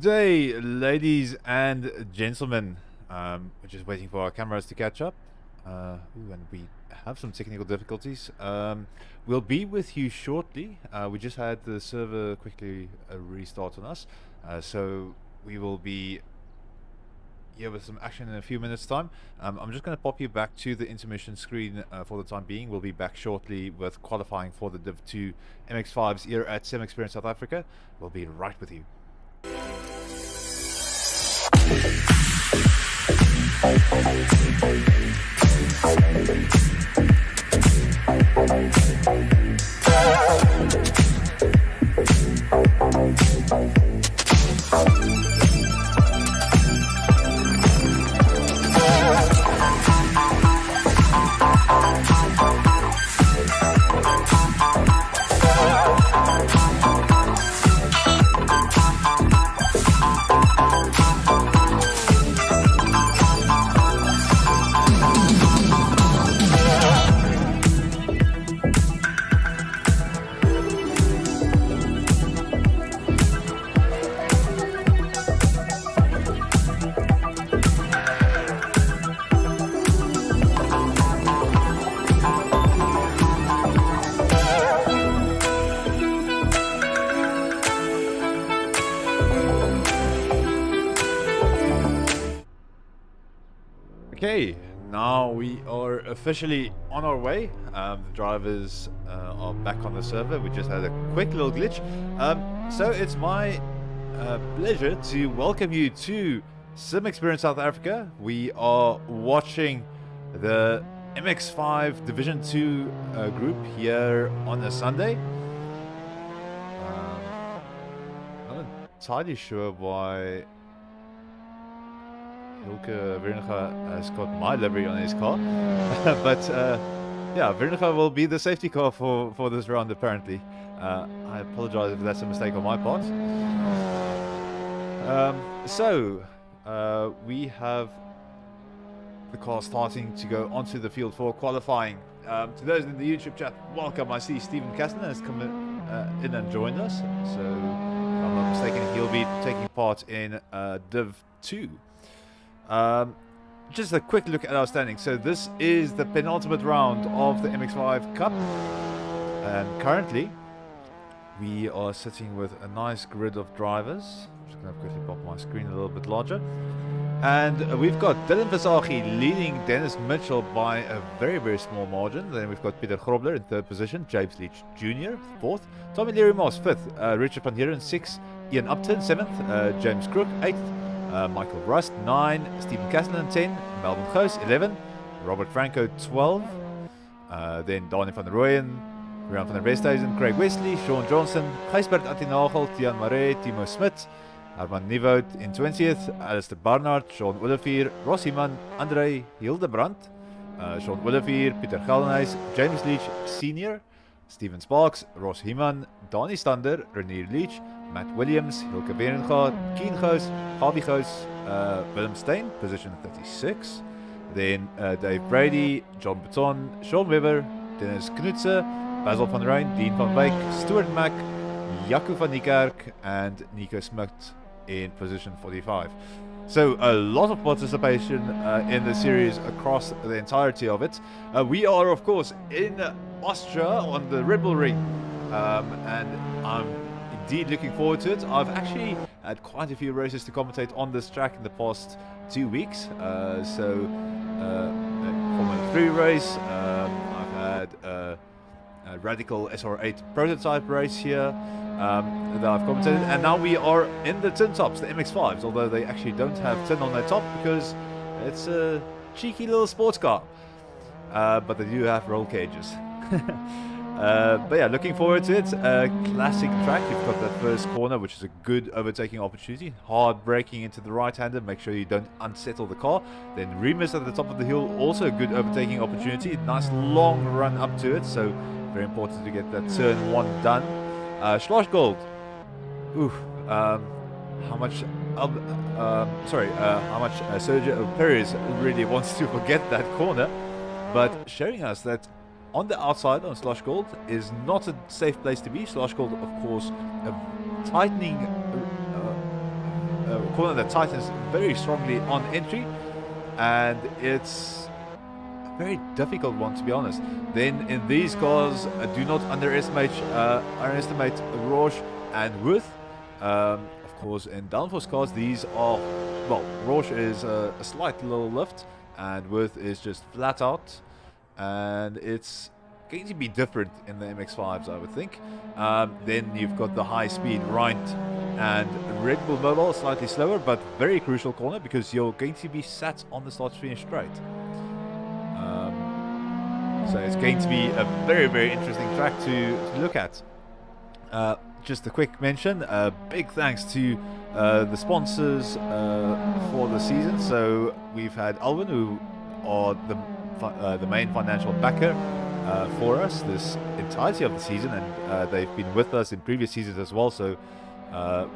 day, ladies and gentlemen. We're just waiting for our cameras to catch up. And we have some technical difficulties. We'll be with you shortly. We just had the server quickly restart on us. So we will be here with some action in a few minutes' time. I'm just going to pop you back to the intermission screen for the time being. We'll be back shortly with qualifying for the Div 2 MX5s here at Sim Experience South Africa. We'll be right with you. Okay, now we are officially on our way. The drivers are back on the server. We just had a quick little glitch. So it's my pleasure to welcome you to Sim Experience South Africa. We are watching the MX5 Division 2 group here on a Sunday. I'm not entirely sure why Hilke Virniga has got my livery on his car. But yeah, Virniga will be the safety car for this round apparently. I apologize if that's a mistake on my part. So we have the car starting to go onto the field for qualifying. To those in the YouTube chat, welcome. I see Stephen Kastner has come in and joined us. So if I'm not mistaken, he'll be taking part in Div 2. Just a quick look at our standings. So this is the penultimate round of the MX5 Cup, and currently we are sitting with a nice grid of drivers. I'm just going to quickly pop my screen a little bit larger, and we've got Dylan Versaghi leading Dennis Mitchell by a very small margin. Then we've got Peter Grobler in third position, James Leach Jr. fourth, Tommy Leary Moss fifth, Richard van Heeren sixth, Ian Upton seventh, James Crook eighth, Michael Rust 9, Stephen Kastner 10, Melvin Goos 11, Robert Franco 12, then Dani van der Rooyen, Rian van der Westhuizen, Craig Wesley, Sean Johnson, Gijsbert Attinagel, Tian Marais, Timo Smit, Herman Nieuwoud in 20th, Alistair Barnard, Sean Olivier, Ross Heeman, André Hildebrandt, Sean Olivier, Pieter Geldenhuis, James Leach Sr., Stephen Sparks, Ross Heeman, Dani Stander, Renier Leach, Matt Williams, Hilke Berengaard, Keen Goos, Harvey Goos, Willem Steyn, position 36. Then Dave Brady, John Beton, Sean Weber, Dennis Knutse, Basil van Rijn, Dean van Wyk, Stuart Mack, Jaco van Niekerk, and Nico Smit in position 45. So a lot of participation in the series across the entirety of it. We are, of course, in Austria on the Red Bull Ring, and I'm indeed looking forward to it. I've actually had quite a few races to commentate on this track in the past 2 weeks. So Formula 3 race, I've had a Radical SR8 prototype race here that I've commentated, and now we are in the tin tops, the MX5s, although they actually don't have tin on their top because it's a cheeky little sports car, but they do have roll cages. But yeah, looking forward to it. Classic track. You've got that first corner, which is a good overtaking opportunity. Hard braking into the right-hander. Make sure you don't unsettle the car. Then Remus at the top of the hill, also a good overtaking opportunity. Nice long run up to it, so very important to get that turn one done. Schlossgold. Oof. How much Sergio Perez really wants to forget that corner, but showing us that on the outside on Schlossgold is not a safe place to be. Schlossgold, of course, a tightening corner that tightens very strongly on entry, and it's a very difficult one, to be honest. Then in these cars, do not underestimate Rouge and width. Of course, in downforce cars, these are, well, Rouge is a slight little lift, and width is just flat out, and it's going to be different in the MX-5s, I would think. Then you've got the high-speed right and Red Bull Mobile, slightly slower, but very crucial corner because you're going to be sat on the start-finish straight. So it's going to be a very, very interesting track to look at. Just a quick mention, big thanks to the sponsors for the season. So we've had Alvin, who are the main financial backer for us this entirety of the season, and they've been with us in previous seasons as well, so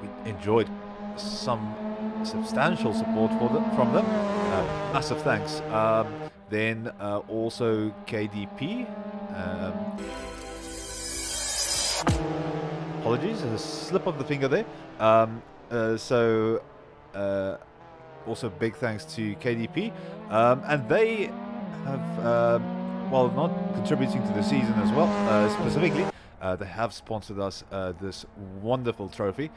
we enjoyed some substantial support from them. Massive thanks. Then also KDP. Apologies, a slip of the finger there. Also big thanks to KDP, and they have well, not contributing to the season as well, specifically, they have sponsored us this wonderful trophy.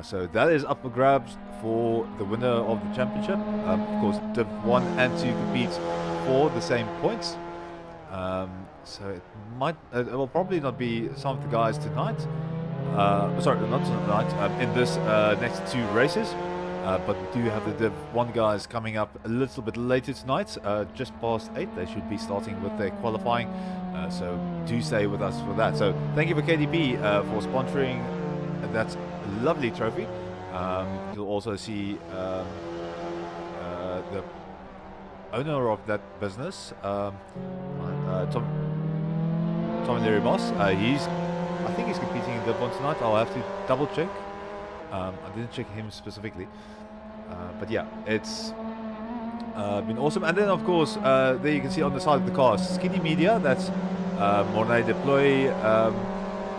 So that is up for grabs for the winner of the championship. Of course, Div 1 and 2 compete for the same points. So it will probably not be some of the guys tonight. Sorry, not tonight, in this next two races. But we do have the Div 1 guys coming up a little bit later tonight, just past 8. They should be starting with their qualifying, so do stay with us for that. So thank you for KDP for sponsoring that lovely trophy. You'll also see the owner of that business, Tom and Larry Moss. I think he's competing in Div 1 tonight. I'll have to double check. I didn't check him specifically, but yeah, it's been awesome. And then of course, there you can see on the side of the car, Skinny Media, that's Mornay Deploy,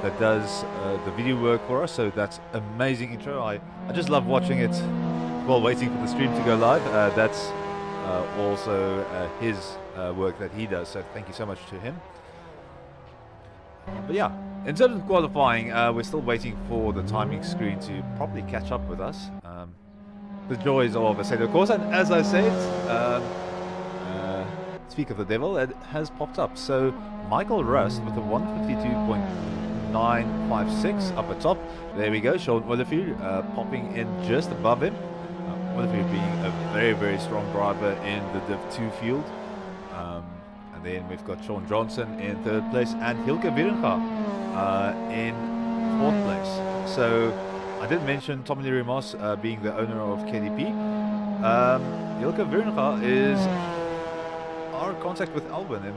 that does the video work for us, so that's amazing intro. I just love watching it while waiting for the stream to go live. That's also his work that he does, so thank you so much to him. But yeah, in terms of qualifying, we're still waiting for the timing screen to properly catch up with us. The joys of Assetto Corsa, and as I said, speak of the devil, it has popped up. So Michael Rust with a 152.956 up at top. There we go, Sean Olivier popping in just above him. Olivier being a very, very strong driver in the Div 2 field. And then we've got Sean Johnson in third place and Hilke Wieringa in fourth place. So I did mention Tom Leary Moss being the owner of KDP. Hilke Wieringa is our contact with Albin, and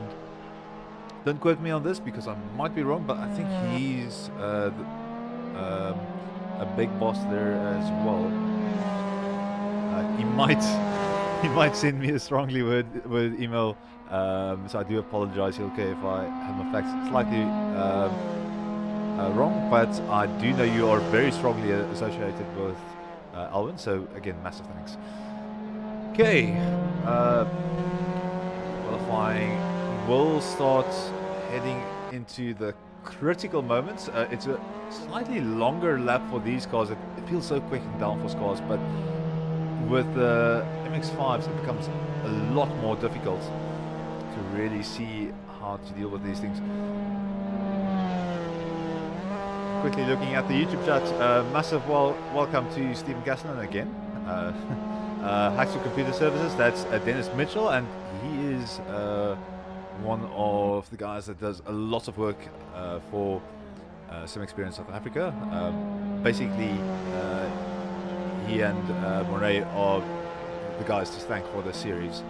don't quote me on this because I might be wrong, but I think he's a big boss there as well. He might send me a strongly worded email. So I do apologize, Hilke, if I have my facts slightly wrong, but I do know you are very strongly associated with Alvin, so again, massive thanks. Okay, qualifying will start heading into the critical moments. It's a slightly longer lap for these cars. It feels so quick in downforce cars, but with the MX-5s it becomes a lot more difficult to really see how to deal with these things. Quickly looking at the YouTube chat, massive welcome to Stephen Gaslin again. Hacks for Computer Services, that's Dennis Mitchell, and he is one of the guys that does a lot of work for Sim Experience South Africa. Basically, he and Moray are the guys to thank for the series.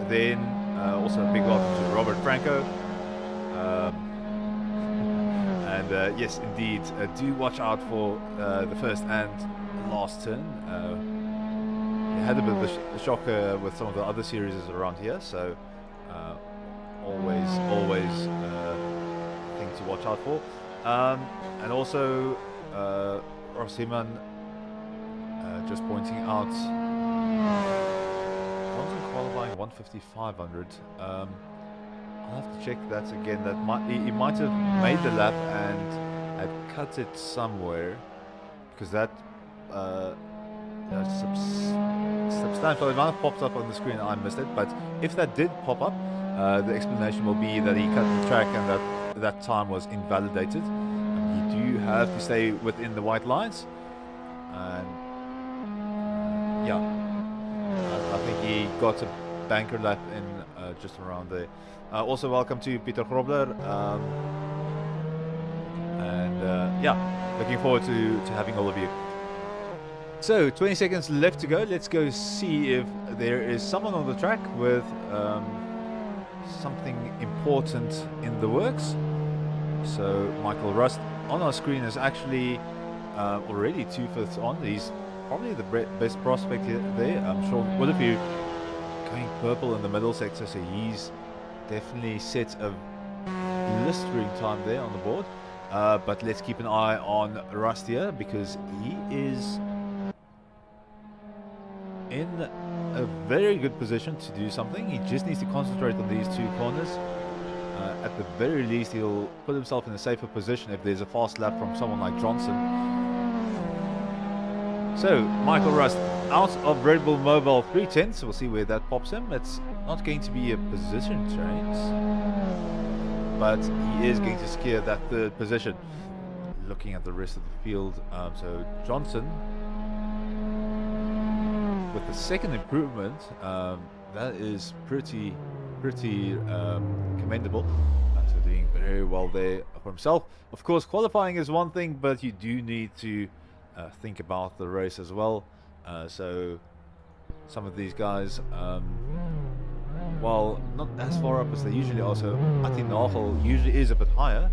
Then also a big welcome to Robert Franco. And yes, indeed, do watch out for the first and last turn. We had a bit of a shock with some of the other series around here, so always thing to watch out for. And also Rosiman Just pointing out, Johnson qualifying 150-500. I'll have to check that again. That he might have made the lap and had cut it somewhere, because that substantial amount popped up on the screen. I missed it, but if that did pop up, the explanation will be that he cut the track and that time was invalidated. You do have to stay within the white lines, and yeah, I think he got a banker lap in just around there. Also, welcome to Peter Grobler, and yeah, looking forward to having all of you. So 20 seconds left to go. Let's go see if there is someone on the track with something important in the works. So Michael Rust on our screen is actually already 2/5 on. He's probably the best prospect there. I'm sure one of you going purple in the middle sector, so he's definitely set a blistering time there on the board. But let's keep an eye on Rust here, because he is in a very good position to do something. He just needs to concentrate on these two corners. At the very least, he'll put himself in a safer position if there's a fast lap from someone like Johnson. So Michael Rust out of Red Bull Mobile 310, so we'll see where that pops him. It's not going to be a position change, but he is going to secure that third position. Looking at the rest of the field, so Johnson with the second improvement, that is pretty commendable. So doing very well there for himself. Of course, qualifying is one thing, but you do need to think about the race as well. So some of these guys, while not as far up as they usually are, so Nagel usually is a bit higher,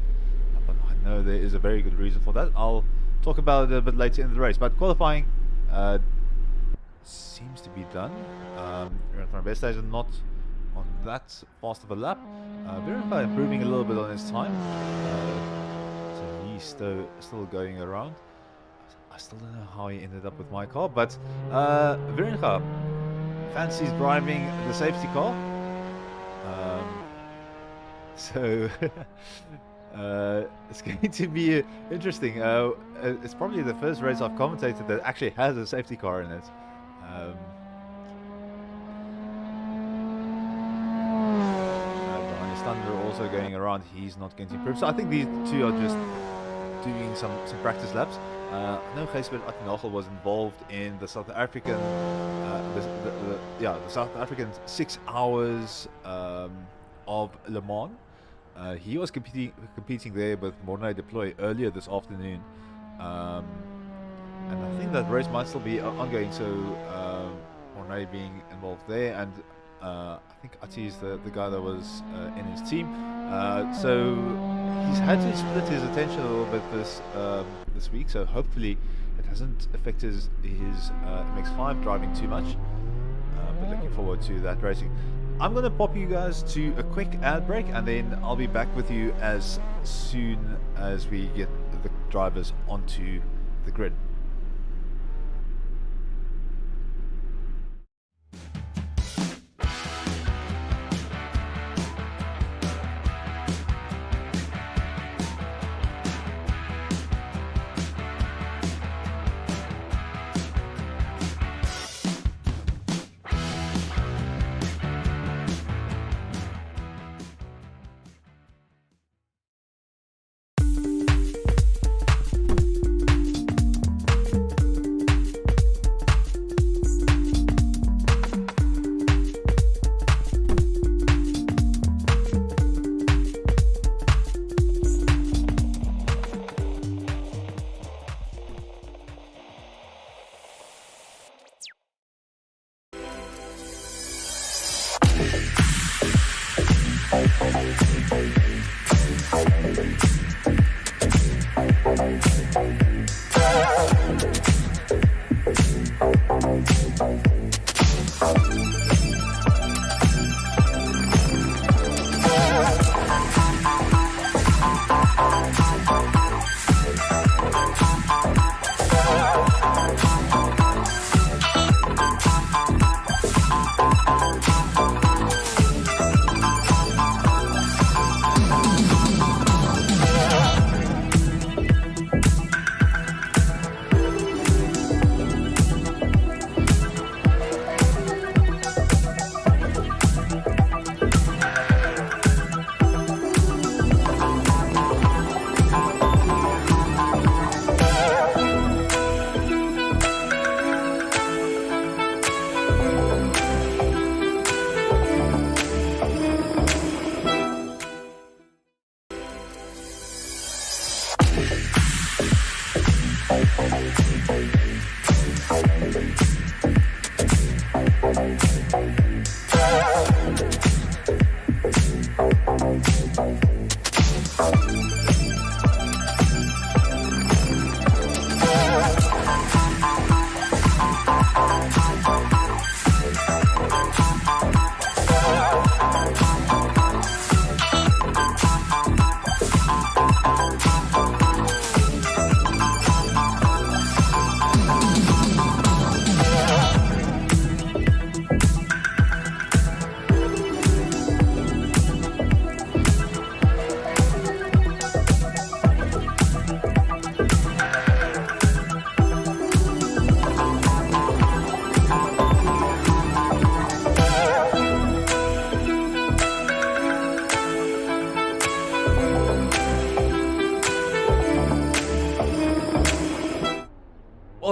but I know there is a very good reason for that. I'll talk about it a bit later in the race. But qualifying seems to be done. Van Besthuizen not on that fast of a lap. Verenga improving a little bit on his time, so he's still going around. I still don't know how he ended up with my car, but Verenga fancies driving the safety car. So it's going to be interesting. It's probably the first race I've commentated that actually has a safety car in it. Thunder also going around, he's not going to improve. So I think these two are just doing some practice laps. I know Gijsbert Nagel was involved in the South African, the South African 6 hours of Le Mans. He was competing there with Mornay Deploy earlier this afternoon, and I think that race might still be ongoing. So Mornay being involved there, and I think Ati is the guy that was in his team. So he's had to split his attention a little bit this week. So hopefully it hasn't affected his MX5 driving too much. But looking forward to that racing. I'm going to pop you guys to a quick ad break, and then I'll be back with you as soon as we get the drivers onto the grid.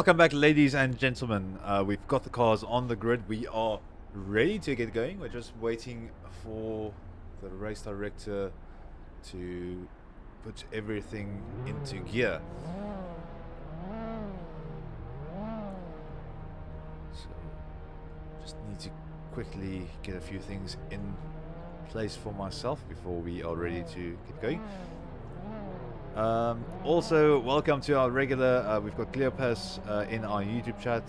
Welcome back, ladies and gentlemen. We've got the cars on the grid. We are ready to get going. We're just waiting for the race director to put everything into gear. So, just need to quickly get a few things in place for myself before we are ready to get going. Also, welcome to our regular, we've got Cleopas in our YouTube chat,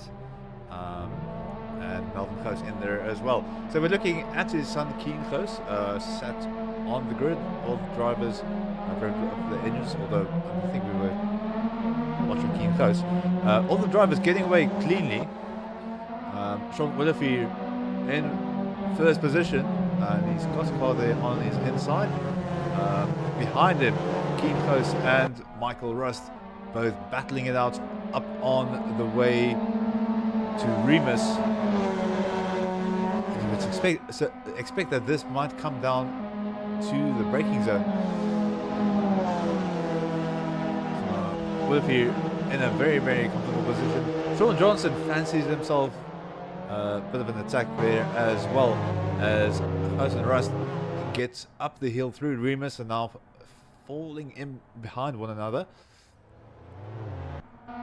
and Melvin Close in there as well. So we're looking at his son Keen Close, sat on the grid. All the drivers very good of the engines, although I don't think we were watching Keen Close. All the drivers getting away cleanly. Sean Willifee in first position, and he's got a car there on his inside. Behind him, Keen Close and Michael Rust both battling it out up on the way to Remus. You would expect that this might come down to the braking zone. Willifee in a very, very comfortable position. Sean Johnson fancies himself a bit of an attack there, as well as Close and Rust gets up the hill through Remus and now falling in behind one another. You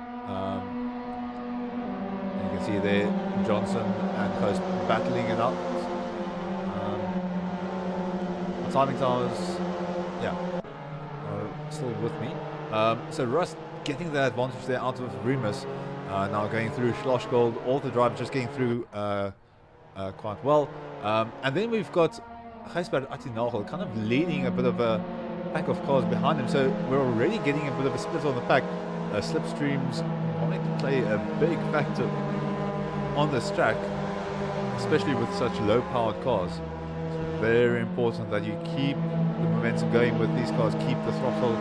can see there Johnson and Close battling it out. Timing towers, yeah, still with me. So Rust getting the advantage there out of Remus. Now going through Schlossgold, all the drivers just getting through quite well. And then we've got Gijsbert Attinagel kind of leading a bit of a pack of cars behind him, so we're already getting a bit of a split on the pack. Slipstreams might play a big factor on this track, especially with such low powered cars. It's very important that you keep the momentum going with these cars, keep the throttle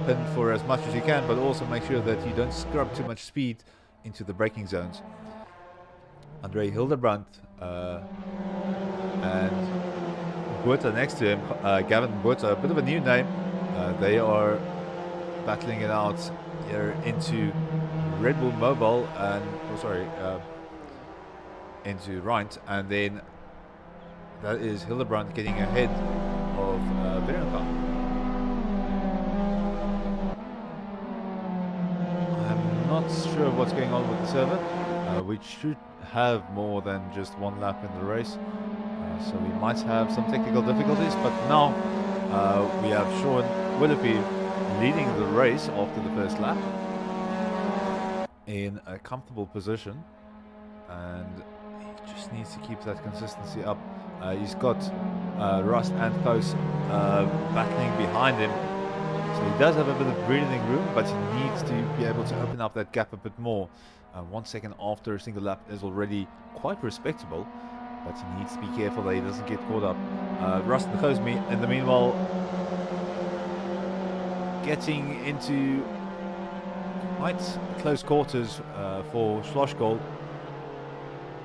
pinned for as much as you can, but also make sure that you don't scrub too much speed into the braking zones. Andre Hildebrandt and Buerta next to him, Gavin Buerta, a bit of a new name. They are battling it out here into Red Bull Mobile and into Rheindt, and then that is Hildebrandt getting ahead of Veronica. I'm not sure what's going on with the server. We should have more than just one lap in the race. So we might have some technical difficulties, but now we have Sean Willifee leading the race after the first lap in a comfortable position, and he just needs to keep that consistency up. He's got Rust and Close battling behind him, so he does have a bit of breathing room, but he needs to be able to open up that gap a bit more. 1 second after a single lap is already quite respectable, but he needs to be careful that he doesn't get caught up. Rust and Close in the meanwhile getting into quite close quarters for Schlossgold.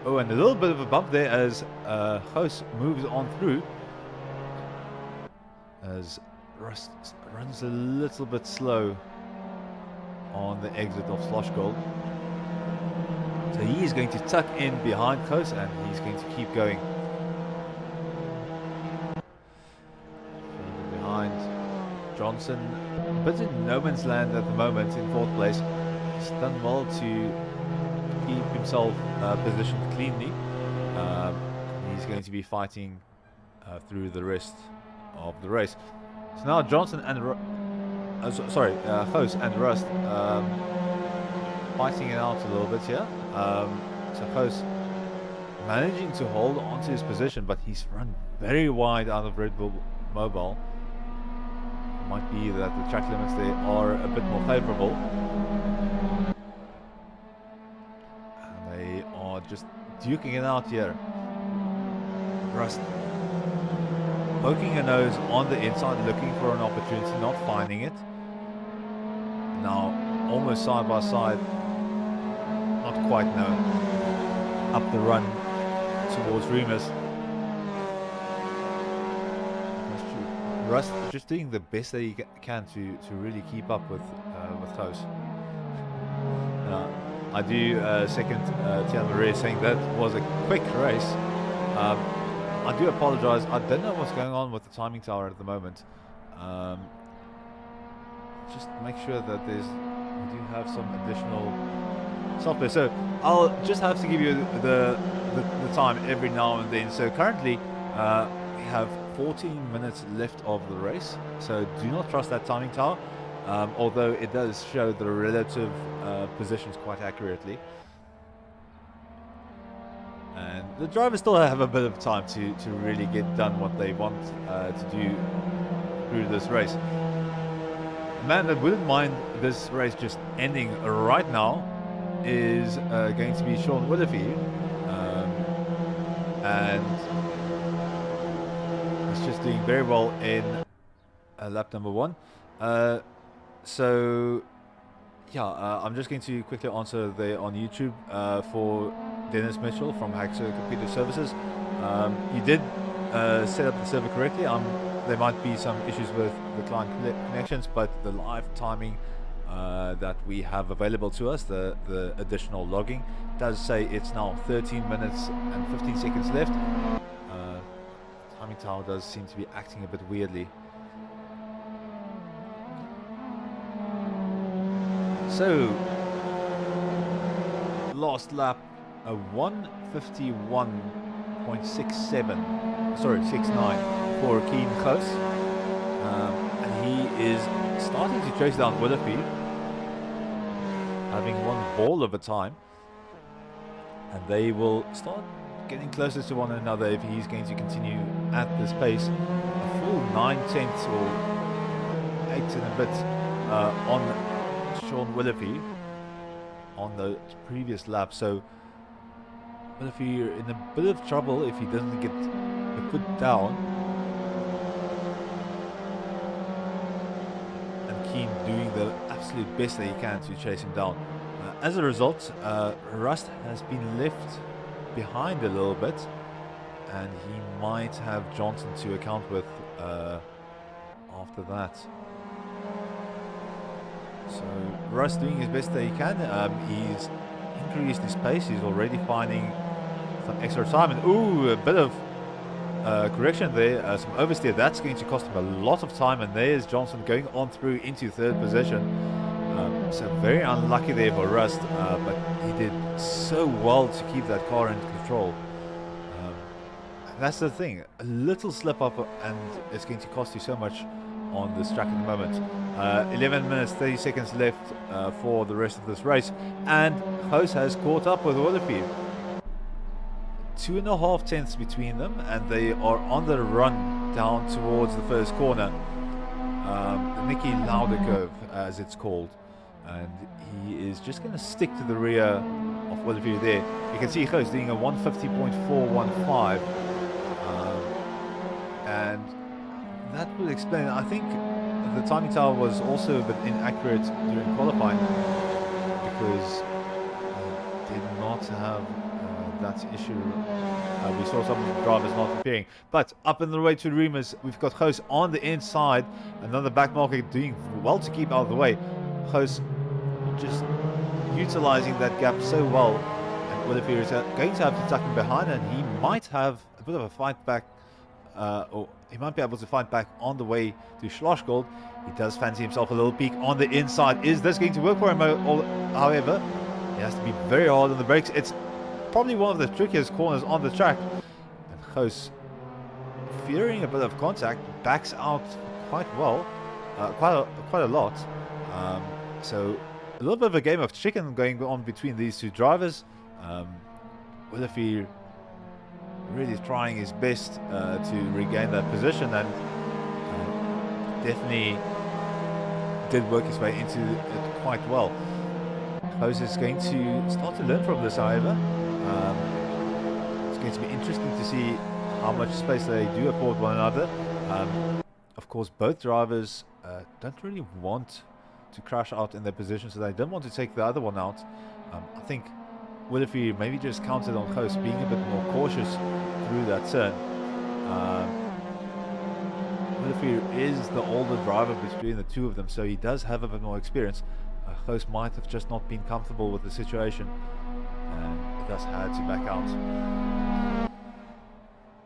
Oh, and a little bit of a bump there as Close moves on through, as Rust runs a little bit slow on the exit of Schlossgold. So he is going to tuck in behind Close, and he's going to keep going. Behind Johnson, a bit in no man's land at the moment in fourth place. He's done well to keep himself positioned cleanly, he's going to be fighting through the rest of the race. So now Johnson and Hoos and Rust fighting it out a little bit here. So Hoos managing to hold onto his position, but he's run very wide out of Red Bull Mobile. Might be that the track limits there are a bit more favorable. And they are just duking it out here. Rust poking a nose on the inside, looking for an opportunity, not finding it. Now almost side by side, not quite, no. Up the run towards Remus. Rust just doing the best that he can to really keep up with Hoos. I do second Tian Marie saying that was a quick race. I do apologize. I don't know what's going on with the timing tower at the moment. Just make sure that we do have some additional software. So I'll just have to give you the time every now and then. So currently we have 14 minutes left of the race. So do not trust that timing tower, although it does show the relative positions quite accurately. And the drivers still have a bit of time to really get done what they want to do through this race. The man that wouldn't mind this race just ending right now is going to be Sean Willoughby, and he's just doing very well in lap number 1. So yeah, I'm just going to quickly answer there on YouTube for Dennis Mitchell from Hacksaw Computer Services. You did set up the server correctly. There might be some issues with the client connections, but the live timing that we have available to us, the additional logging, does say it's now 13 minutes and 15 seconds left. Timing tower does seem to be acting a bit weirdly. So, last lap, a 1:51.67, sorry, 69 for Keen Hoos, and he is starting to chase down Willoughby, having one ball of a time, and they will start getting closer to one another if he's going to continue at this pace. A full 9/10 or 8 and a bit on Sean Willoughby on the previous lap. So Willoughby in a bit of trouble if he doesn't get the foot down. And Keen doing the absolute best that he can to chase him down. As a result, Rust has been left behind a little bit, and he might have Johnson to account with after that. So Russ doing his best that he can. He's increased his pace. He's already finding some extra time. And ooh, a bit of correction there. Some oversteer. That's going to cost him a lot of time. And there's Johnson going on through into third position. So very unlucky there for Rust. But he did so well to keep that car in control. That's the thing. A little slip up and it's going to cost you so much on this track at the moment. 11 minutes 30 seconds left for the rest of this race, and Hoos has caught up with Willoughby. 2.5 tenths between them, and they are on the run down towards the first corner, the Nicky Lauda curve as it's called, and he is just going to stick to the rear of Willoughby there. You can see Hoos doing a 150.415, and that will explain. I think the timing tower was also a bit inaccurate during qualifying because did not have that issue. We saw some of the drivers not appearing. But up in the way to Remus, we've got Hoos on the inside. Another back marker doing well to keep out of the way. Hoos just utilizing that gap so well. And Willoughby is going to have to tuck him behind, and he might have a bit of a fight back. Or he might be able to fight back on the way to Schlossgold. He does fancy himself a little peek on the inside. Is this going to work for him? However, He has to be very hard on the brakes. It's probably one of the trickiest corners on the track. And Goos, fearing a bit of contact, backs out quite well, quite a lot. So a little bit of a game of chicken going on between these two drivers. Willify really trying his best to regain that position, and definitely did work his way into it quite well. Goos is going to start to learn from this, however. It's going to be interesting to see how much space they do afford one another. Of course, both drivers don't really want to crash out in their position, so they don't want to take the other one out. I think Willify maybe just counted on Goos being a bit more cautious through that turn. Willify is the older driver between the two of them, so he does have a bit more experience. Goos might have just not been comfortable with the situation and thus had to back out.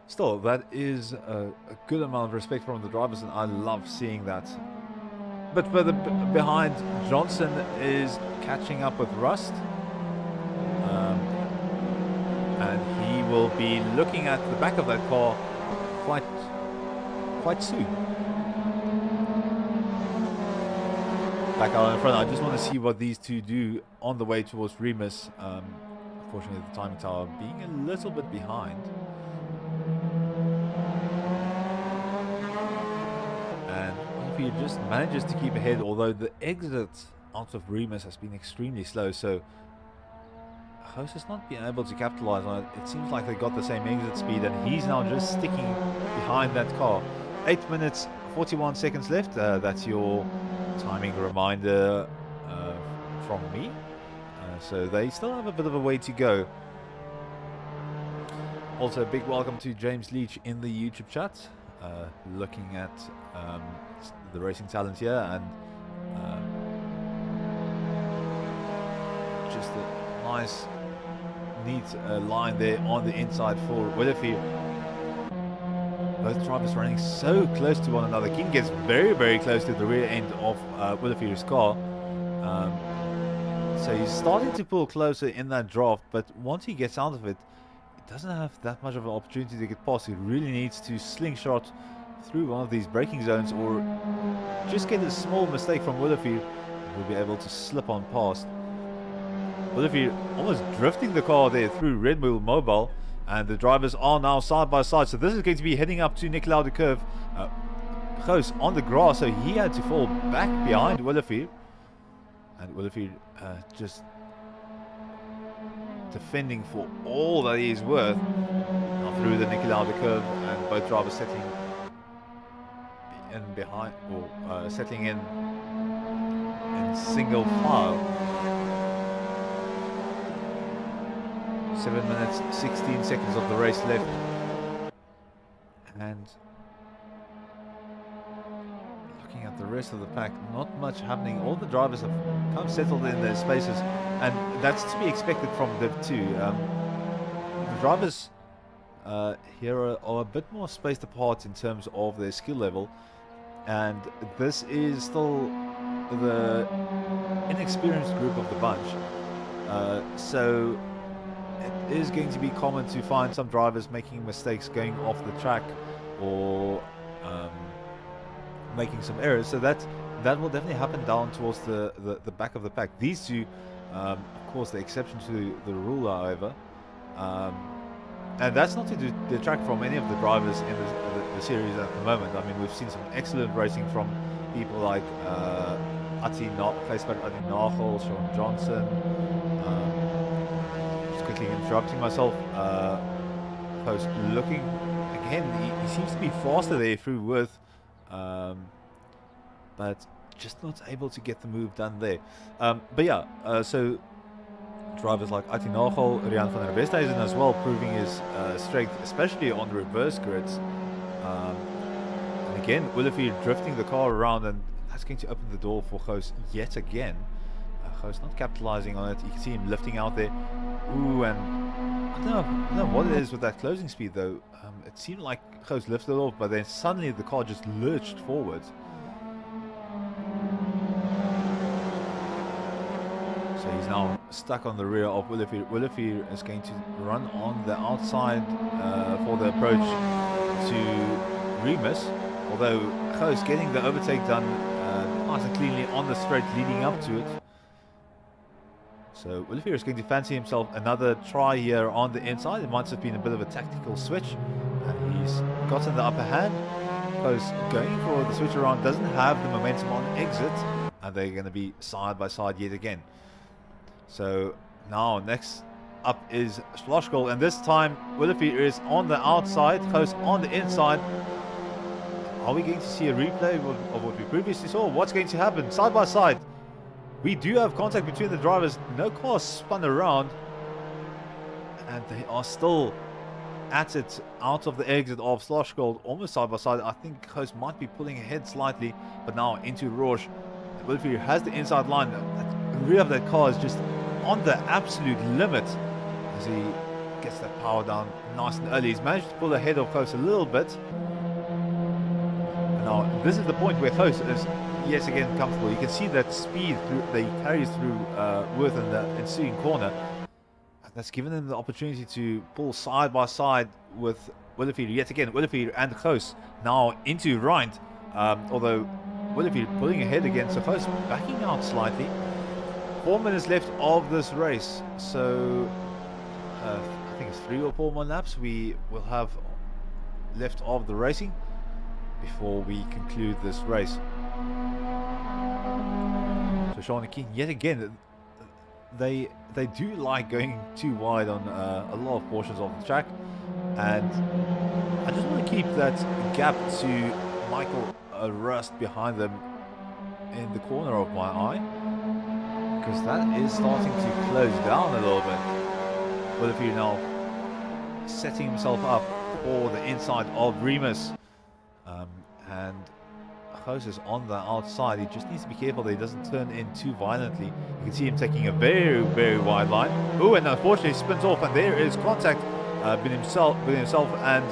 Still, that is a good amount of respect from the drivers, and I love seeing that. But further behind, Johnson is catching up with Rust. And he will be looking at the back of that car quite soon. Back out in front, I just want to see what these two do on the way towards Remus. Unfortunately, the timing tower being a little bit behind. And he just manages to keep ahead, although the exit out of Remus has been extremely slow, so Goos has not been able to capitalize on it. It seems like they got the same exit speed, and he's now just sticking behind that car. 8 minutes 41 seconds left. That's your timing reminder from me. So they still have a bit of a way to go. Also, a big welcome to James Leach in the YouTube chat, looking at the racing talent here, and just a nice, neat line there on the inside for Willify. Both drivers running so close to one another. King gets very, very close to the rear end of Willify's car. So he's starting to pull closer in that draft, but once he gets out of it, he doesn't have that much of an opportunity to get past. He really needs to slingshot through one of these braking zones, or just get a small mistake from Willify, and will be able to slip on past. Willify almost drifting the car there through Red Bull Mobile, and the drivers are now side by side. So this is going to be heading up to Nicolau de Curve. Goos on the grass, so he had to fall back behind Willify. And Willify just defending for all that he is worth. Now through the Nicolau de Curve, and both drivers settling in behind, or settling in single file. 7 minutes 16 seconds of the race left, and looking at the rest of the pack, not much happening. All the drivers have kind of settled in their spaces, and that's to be expected from Div 2. The drivers here are a bit more spaced apart in terms of their skill level, and this is still the inexperienced group of the bunch. So it is going to be common to find some drivers making mistakes going off the track, or making some errors. So that will definitely happen down towards the back of the pack. These two, of course, the exception to the rule, however. And that's not to detract from any of the drivers in the series at the moment. I mean, we've seen some excellent racing from people like Ati Nagel, Sean Johnson. Just quickly interrupting myself. Post looking again. He seems to be faster there through Worth, but just not able to get the move done there. But yeah, so drivers like Ati Nagel, Rian van der Westhuizen as well, proving his strength, especially on reverse grids. And again, Willify drifting the car around, and that's going to open the door for Goos yet again. Goos not capitalizing on it. You can see him lifting out there. Ooh, and I don't know what it is with that closing speed though. It seemed like Goos lifted off, but then suddenly the car just lurched forward. So So he's now stuck on the rear of Willefeer. Willefeer is going to run on the outside for the approach to Remus, although Goos getting the overtake done nice and cleanly on the straight leading up to it. So Willefeer is going to fancy himself another try here on the inside. It might have been a bit of a tactical switch, and he's gotten the upper hand. Goos going for the switch around, doesn't have the momentum on exit, and they're going to be side by side yet again. So now next up is Schlossgold, and this time Willefeer is on the outside, Goos on the inside. Are we going to see a replay of what we previously saw? What's going to happen? Side by side. We do have contact between the drivers. No car spun around, and they are still at it out of the exit of Schlossgold, almost side by side. I think Goos might be pulling ahead slightly, but now into Rouge. Willefeer has the inside line. The rear of that car is just on the absolute limit as he gets that power down nice and early. He's managed to pull ahead of Goos a little bit. And now this is the point where Goos is yet again comfortable. You can see that speed that he carries through Worth in the ensuing corner. That's given him the opportunity to pull side by side with Willefeer yet again. Willefeer and Goos now into Rind, although Willefeer pulling ahead again, so Goos backing out slightly. 4 minutes left of this race, so I think it's 3 or 4 more laps we will have left of the racing before we conclude this race. So Sean and Keen yet again, they do like going too wide on a lot of portions of the track, and I just want to keep that gap to Michael Rust behind them in the corner of my eye, because that is starting to close down a little bit. Willefeer now setting himself up for the inside of Remus, and Goos is on the outside. He just needs to be careful that he doesn't turn in too violently. You can see him taking a very, very wide line. Oh, and unfortunately spins off, and there is contact between himself and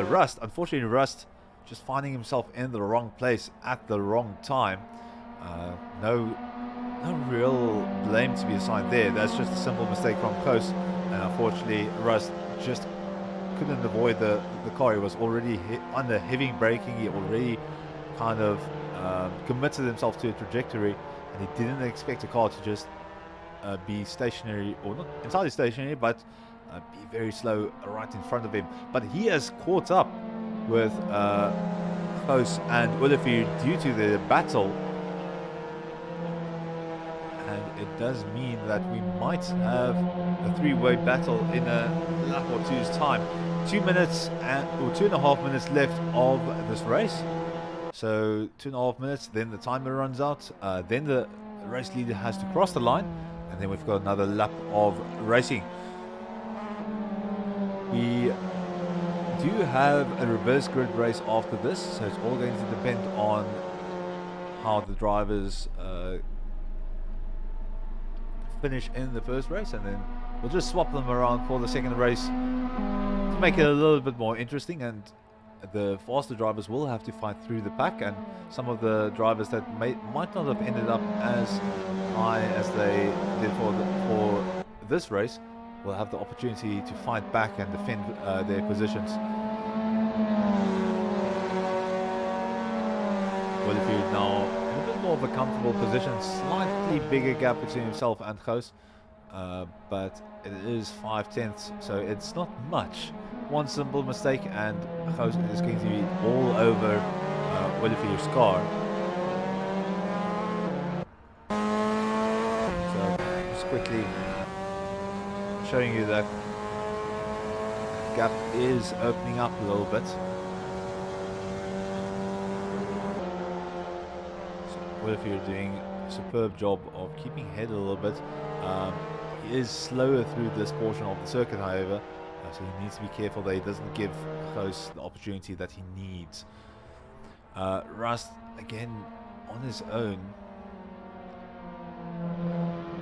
Rust. Unfortunately, Rust just finding himself in the wrong place at the wrong time. No real blame to be assigned there. That's just a simple mistake from Goos, and unfortunately Rust just couldn't avoid the car. He was already under heavy braking. He already kind of committed himself to a trajectory, and he didn't expect the car to just be stationary, or not entirely stationary, but be very slow right in front of him. But he has caught up with Goos and Willefeer due to the battle, and it does mean that we might have a three-way battle in a lap or two's time. 2 minutes or 2.5 minutes left of this race. So 2.5 minutes, then the timer runs out, then the race leader has to cross the line, and then we've got another lap of racing. We do have a reverse grid race after this, so it's all going to depend on how the drivers finish in the first race, and then we'll just swap them around for the second race to make it a little bit more interesting. And the faster drivers will have to fight through the pack, and some of the drivers that might not have ended up as high as they did for this race will have the opportunity to fight back and defend their positions. Willefeer now in a bit more of a comfortable position, slightly bigger gap between himself and Goos, but it is 5/10, so it's not much. One simple mistake and Goos is going to be all over Willefeer's car. So just quickly showing you that gap is opening up a little bit. So Willefeer doing a superb job of keeping ahead a little bit. He is slower through this portion of the circuit, however, so he needs to be careful that he doesn't give Goos the opportunity that he needs. Rust again on his own,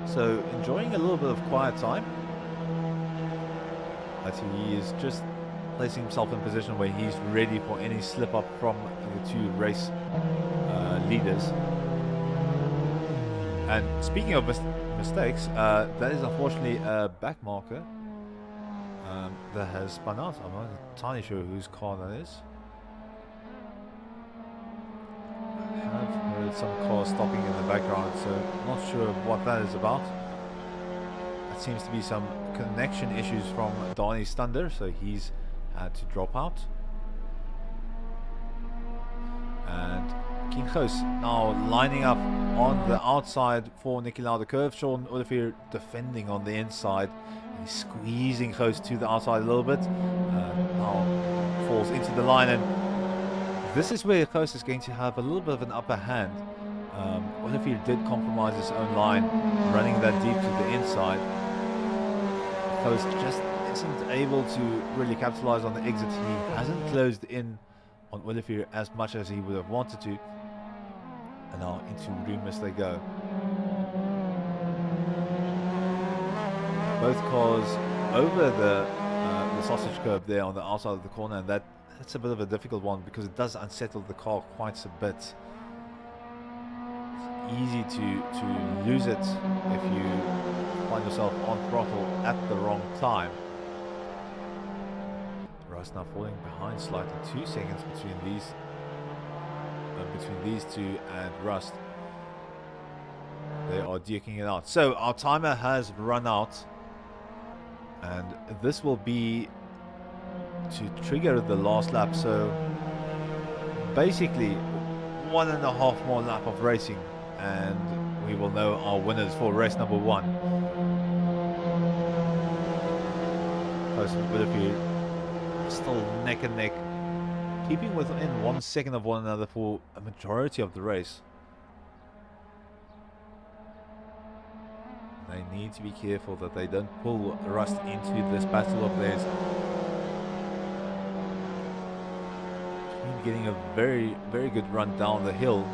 so enjoying a little bit of quiet time, but he is just placing himself in a position where he's ready for any slip up from the two race leaders. And speaking of mistakes. That is unfortunately a back marker that has spun out. I'm not entirely sure whose car that is. I have heard some cars stopping in the background, so not sure what that is about. It seems to be some connection issues from Donnie's Thunder, so he's had to drop out. And King Goos now lining up on the outside for Niki Lauda curve. Sean Olivier defending on the inside. And he's squeezing Goos to the outside a little bit. Now falls into the line, and this is where Goos is going to have a little bit of an upper hand. Olivier did compromise his own line, running that deep to the inside. Goos just isn't able to really capitalize on the exit. He hasn't closed in on Olivier as much as he would have wanted to. And now into Remus they go. Both cars over the sausage curb there on the outside of the corner, and that's a bit of a difficult one because it does unsettle the car quite a bit. It's easy to lose it if you find yourself on throttle at the wrong time. Rust now falling behind slightly, 2 seconds between these two and Rust. They are duking it out. So our timer has run out, and this will be to trigger the last lap. So basically 1.5 more lap of racing, and we will know our winners for race number 1. Olivier still neck and neck, keeping within 1 second of one another for a majority of the race. They need to be careful that they don't pull Rust into this battle of theirs. Getting a very, very good run down the hill.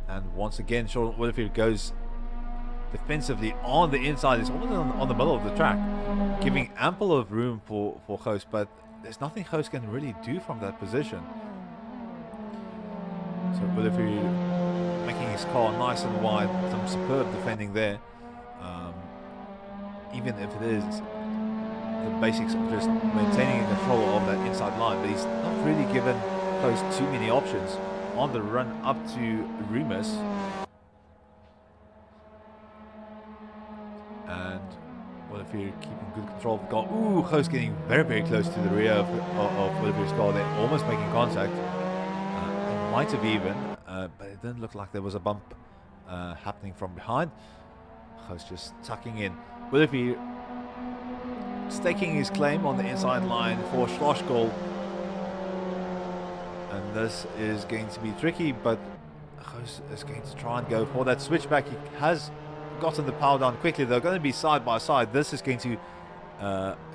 And once again, Sean Olivier goes defensively on the inside. It's almost on the middle of the track, giving ample of room for Goos, but there's nothing Goos can really do from that position. So Olivier making his car nice and wide, some superb defending there. Even if it is the basics of just maintaining control of that inside line, but he's not really given Goos too many options on the run up to Remus. And Olivier keeping good control of the car. Ooh, Goos getting very, very close to the rear of Olivier's car. They're almost making contact. It might have even, but it didn't look like there was a bump happening from behind. Goos just tucking in. Olivier staking his claim on the inside line for Schloss goal. And this is going to be tricky, but Goos is going to try and go for that switchback. He has gotten the power down quickly. They're going to be side by side. This is going to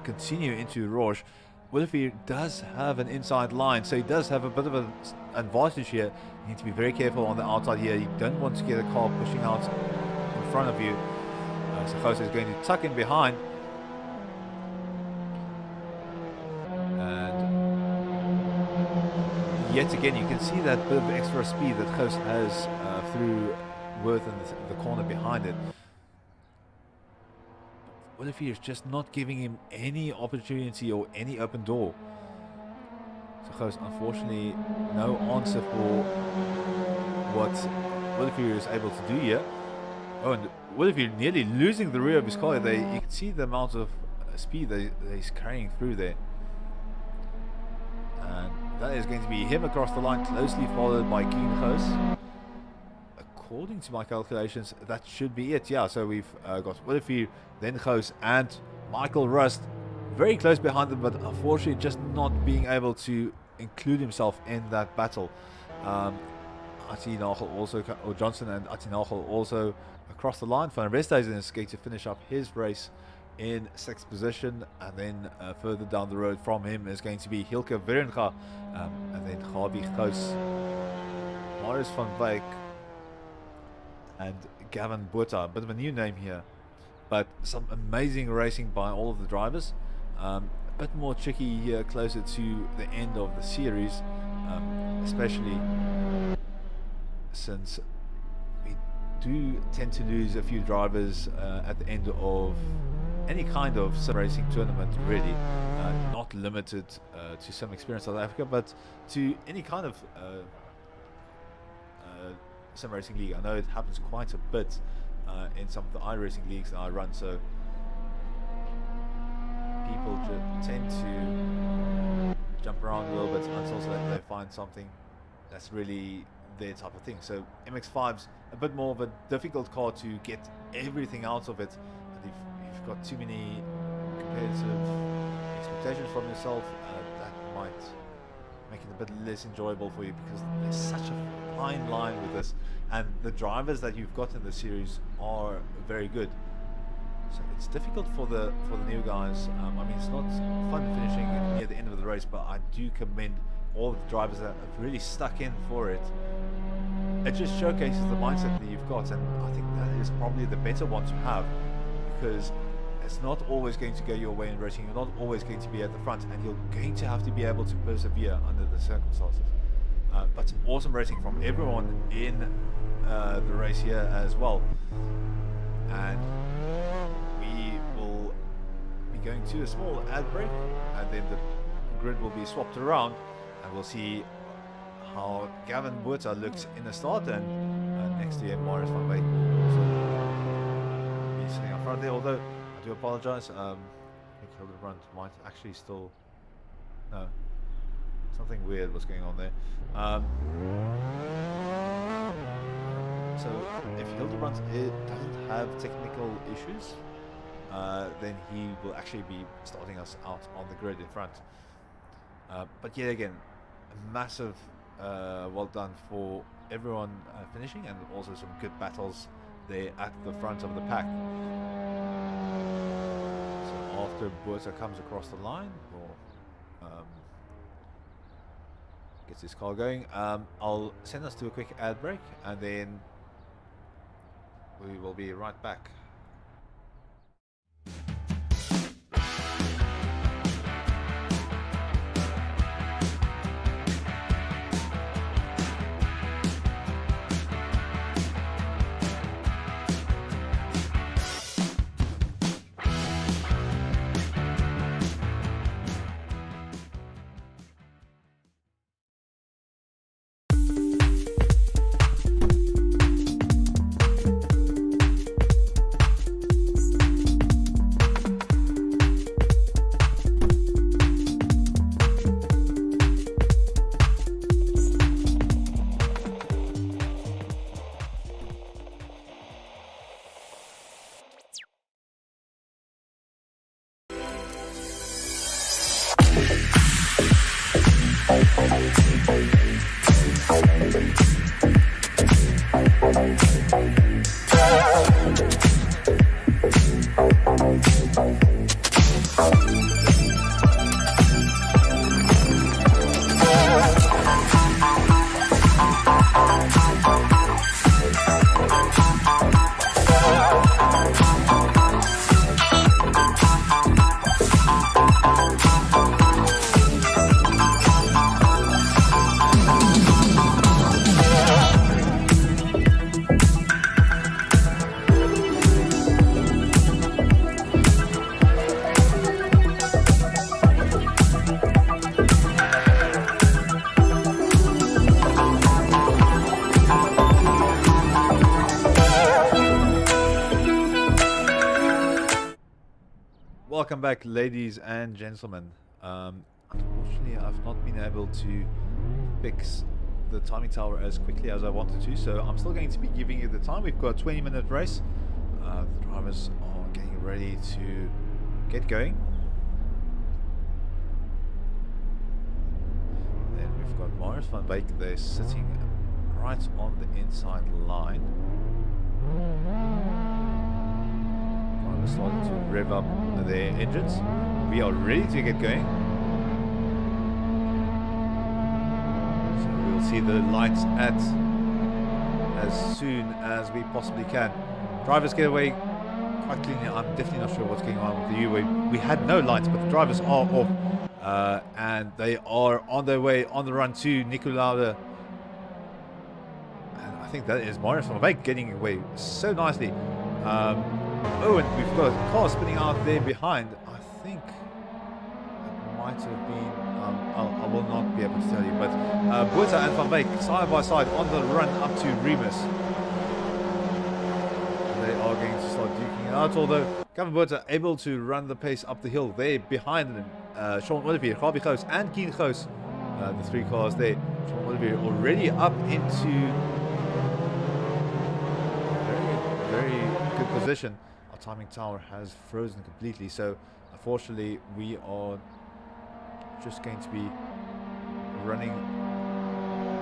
continue into Rouge. Olivier does have an inside line, so he does have a bit of an advantage here. You need to be very careful on the outside here. You don't want to get a car pushing out in front of you. So Goos is going to tuck in behind. Yet again, you can see that bit of extra speed that Goos has through Worth and the corner behind it. Olivier is just not giving him any opportunity or any open door. So Goos, unfortunately, no answer for what Olivier is able to do here. Oh, and Olivier nearly losing the rear of his car. You can see the amount of speed that he's carrying through there. And that is going to be him across the line, closely followed by King Goos. According to my calculations, that should be it. Yeah, so we've got Olivier, then Goos, and Michael Rust very close behind them, but unfortunately just not being able to include himself in that battle. Atti Nagel also, or Johnson and Atti Nagel also across the line. Van Resthuizen is going to finish up his race in 6th position, and then further down the road from him is going to be Hilke Weringa, and then Gabi Goos, Marius van Wyk, and Gavin Botha. A bit of a new name here, but some amazing racing by all of the drivers. A bit more tricky here closer to the end of the series, especially since we do tend to lose a few drivers at the end of any kind of sim racing tournament, really. Not limited to Sim Experience South Africa, but to any kind of sim racing league. I know it happens quite a bit in some of the iRacing leagues that I run, so people tend to jump around a little bit until they find something that's really their type of thing. So MX5's a bit more of a difficult car to get everything out of it. And if you've got too many competitive expectations from yourself, that might make it a bit less enjoyable for you, because there's such a fine line with this, and the drivers that you've got in the series are very good. So it's difficult for the new guys. I mean, it's not fun finishing near the end of the race, but I do commend all the drivers that have really stuck in for it. It just showcases the mindset that you've got, and I think that is probably the better one to have, because it's not always going to go your way in racing. You're not always going to be at the front, and you're going to have to be able to persevere under the circumstances. But awesome racing from everyone in the race here as well. And we will be going to a small ad break, and then the grid will be swapped around, and we'll see how Gavin Buerta looks in the start, and next to him Marius van Beek will also be sitting up front there, although I do apologize. I think Hildebrand might actually still... No, something weird was going on there. So if Hildebrand doesn't have technical issues, then he will actually be starting us out on the grid in front. But yet again, a massive well done for everyone finishing, and also some good battles there at the front of the pack. So after Buerta comes across the line, or gets his car going, I'll send us to a quick ad break, and then we will be right back. Welcome back, ladies and gentlemen. Unfortunately, I've not been able to fix the timing tower as quickly as I wanted to, so I'm still going to be giving you the time. We've got a 20-minute race. The drivers are getting ready to get going. Then we've got Marius van Beek there sitting right on the inside line. Starting to rev up their engines. We are ready to get going. So we'll see the lights at as soon as we possibly can. Drivers get away quite cleanly. I'm definitely not sure what's going on with the U. We had no lights, but the drivers are off, and they are on their way on the run to Nico Lauda. And I think that is Marius van Wyk getting away so nicely. Oh, and we've got a car spinning out there behind. I think it might have been, I will not be able to tell you, but Botha and Van Wyk side by side on the run up to Remus. They are going to start duking it out, although Gavin Botha able to run the pace up the hill there behind them. Sean Olivier, Gabi Goos and Keen Goos, the three cars there. Sean Olivier already up into very good position. Our timing tower has frozen completely, so unfortunately we are just going to be running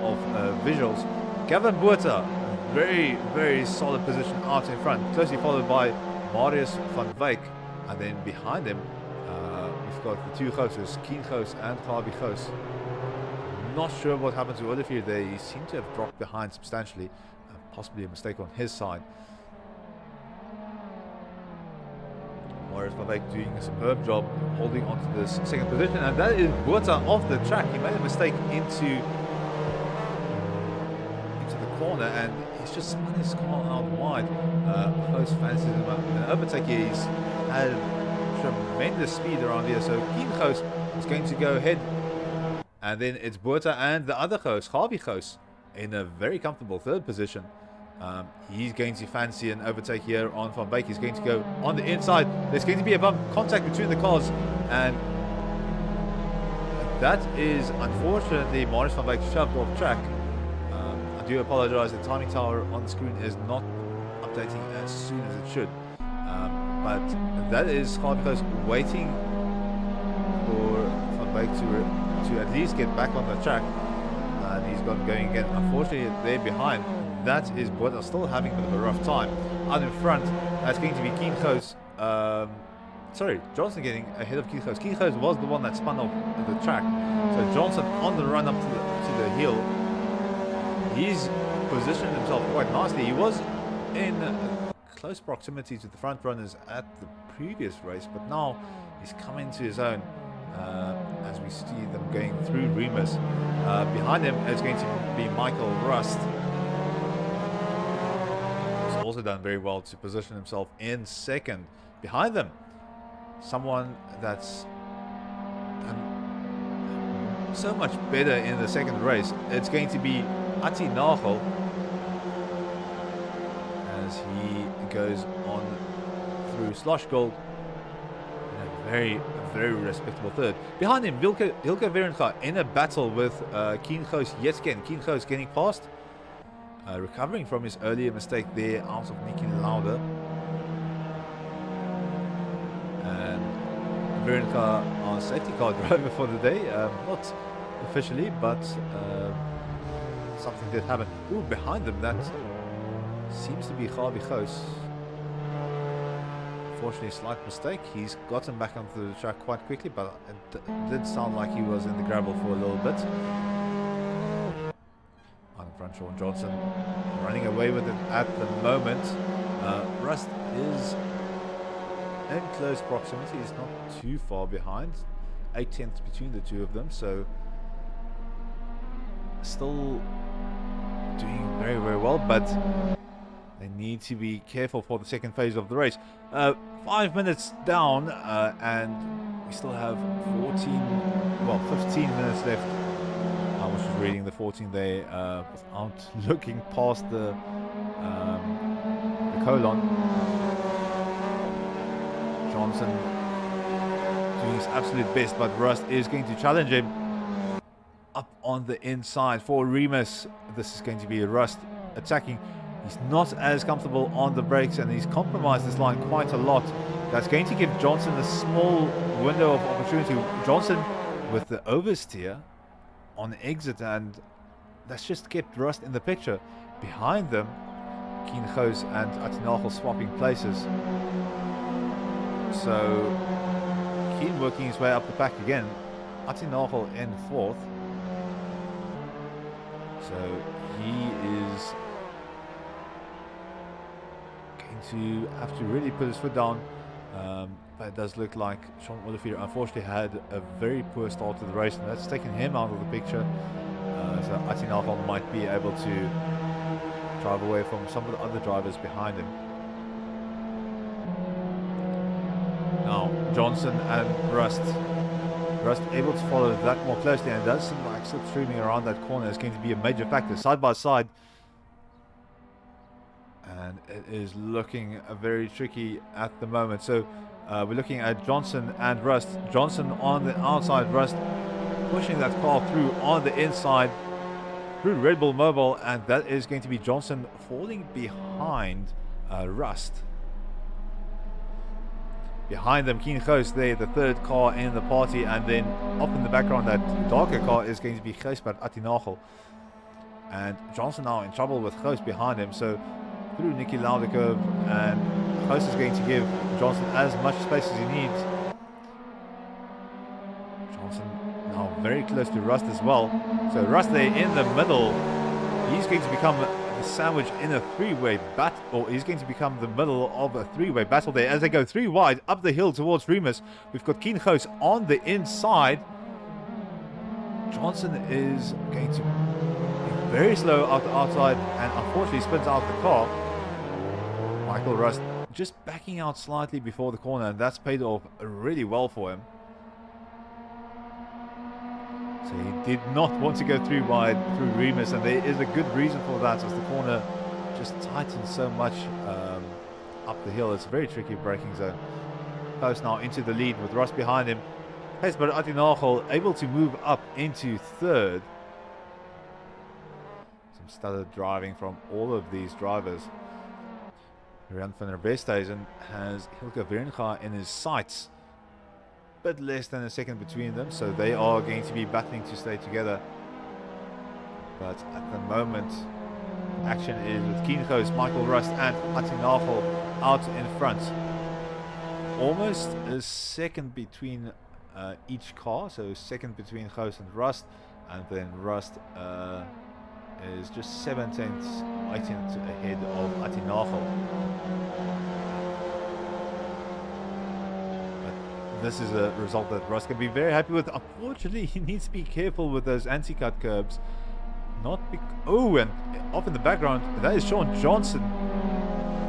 off visuals. Gavin Botha, very solid position out in front, closely followed by Marius van Wyk, and then behind him we've got the two Gooses, Keen Goos and Gabi Goos. Not sure what happened to Olivier there. He seemed to have dropped behind substantially, possibly a mistake on his side. Marius van Wyk doing a superb job holding on to this second position, and that is Botha off the track. He made a mistake into the corner, and he's just spun his car out wide. Close fancies him up. An overtake here. He's had tremendous speed around here, so Keen Goos is going to go ahead, and then it's Botha and the other Goos, Gabi Goos, in a very comfortable third position. He's going to fancy an overtake here on Van Wyk. He's going to go on the inside. There's going to be a bump contact between the cars, and that is unfortunately Marius van Wyk shoved off track. I do apologize, the timing tower on the screen is not updating as soon as it should, but that is Gabi Goos waiting for Van Wyk to at least get back on the track, and he's got going again. Unfortunately they're behind. That is Botha still having a bit of a rough time. Out in front, that's going to be Keen Goos. Sorry, Johnson getting ahead of Keen Goos. Keen Goos was the one that spun off the track. So Johnson on the run up to the hill. He's positioned himself quite nicely. He was in close proximity to the front runners at the previous race, but now he's come into his own as we see them going through Remus. Behind him is going to be Michael Rust. Also done very well to position himself in second. Behind them, someone that's done so much better in the second race. It's going to be Ati Nagel as he goes on through Slush Gold in a very respectable third. Behind him, Hilke Werenga in a battle with Keen Goos yet again. Keen Goos getting past. Recovering from his earlier mistake there out of Niki Lauda. And Veronica, our safety car driver for the day. Not officially, but something did happen. Ooh, behind them, that seems to be Gabi Goos. Unfortunately, a slight mistake. He's gotten back onto the track quite quickly, but it did sound like he was in the gravel for a little bit. Front, Sean Johnson running away with it at the moment. Rust is in close proximity. He's not too far behind. 8/10 between the two of them, so still doing very well, but they need to be careful for the second phase of the race. 5 minutes down, and we still have 15 minutes left. I was just reading the 14 there without looking past the colon. Johnson doing his absolute best, but Rust is going to challenge him up on the inside for Remus. This is going to be Rust attacking. He's not as comfortable on the brakes, and he's compromised this line quite a lot. That's going to give Johnson a small window of opportunity. Johnson with the oversteer on exit, and that's just kept Rust in the picture. Behind them, Keen Goos and Ati Nagel swapping places. So Keen working his way up the pack again. Ati Nagel in fourth. So he is going to have to really put his foot down. But it does look like Sean Olivier unfortunately had a very poor start to the race, and that's taken him out of the picture. So Ati Nagel might be able to drive away from some of the other drivers behind him. Now Johnson and Rust able to follow that more closely, and does some like slipstreaming around that corner is going to be a major factor. Side by side, and it is looking very tricky at the moment. So we're looking at Johnson and Rust. Johnson on the outside, Rust pushing that car through on the inside through Red Bull Mobile, and that is going to be Johnson falling behind Rust. Behind them, Keen Ghost there, the third car in the party, and then up in the background, that darker car is going to be Gijsbert Attinagel. And Johnson now in trouble with Ghost behind him, so through Nicky Lauda curve, and Ghost is going to give Johnson as much space as he needs. Johnson now very close to Rust as well. So Rust there in the middle, he's going to become the sandwich in a three-way battle, or he's going to become the middle of a three-way battle there as they go three wide up the hill towards Remus. We've got Keen Ghost on the inside. Johnson is going to be very slow out the outside and unfortunately spins out the car. Michael Rust just backing out slightly before the corner, and that's paid off really well for him. So he did not want to go through wide through Remus, and there is a good reason for that, as the corner just tightens so much up the hill. It's a very tricky braking zone. Ghost now into the lead with Rust behind him. Gijsbert Attinagel able to move up into third. Some studded driving from all of these drivers. Rian van der Westhuizen has Hilke Weringa in his sights. Bit less than a second between them, so they are going to be battling to stay together. But at the moment, action is with Keen Ghost, Michael Rust and Attinagel out in front. Almost a second between each car, so a second between Ghost and Rust, and then Rust is just 7 tenths, 8 tenths ahead of Attinagel. This is a result that Rust can be very happy with. Unfortunately, he needs to be careful with those anti-cut curbs. Oh, and off in the background, that is Sean Johnson.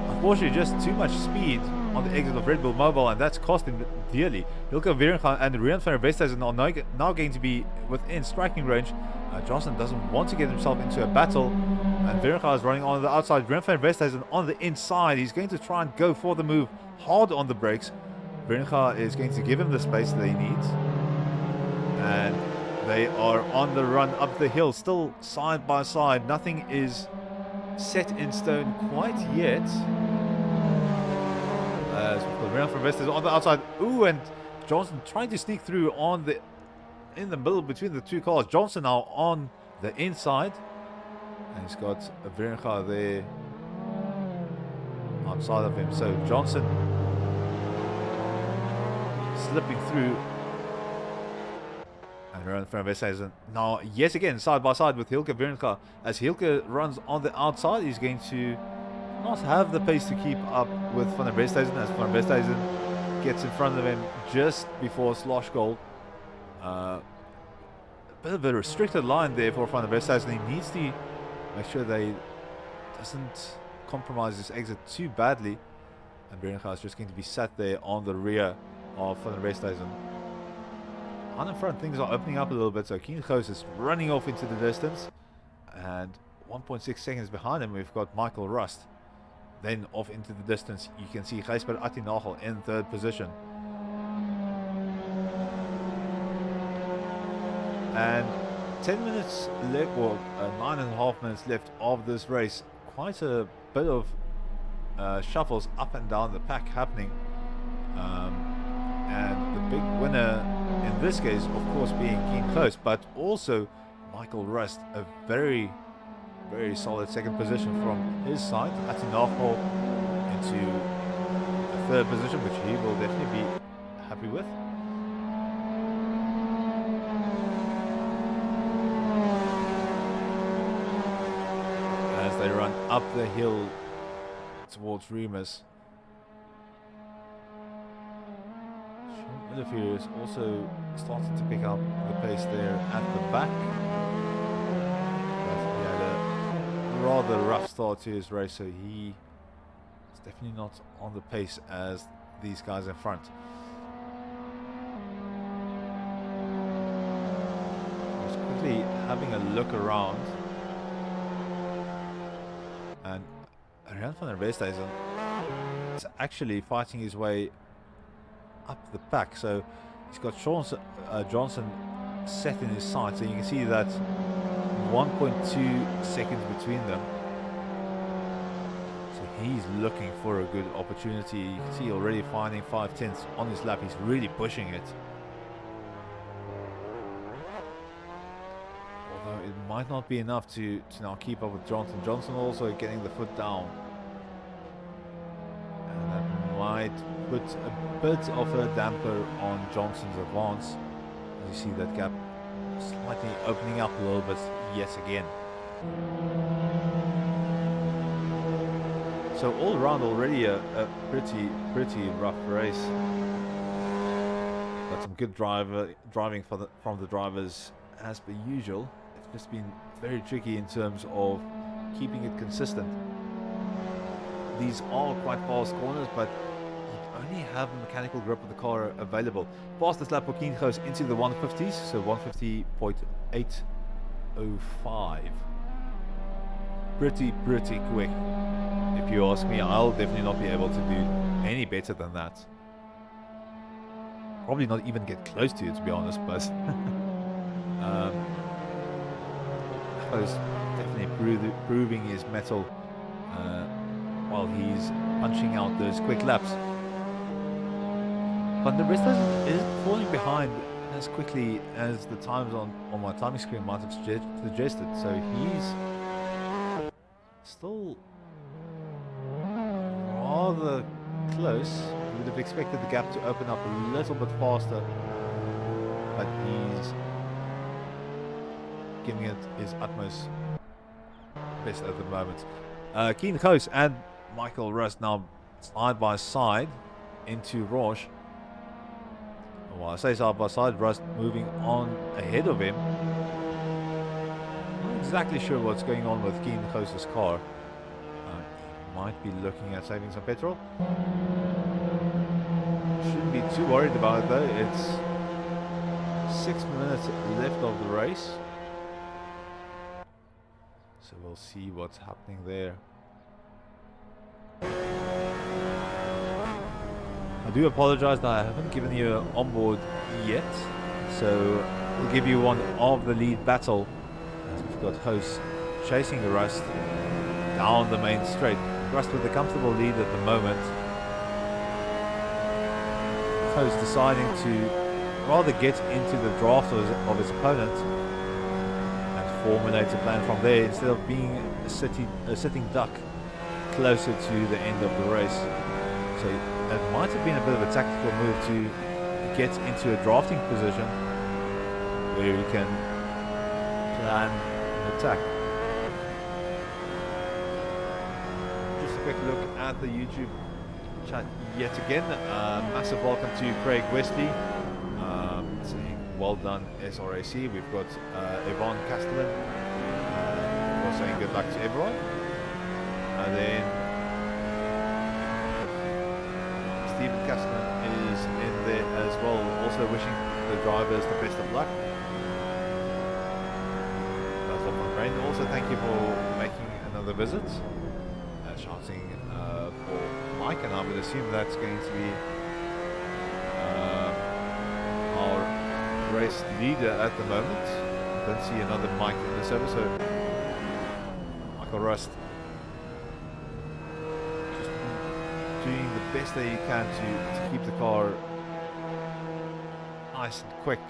Unfortunately, just too much speed on the exit of Red Bull Mobile, and that's cost him dearly. Hilke Weringa and Rian van der Westhuizen are now going to be within striking range. Johnson doesn't want to get himself into a battle, and Weringa is running on the outside. Rian van der Westhuizen on the inside. He's going to try and go for the move, hard on the brakes. Weringa is going to give him the space that he needs, and they are on the run up the hill, still side by side. Nothing is set in stone quite yet. As Rian van der Westhuizen on the outside. Ooh, and Johnson trying to sneak through in the middle between the two cars. Johnson now on the inside, and he's got Weringa there outside of him. So Johnson slipping through, and Rian van der Westhuizen now yet again side by side with Hilke Weringa. As Hilke runs on the outside, he's going to not have the pace to keep up with Van der Westhuizen, as Van der Westhuizen gets in front of him just before Slosh Gold. A bit of a restricted line there for Van der Westhuizen. He needs to make sure they doesn't compromise this exit too badly, and Weringa is just going to be sat there on the rear of Van der Westhuizen. On in front, things are opening up a little bit, so Keen Ghost is running off into the distance, and 1.6 seconds behind him we've got Michael Rust. Then off into the distance you can see Gijsbert Attinagel in third position. And 10 minutes left, or 9.5 minutes left of this race. Quite a bit of shuffles up and down the pack happening. And the big winner in this case, of course, being Keen Ghost, but also Michael Rust, a very solid second position from his side. Attinagel into the third position, which he will definitely be happy with. As they run up the hill towards Remus. Olivier is also starting to pick up the pace there at the back. He had a rather rough start to his race, so he is definitely not on the pace as these guys in front. Just quickly having a look around, and Rian van der Westhuizen is actually fighting his way up the pack. So he's got Johnson set in his sights, so you can see that 1.2 seconds between them. So he's looking for a good opportunity. You can see already finding 5/10 on his lap. He's really pushing it. Although it might not be enough to now keep up with Johnson. Johnson also getting the foot down. And that might put a bit of a damper on Johnson's advance. As you see that gap slightly opening up a little bit yet again. So all around already a pretty rough race. But some good driving from the drivers as per usual. It's just been very tricky in terms of keeping it consistent. These are quite fast corners, but you only have a mechanical grip of the car available. Fastest lap for Keen goes into the 150s, so 150.805. Pretty quick. If you ask me, I'll definitely not be able to do any better than that. Probably not even get close to it, to be honest, but Kho's definitely proving his mettle while he's punching out those quick laps. But the rest isn't falling behind as quickly as the times on my timing screen might have suggested. So he's still rather close. You would have expected the gap to open up a little bit faster, but he's giving it his utmost best at the moment. Keen Kho's and Michael Rust now side by side into Rouge. Well, I say side by side, Rust moving on ahead of him. Not exactly sure what's going on with Keen Kho's car. He might be looking at saving some petrol. Shouldn't be too worried about it though. It's 6 minutes left of the race. So we'll see what's happening there. I do apologize that I haven't given you an onboard yet, so we'll give you one of the lead battle as we've got Kho's chasing Rust down the main straight. Rust with a comfortable lead at the moment. Kho's deciding to rather get into the draft of his opponent and formulate a plan from there instead of being a sitting duck closer to the end of the race. So it might have been a bit of a tactical move to get into a drafting position where you can plan an attack. Just a quick look at the YouTube chat yet again. Massive welcome to Craig Wesley saying well done SRAC. We've got Yvonne Castellan saying good luck to everyone. And then Stephen Castellan is in there as well, also wishing the drivers the best of luck. That's all my friend. Also thank you for making another visit. Shouting for Mike, and I would assume that's going to be our race leader at the moment. I don't see another Mike in the server, so Michael Rust just doing the best that you can to keep the car nice and quick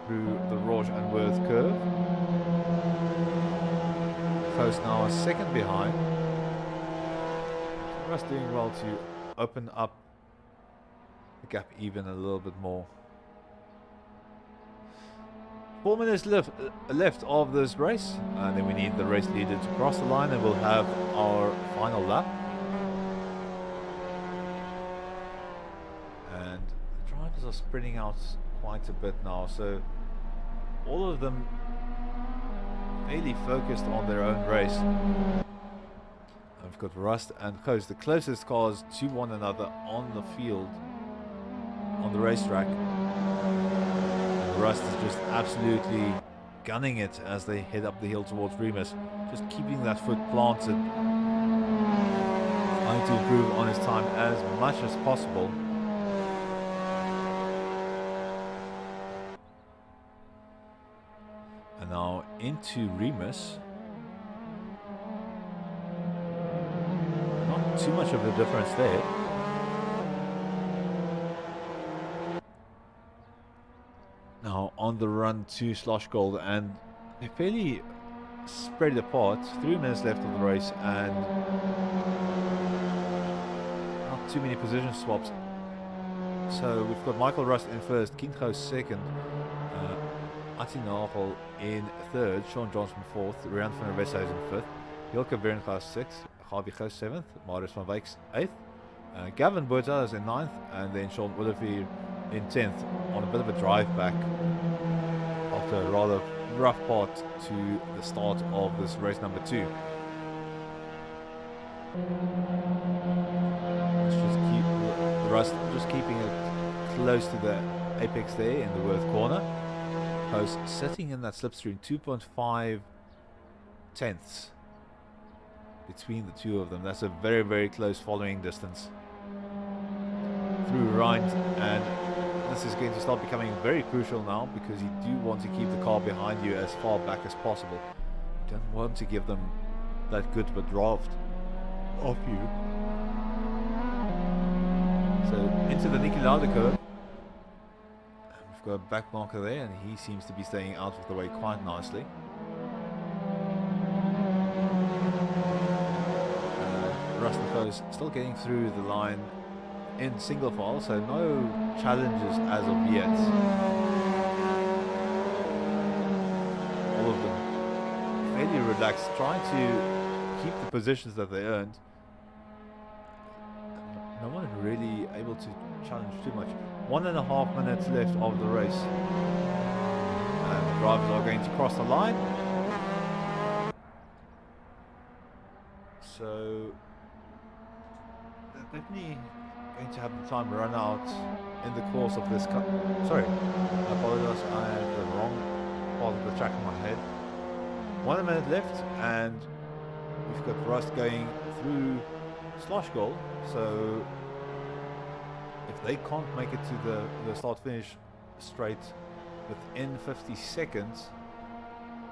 through the Rouge and Worth curve. Close now a second behind. Rust doing well to open up the gap even a little bit more. 4 minutes left of this race, and then we need the race leader to cross the line and we'll have our final lap. And the drivers are spreading out quite a bit now, so all of them fairly focused on their own race. And we've got Rust and Coast, the closest cars to one another on the field, on the racetrack. And Rust is just absolutely gunning it as they head up the hill towards Remus, just keeping that foot planted, trying to improve on his time as much as possible. And now into Remus. Not too much of a difference there. Now on the run to Slosh Gold, and they're fairly spread apart. 3 minutes left of the race and not too many position swaps. So we've got Michael Rust in first, Kinho second, Atinagel in third, Sean Johnson fourth, Rian van der Westhuizen in fifth, Hilke Berengaas sixth, Gabi Gous seventh, Marius van Wyk eighth, Gavin Boerta is in ninth, and then Sean Olivier in 10th on a bit of a drive back after a rather rough part to the start of this race number 2. Let's just keep Rust just keeping it close to the apex there in the Worth corner. Post sitting in that slipstream 2.5 tenths between the two of them. That's a very, very close following distance through Rhind, and this is going to start becoming very crucial now, because you do want to keep the car behind you as far back as possible. You don't want to give them that good of a draft off you. So into the Niki Lauda curve. We've got a back marker there, and he seems to be staying out of the way quite nicely. Russell Close still getting through the line in single file, so no challenges as of yet. All of them fairly relaxed, trying to keep the positions that they earned. No one really able to challenge too much. 1.5 minutes left of the race, and the drivers are going to cross the line. So they're definitely going to have the time run out in the course of this cut. Sorry, I apologize, I have the wrong part of the track in my head. 1 minute left, and we've got Rust going through Slosh Gold. So if they can't make it to the start finish straight within 50 seconds,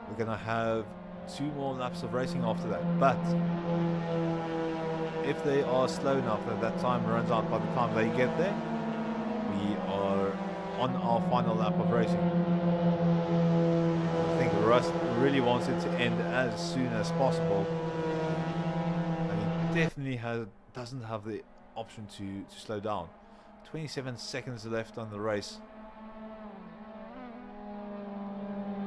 we're gonna have 2 more laps of racing after that. But if they are slow enough that that time runs out by the time they get there, we are on our final lap of racing. I think Rust really wants it to end as soon as possible, and he definitely doesn't have the option to slow down. 27 seconds left on the race,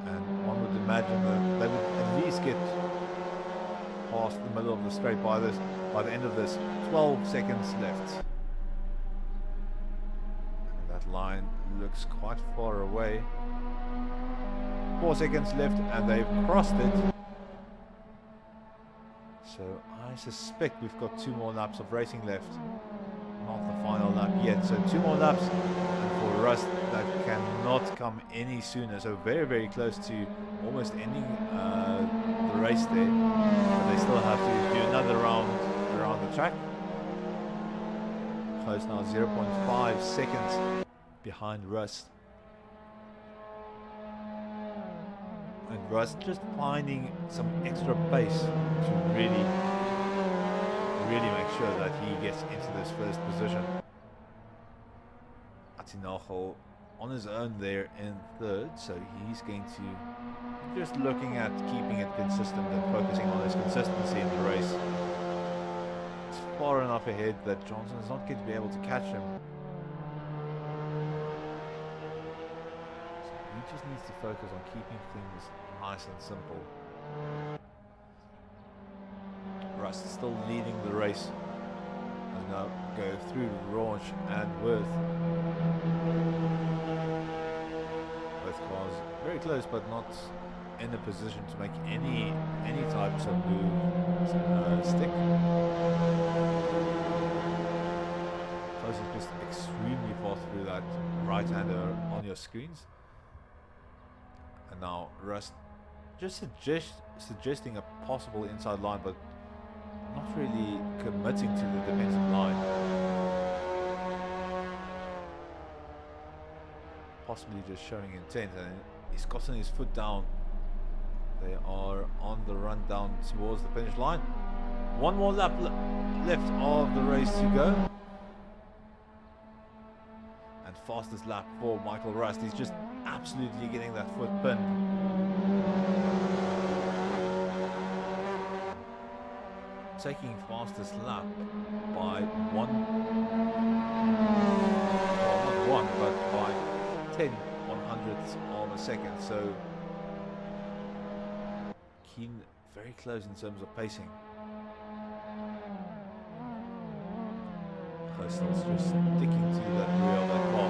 and one would imagine that they would at least get past the middle of the straight by the end of this. 12 seconds left. And that line looks quite far away. 4 seconds left, and they've crossed it. So I suspect we've got 2 more laps of racing left. Not the final lap yet. So 2 more laps, and for Rust that cannot come any sooner. So very, very close to almost ending the race there. But they still have to do another round around the track. Close now, 0.5 seconds behind Rust. And Rust just finding some extra pace to really make sure that he gets into this first position. Atinagel on his own there in third, so he's going to just looking at keeping it consistent and focusing on his consistency in the race. It's far enough ahead that Johnson is not going to be able to catch him. So he just needs to focus on keeping things nice and simple. Rust still leading the race. And now go through Raunch and Worth. Both cars very close, but not in a position to make any types of move stick. Close is just extremely fast through that right-hander on your screens. And now Rust just suggesting a possible inside line, but not really committing to the defensive line. Possibly just showing intent, and he's gotten his foot down. They are on the run down towards the finish line. One more lap left of the race to go. And fastest lap for Michael Rust. He's just absolutely getting that foot pinned. Taking fastest lap by well, not one, but by 10 100ths of a second. So Keen very close in terms of pacing. Close just sticking to that rear of that car.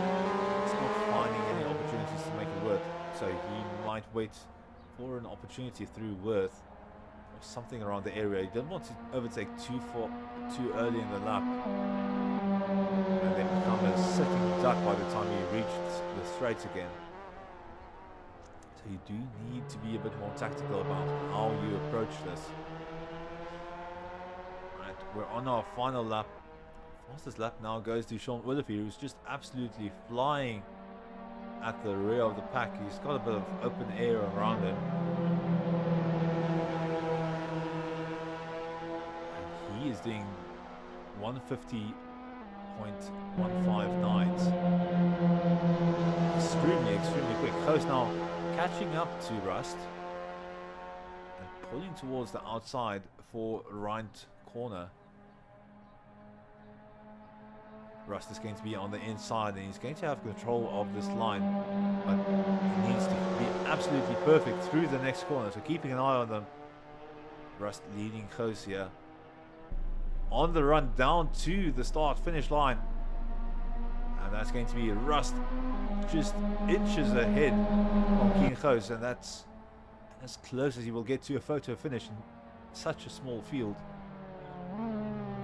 It's not finding any opportunities to make it work. So he might wait for an opportunity through Worth or something around the area. He doesn't want to overtake too early in the lap and then become a sitting duck by the time he reached the straights again. So you do need to be a bit more tactical about how you approach this. Right, we're on our final lap. Fastest lap now goes to Sean Willoughby, who's just absolutely flying at the rear of the pack. He's got a bit of open air around him. And he is doing 150.159. Extremely quick. Close now, catching up to Rust and pulling towards the outside for right corner. Rust is going to be on the inside and he's going to have control of this line, but he needs to be absolutely perfect through the next corner, so keeping an eye on them. Rust leading close here on the run down to the start finish line, and that's going to be Rust just inches ahead from Keen Goos, and that's as close as he will get to a photo finish in such a small field.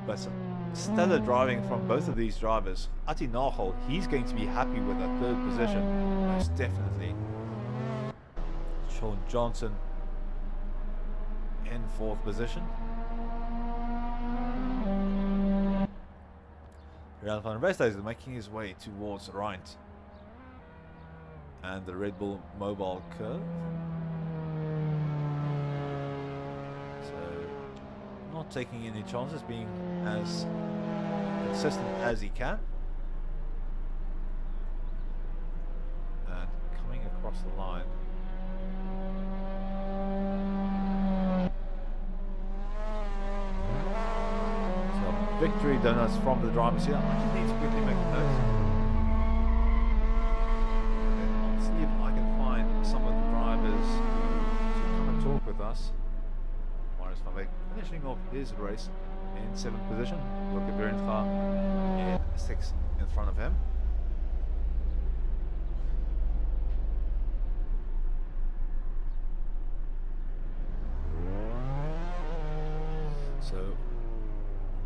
But some stellar driving from both of these drivers. Ati Nagel, he's going to be happy with that third position, most definitely. Sean Johnson in fourth position. Real van Resta is making his way towards right. And the Red Bull Mobile curve. Not taking any chances, being as consistent as he can, and coming across the line. So victory donuts from the drivers here. I just need to quickly make a note, and I'll see if I can find some of the drivers to come and talk with us. Finishing off his race in 7th position. Look at Berendga in 6th in front of him. So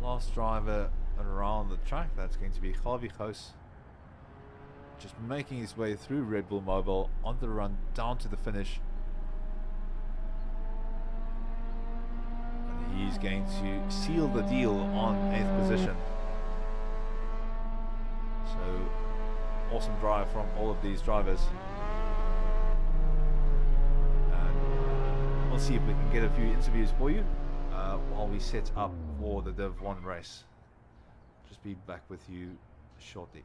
last driver around the track, that's going to be Javi Goos, just making his way through Red Bull Mobile on the run down to the finish. He's going to seal the deal on 8th position. So awesome drive from all of these drivers. And we'll see if we can get a few interviews for you while we set up for the Div 1 race. Just be back with you shortly.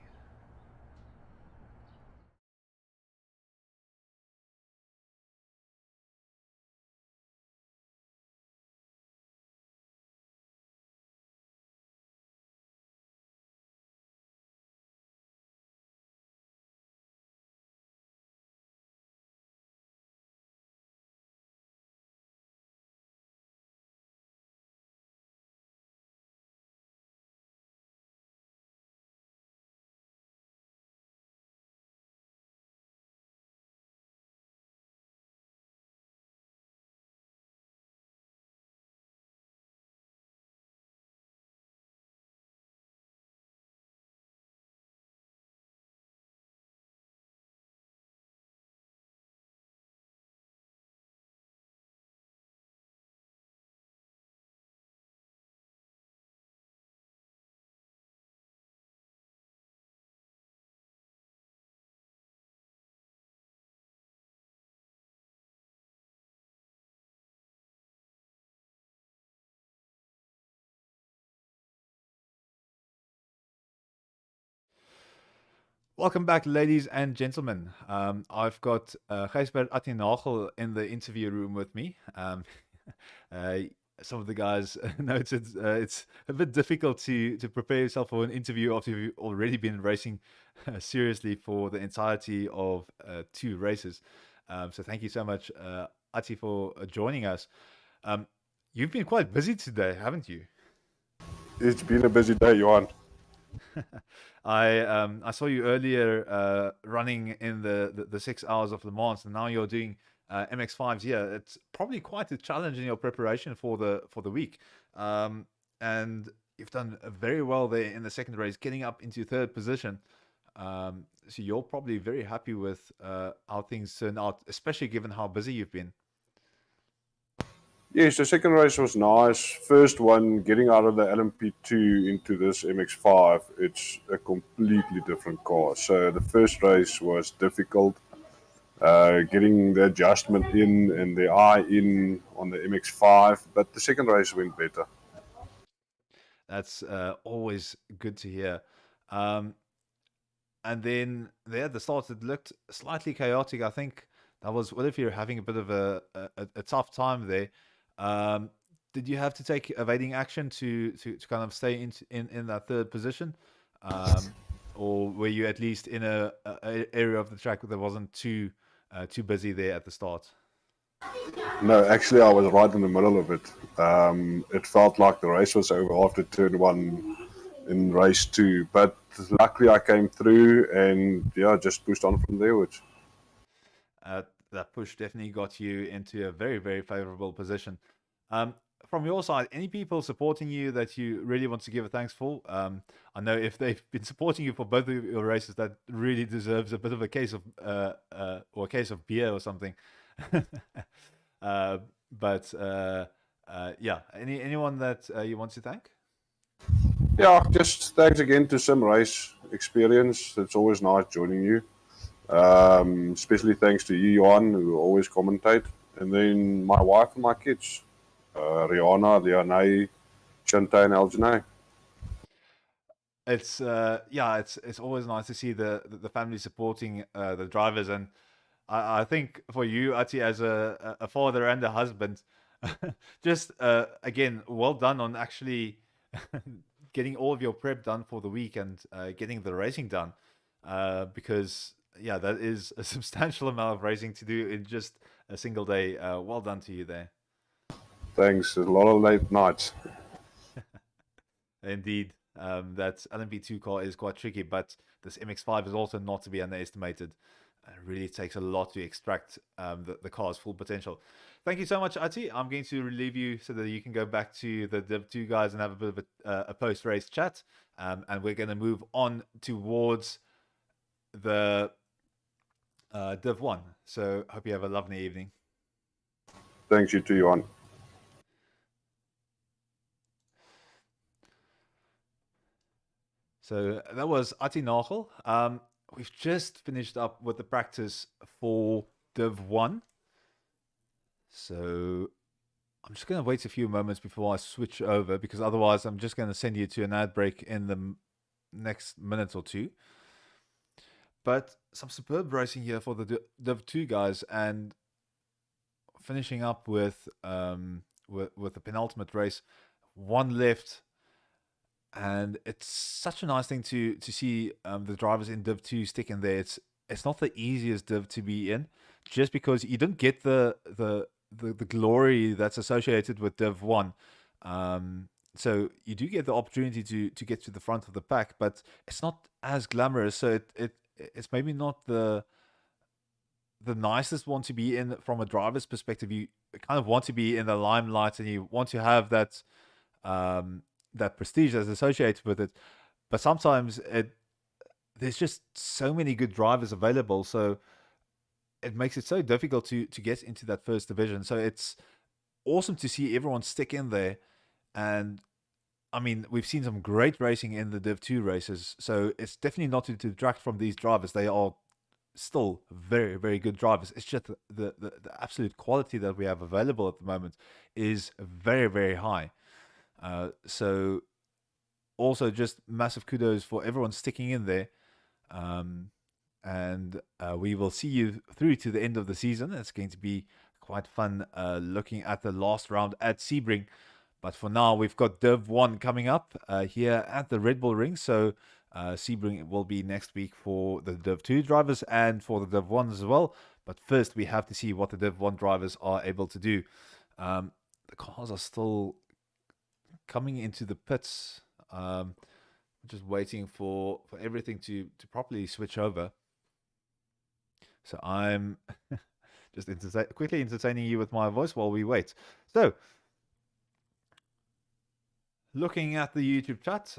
Welcome back, ladies and gentlemen. I've got Gijsbert Attinagel in the interview room with me. Uh, some of the guys noted it's a bit difficult to prepare yourself for an interview after you've already been racing seriously for the entirety of two races. So thank you so much, Atti, for joining us. Um, you've been quite busy today, haven't you? It's been a busy day, Johan. I saw you earlier running in the 6 hours of Le Mans, and now you're doing MX5s here. It's probably quite a challenge in your preparation for the week, and you've done very well there in the second race, getting up into third position. So you're probably very happy with how things turned out, especially given how busy you've been. Yes, the second race was nice. First one, getting out of the LMP2 into this MX5, it's a completely different car. So the first race was difficult, getting the adjustment in and the eye in on the MX5, but the second race went better. That's always good to hear. Um, and then there at the start, it looked slightly chaotic. I think that was what if you're having a bit of a tough time there. Um, did you have to take evading action to kind of stay in that third position, um, or were you at least in a area of the track that wasn't too busy there at the start? No, actually, I was right in the middle of it. It felt like the race was over after turn one in race two, but luckily I came through and yeah, just pushed on from there, which That push definitely got you into a very favorable position. Um, from your side, any people supporting you that you really want to give a thanks for? I know if they've been supporting you for both of your races, that really deserves a bit of a case of or a case of beer or something. uh, but yeah, anyone that you want to thank? yeah, just thanks again to Sim Race Experience. It's always nice joining you. Especially thanks to you, Johan, who always commentate. And then my wife and my kids, Rihanna, Lianai, Shante, and Aljanae. It's yeah, it's always nice to see the family supporting the drivers, and I think for you, Ati, as a father and a husband, just again, well done on actually getting all of your prep done for the week and getting the racing done, because yeah, that is a substantial amount of racing to do in just a single day. Well done to you there. Thanks. A lot of late nights. Indeed, that LMP2 car is quite tricky, but this MX5 is also not to be underestimated. It really takes a lot to extract the car's full potential. Thank you so much, Ati. I'm going to relieve you so that you can go back to the Div 2 guys and have a bit of a post-race chat. And we're going to move on towards the Div 1. So hope you have a lovely evening. Thanks you too, Johan. So that was Ati Nagel. We've just finished up with the practice for Div 1. So I'm just going to wait a few moments before I switch over, because otherwise I'm just going to send you to an ad break in the next minute or two. But some superb racing here for the Div 2 guys, and finishing up with the penultimate race, one left. And it's such a nice thing to see the drivers in Div 2 stick in there. It's not the easiest div to be in, just because you don't get the glory that's associated with Div 1. So you do get the opportunity to get to the front of the pack, but it's not as glamorous. So it's maybe not the nicest one to be in from a driver's perspective. You kind of want to be in the limelight, and you want to have that prestige that's associated with it. But sometimes there's just so many good drivers available, so it makes it so difficult to get into that first division. So it's awesome to see everyone stick in there. And I mean, we've seen some great racing in the Div 2 races, so it's definitely not to detract from these drivers. They are still very good drivers. It's just the absolute quality that we have available at the moment is very high. So also just massive kudos for everyone sticking in there. And we will see you through to the end of the season. It's going to be quite fun looking at the last round at Sebring. But for now, we've got Div 1 coming up here at the Red Bull Ring. So Sebring will be next week for the Div 2 drivers and for the Div 1s as well. But first, we have to see what the Div 1 drivers are able to do. The cars are still coming into the pits. Just waiting for everything to properly switch over. So I'm just quickly entertaining you with my voice while we wait. So, looking at the YouTube chat,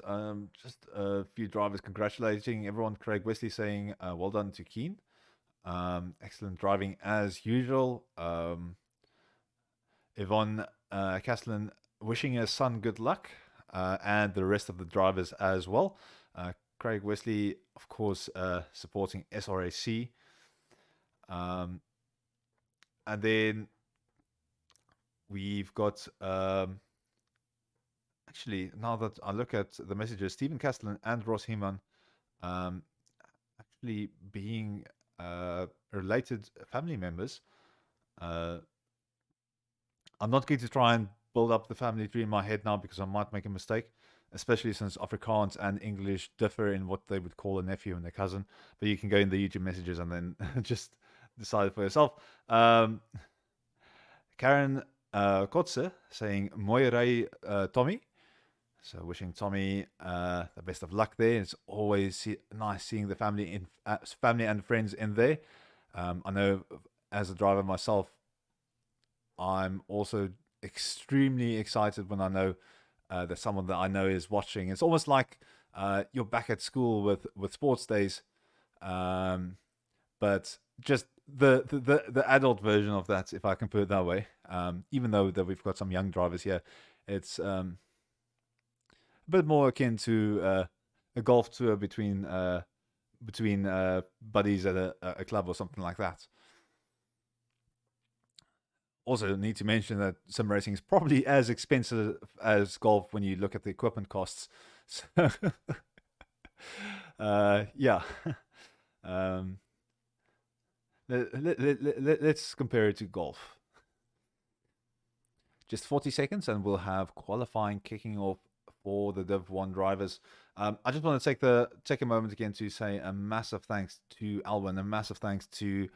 just a few drivers congratulating everyone. Craig Wesley saying, well done to Keen. Excellent driving as usual. Yvonne Castellan wishing her son good luck, and the rest of the drivers as well. Craig Wesley, of course, supporting SRAC. And then we've got, actually, now that I look at the messages, Stephen Castellan and Ross Heeman actually being related family members. I'm not going to try and build up the family tree in my head now because I might make a mistake, especially since Afrikaans and English differ in what they would call a nephew and a cousin. But you can go in the YouTube messages and then just decide for yourself. Karen Kotze saying, Mooi ry, Tommy. So wishing Tommy the best of luck there. It's always nice seeing the family and friends in there. I know as a driver myself, I'm also extremely excited when I know that someone that I know is watching. It's almost like you're back at school with sports days, but just the adult version of that, if I can put it that way. Even though that we've got some young drivers here, it's a bit more akin to a golf tour between buddies at a club or something like that. Also need to mention that sim racing is probably as expensive as golf when you look at the equipment costs. So, yeah. Let's compare it to golf. Just 40 seconds and we'll have qualifying kicking off for the Div 1 drivers. I just want to take a moment again to say a massive thanks to Alwyn, a massive thanks to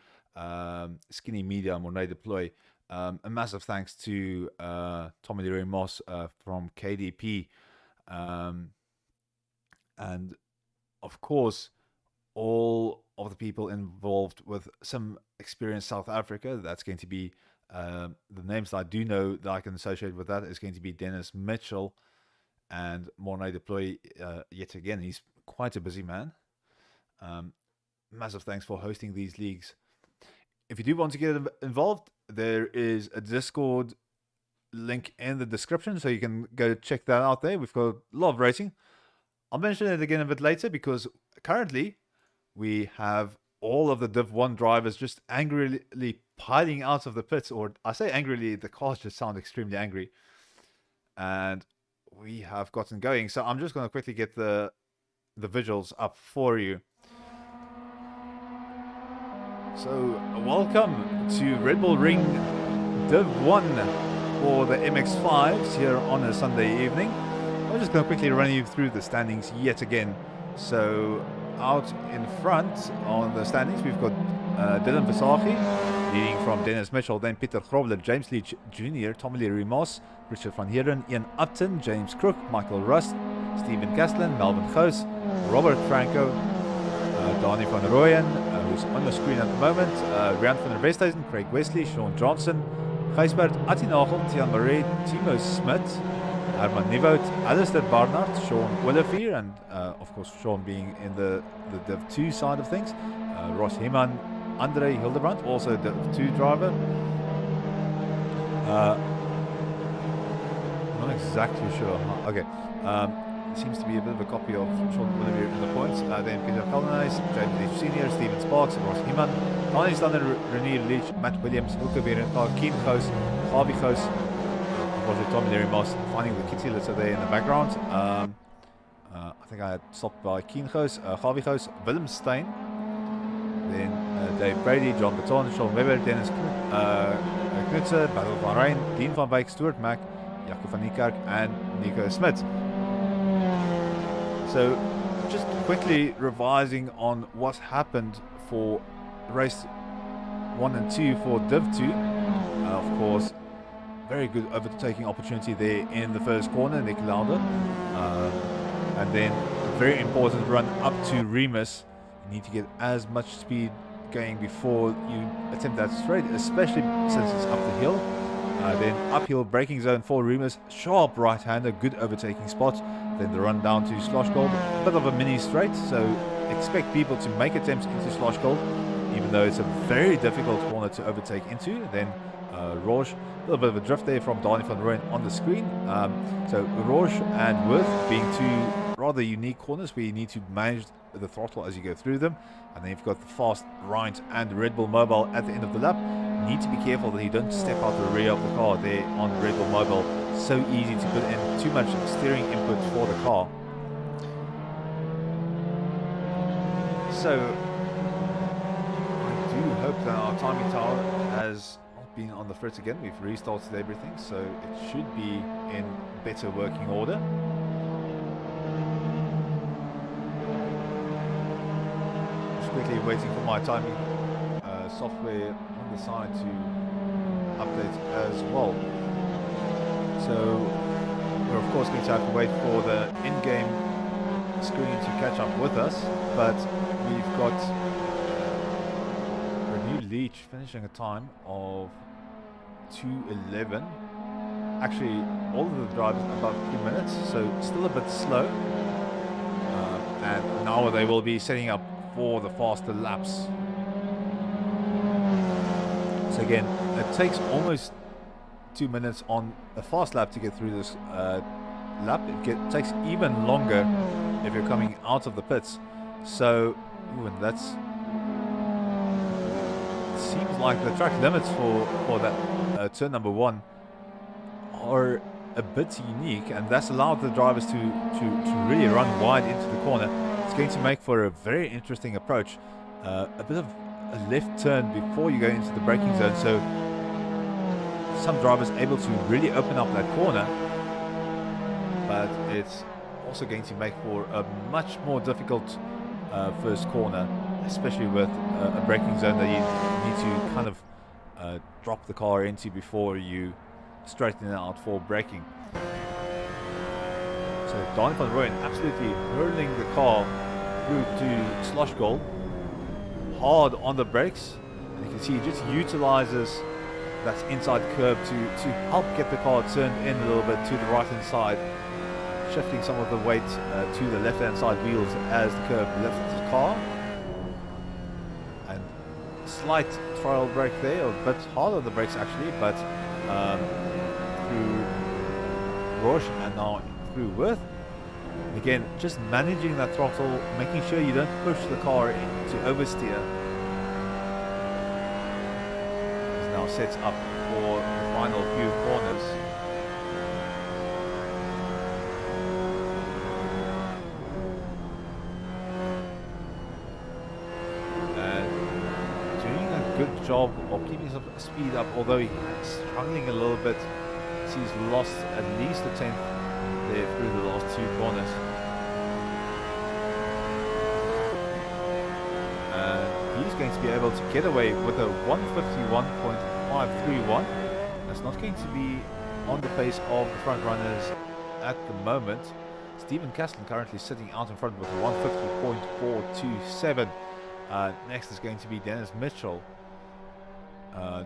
Skinny Media and Mornay Deploy. A massive thanks to Tommy Leroy Moss from KDP. And of course, all of the people involved with some experience South Africa. That's going to be the names that I do know that I can associate with that is going to be Dennis Mitchell and Mornay Deploy yet again. He's quite a busy man. Massive thanks for hosting these leagues. If you do want to get involved, there is a Discord link in the description, so you can go check that out there. We've got a lot of racing. I'll mention it again a bit later because currently we have all of the Div 1 drivers just angrily piling out of the pits, or I say angrily, the cars just sound extremely angry. And we have gotten going. So I'm just going to quickly get the visuals up for you. So, welcome to Red Bull Ring Div 1 for the MX5s here on a Sunday evening. I'm just going to quickly run you through the standings yet again. So, out in front on the standings, we've got Dylan Visagie leading from Dennis Mitchell, then Peter Grobler, James Leach Jr., Tommy Leroy Moss, Richard van Heeren, Ian Upton, James Crook, Michael Rust, Stephen Castellan, Melvin Goos, Robert Franco, Donnie van Rooyen, who's on the screen at the moment, Rian van der Westhuizen, Craig Wesley, Sean Johnson, Gijsbert, Atti Nagel, Tian Marais, Timo Smit, Herman Nieuwoud, Alistair Barnard, Sean Olivier, and of course Sean being in the Div 2 side of things, Ross Heeman, Andre Hildebrand, also Div 2 driver. Not exactly sure. Okay. Seems to be a bit of a copy of Sean Olivier in the points. Then Peter Colonise, James Leach Sr., Stephen Sparks, Ross Heeman, Donnie Stander, Renier Leach, Matt Williams, Hilke Berenthal, Keen Goos, Harvey Goos, unfortunately Tommy Leroy Moss finding the kitty litter there in the background. I think I had stopped by Kiengoos, Gavigoos, Willem Stein, then Dave Brady, John Baton, Sean Webber, Dennis Knutse, Battle van Rijn, Dean van Wyk, Stuart Mack, Jaco van Niekerk, and Nico Smit. So, just quickly revising on what happened for race 1 and 2 for Div 2. Of course, very good overtaking opportunity there in the first corner, Nick Lauder. And then a very important run up to Remus. You need to get as much speed going before you attempt that straight, especially since it's up the hill. Then uphill braking zone for Remus, sharp right-hander, good overtaking spot. Then the run down to Sloshgold, a bit of a mini straight, so expect people to make attempts into Sloshgold, even though it's a very difficult corner to overtake into. Then Roche, a little bit of a drift there from Dani van Rooyen on the screen. So Roche and Worth being two rather unique corners where you need to manage the throttle as you go through them. And then you've got the fast right and Red Bull Mobile at the end of the lap. You need to be careful that you don't step out the rear of the car there on Red Bull Mobile. So easy to put in too much steering input for the car. So I do hope that our timing tower has not been on the fritz again. We've restarted everything, so it should be in better working order. Just quickly waiting for my timing software on the side to update as well. So we're of course going to have to wait for the in-game screen to catch up with us, but we've got Renew Leach finishing a time of 2:11. Actually, all of the drivers above 2 minutes, so still a bit slow. And now they will be setting up for the faster laps. So again, it takes almost 2 minutes on a fast lap to get through this lap. It takes even longer if you're coming out of the pits. So and that's, it seems like the track limits for that turn number 1 are a bit unique, and that's allowed the drivers to really run wide into the corner. It's going to make for a very interesting approach. A bit of a left turn before you go into the braking zone, so some drivers able to really open up that corner, but it's also going to make for a much more difficult first corner, especially with a braking zone that you need to kind of drop the car into before you straighten it out for braking. So Dani van Rooyen absolutely hurling the car through to Sloshgold, hard on the brakes, and you can see he just utilizes that inside curb to help get the car turned in a little bit to the right hand side, shifting some of the weight to the left hand side wheels as the curb lifts the car. And slight trial brake there, a bit hard on the brakes actually, but through Roche and now through Worth. And again, just managing that throttle, making sure you don't push the car in to oversteer. It's now sets up for the final few corners. Good job of keeping his speed up, although he's struggling a little bit. He's lost at least a tenth there through the last 2 corners. And he's going to be able to get away with a 151.531. That's not going to be on the pace of the front runners at the moment. Stephen Castlin currently sitting out in front with a 150.427. Next is going to be Dennis Mitchell,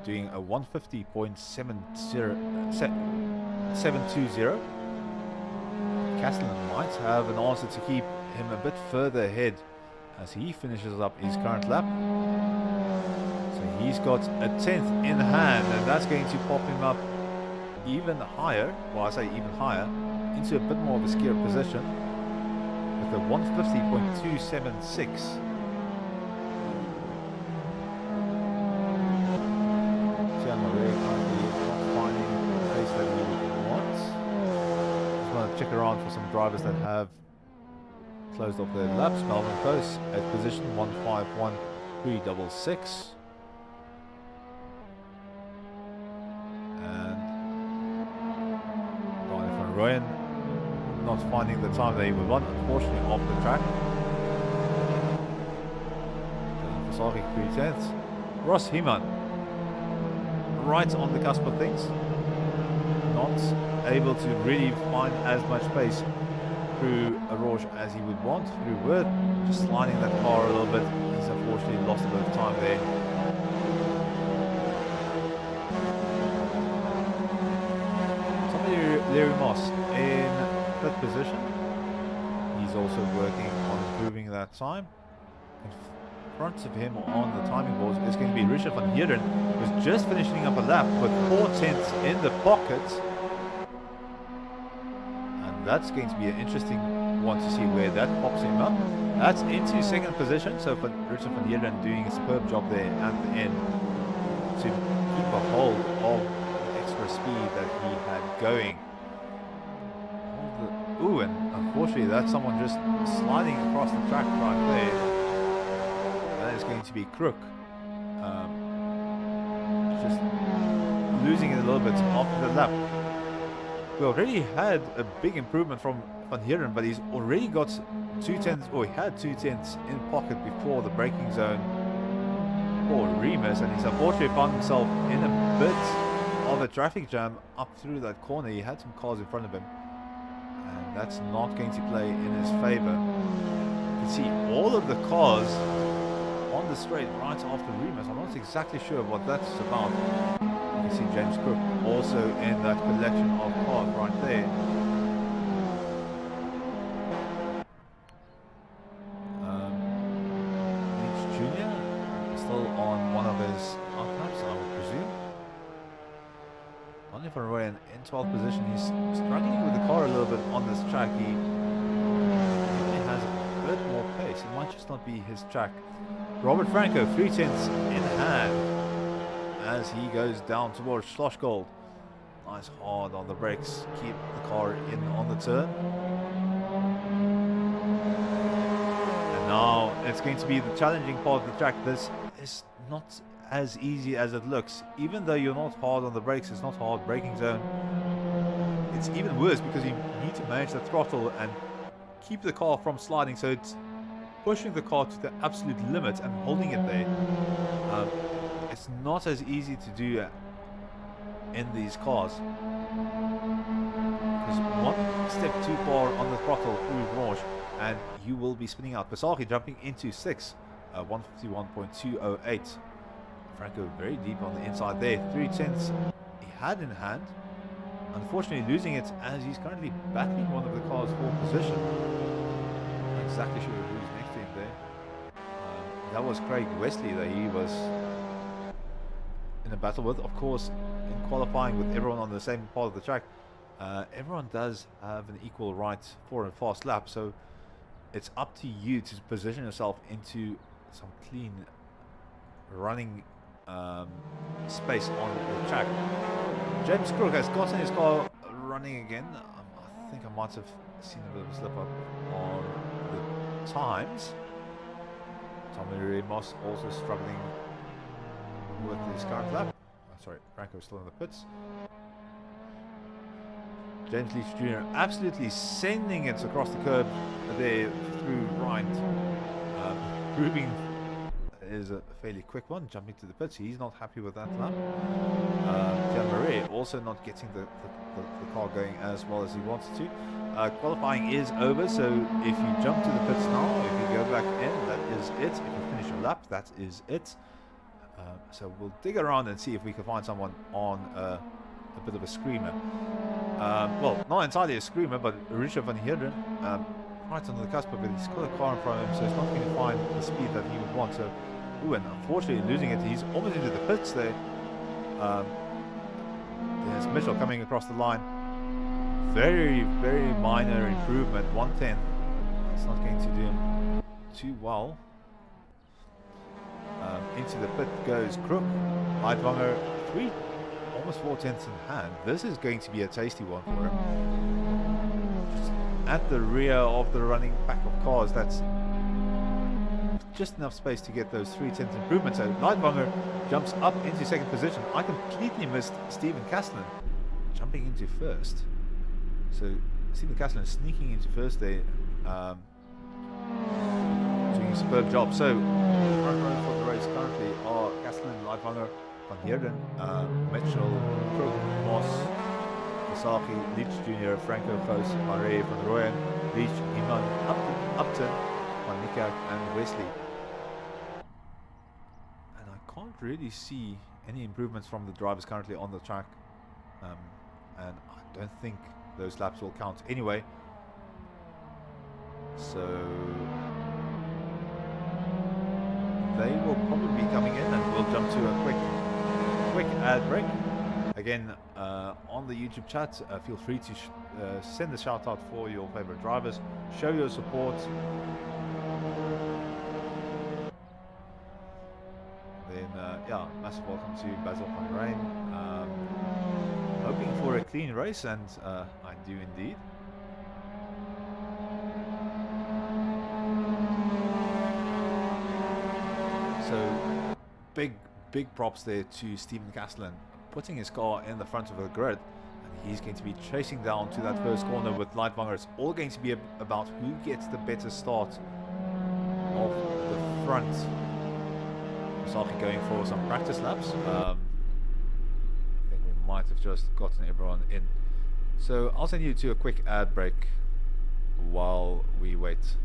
doing a 150.720. Castlin might have an answer to keep him a bit further ahead as he finishes up his current lap. So he's got a 10th in hand, and that's going to pop him up even higher, well I say even higher, into a bit more of a scary position with a 150.276. Check around for some drivers that have closed off their laps. Melbourne Close at position 151.366. And Ronnie van Rooyen not finding the time they would want, unfortunately, off the track. Vasari 3/10. Ross Heeman, right on the cusp of things. Not able to really find as much space through a Rouge as he would want, through Worth, just sliding that car a little bit. He's unfortunately lost a bit of time there. Larry Moss in fifth position. He's also working on improving that time. In front of him on the timing boards is going to be Richard van Heerden, who's just finishing up a lap with 4/10 in the pocket. That's going to be an interesting one to see where that pops him up. That's into second position, so for Richard van Heerden doing a superb job there at the end to keep a hold of the extra speed that he had going. Ooh, and unfortunately that's someone just sliding across the track right there. That is going to be Crook. Just losing it a little bit after the lap. We already had a big improvement from Van Heerden, but he's already got 2/10, or he had 2/10 in pocket before the braking zone for Remus, and he's unfortunately found himself in a bit of a traffic jam up through that corner. He had some cars in front of him, and that's not going to play in his favor. You can see all of the cars on the straight right after Remus. I'm not exactly sure what that's about. You see James Cook also in that collection of cars right there. Leach Jr. still on one of his laps, I would presume. Ronnie van Rooyen in 12th position. He's struggling with the car a little bit on this track. He has a bit more pace. It might just not be his track. Robert Franco, 3/10 in hand as he goes down towards Schlossgold. Nice hard on the brakes, keep the car in on the turn. And now it's going to be the challenging part of the track. This is not as easy as it looks. Even though you're not hard on the brakes, it's not hard braking zone. It's even worse because you need to manage the throttle and keep the car from sliding. So it's pushing the car to the absolute limit and holding it there. It's not as easy to do in these cars, because one step too far on the throttle through Rouge and you will be spinning out. Pasaki jumping into 6, 151.208. Franco very deep on the inside there. 3/10 he had in hand, unfortunately losing it as he's currently battling one of the cars for position. Not exactly sure who's next to him there. That was Craig Wesley that he was in a battle with. Of course, in qualifying with everyone on the same part of the track, everyone does have an equal right for a fast lap, so it's up to you to position yourself into some clean running space on the track. James Crook has gotten his car running again. I think I might have seen a bit of a slip up on the times. Tommy Ramos also struggling with his current lap. Sorry, Franco is still in the pits. James Leach Jr. absolutely sending it across the curb there through right. Proving is a fairly quick one, jumping to the pits. He's not happy with that lap. Pierre Marais also not getting the car going as well as he wanted to. Qualifying is over, so if you jump to the pits now, if you go back in, that is it. If you finish your lap, that is it. So we'll dig around and see if we can find someone on a bit of a screamer. Well, not entirely a screamer, but Richard van Heerden, right on the cusp of it. He's got a car in front of him, so he's not going to find the speed that he would want. So, and unfortunately losing it. He's almost into the pits there. There's Mitchell coming across the line. Very, very minor improvement, 110. It's not going to do him too well. Into the pit goes Crook. Heidwanger, almost 4/10 in hand. This is going to be a tasty one for him. Just at the rear of the running pack of cars. That's just enough space to get those 3/10 improvements. So Leitwanger jumps up into second position. I completely missed Stephen Castellan jumping into first. So Stephen Castellan sneaking into first there, doing a superb job. So front runners for the race currently are Castellan, Leitwanger, Van Heerden, Mitchell, Crook, Moss, Kasaki, Leach Jr., Franco, Goos, Mare, Van Rooyen, Leach, Iman, Upton, Van Niekerk, and Wesley. And I can't really see any improvements from the drivers currently on the track, and I don't think those laps will count anyway. So they will probably be coming in, and we'll jump to a quick ad break. Again, on the YouTube chat, feel free to send a shout out for your favorite drivers, show your support. Then yeah, massive welcome to Basil van Rijn. Hoping for a clean race, and I do indeed. So big props there to Stephen Castellan, putting his car in the front of the grid, and he's going to be chasing down to that first corner with Leitwanger. It's all going to be about who gets the better start of the front. Saki going for some practice laps. I think we might have just gotten everyone in. So I'll send you to a quick ad break while we wait.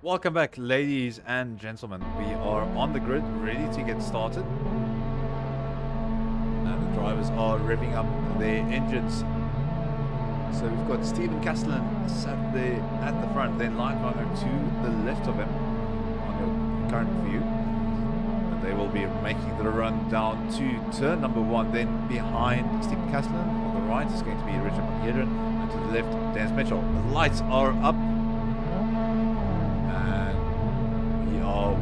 Welcome back, ladies and gentlemen. We are on the grid, ready to get started. And the drivers are revving up their engines. So we've got Stephen Castellan sat there at the front, then Leitwanger to the left of him on your current view. And they will be making the run down to turn number 1. Then behind Stephen Castellan on the right is going to be Richard van Heerden, and to the left, Dennis Mitchell. The lights are up.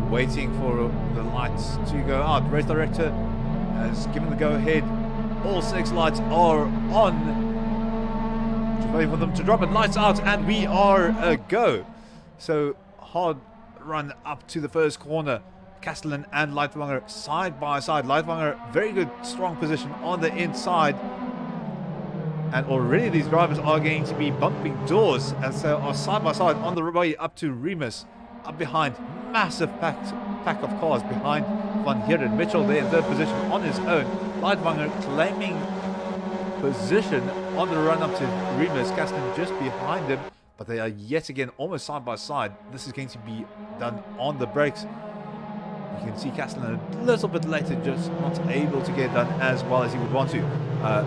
Waiting for the lights to go out. Race director has given the go-ahead. All 6 lights are on. Just waiting for them to drop it. Lights out, and we are a go. So hard run up to the first corner. Castellan and Leitwanger side by side. Leitwanger, very good, strong position on the inside. And already these drivers are going to be bumping doors, and so are side by side on the way up to Remus. Up behind, massive pack of cars behind Van Heeren. Mitchell there in third position on his own. Leitwanger claiming position on the run up to Remus. Castellan just behind him, but they are yet again almost side by side. This is going to be done on the brakes. You can see Castellan a little bit later, just not able to get done as well as he would want to.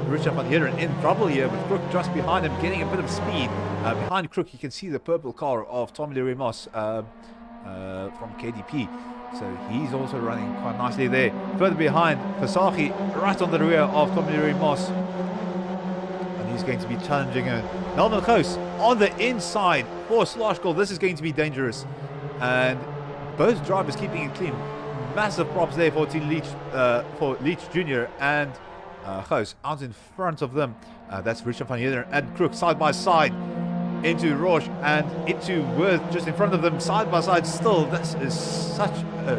Richard Van Heeren in trouble here with Crook just behind him, getting a bit of speed. Behind Crook, you can see the purple car of Tommy Leroy Moss from KDP. So he's also running quite nicely there. Further behind, Fasaki right on the rear of Tommy Leroy Moss. And he's going to be challenging him. Melvin Goos on the inside for Sloshkol. This is going to be dangerous. And both drivers keeping it clean. Massive props there for Team Leach, for Leach Jr. and Goos out in front of them. That's Richard Van Heeren and Crook side by side into Roche and into Worth just in front of them, side by side still. This is such a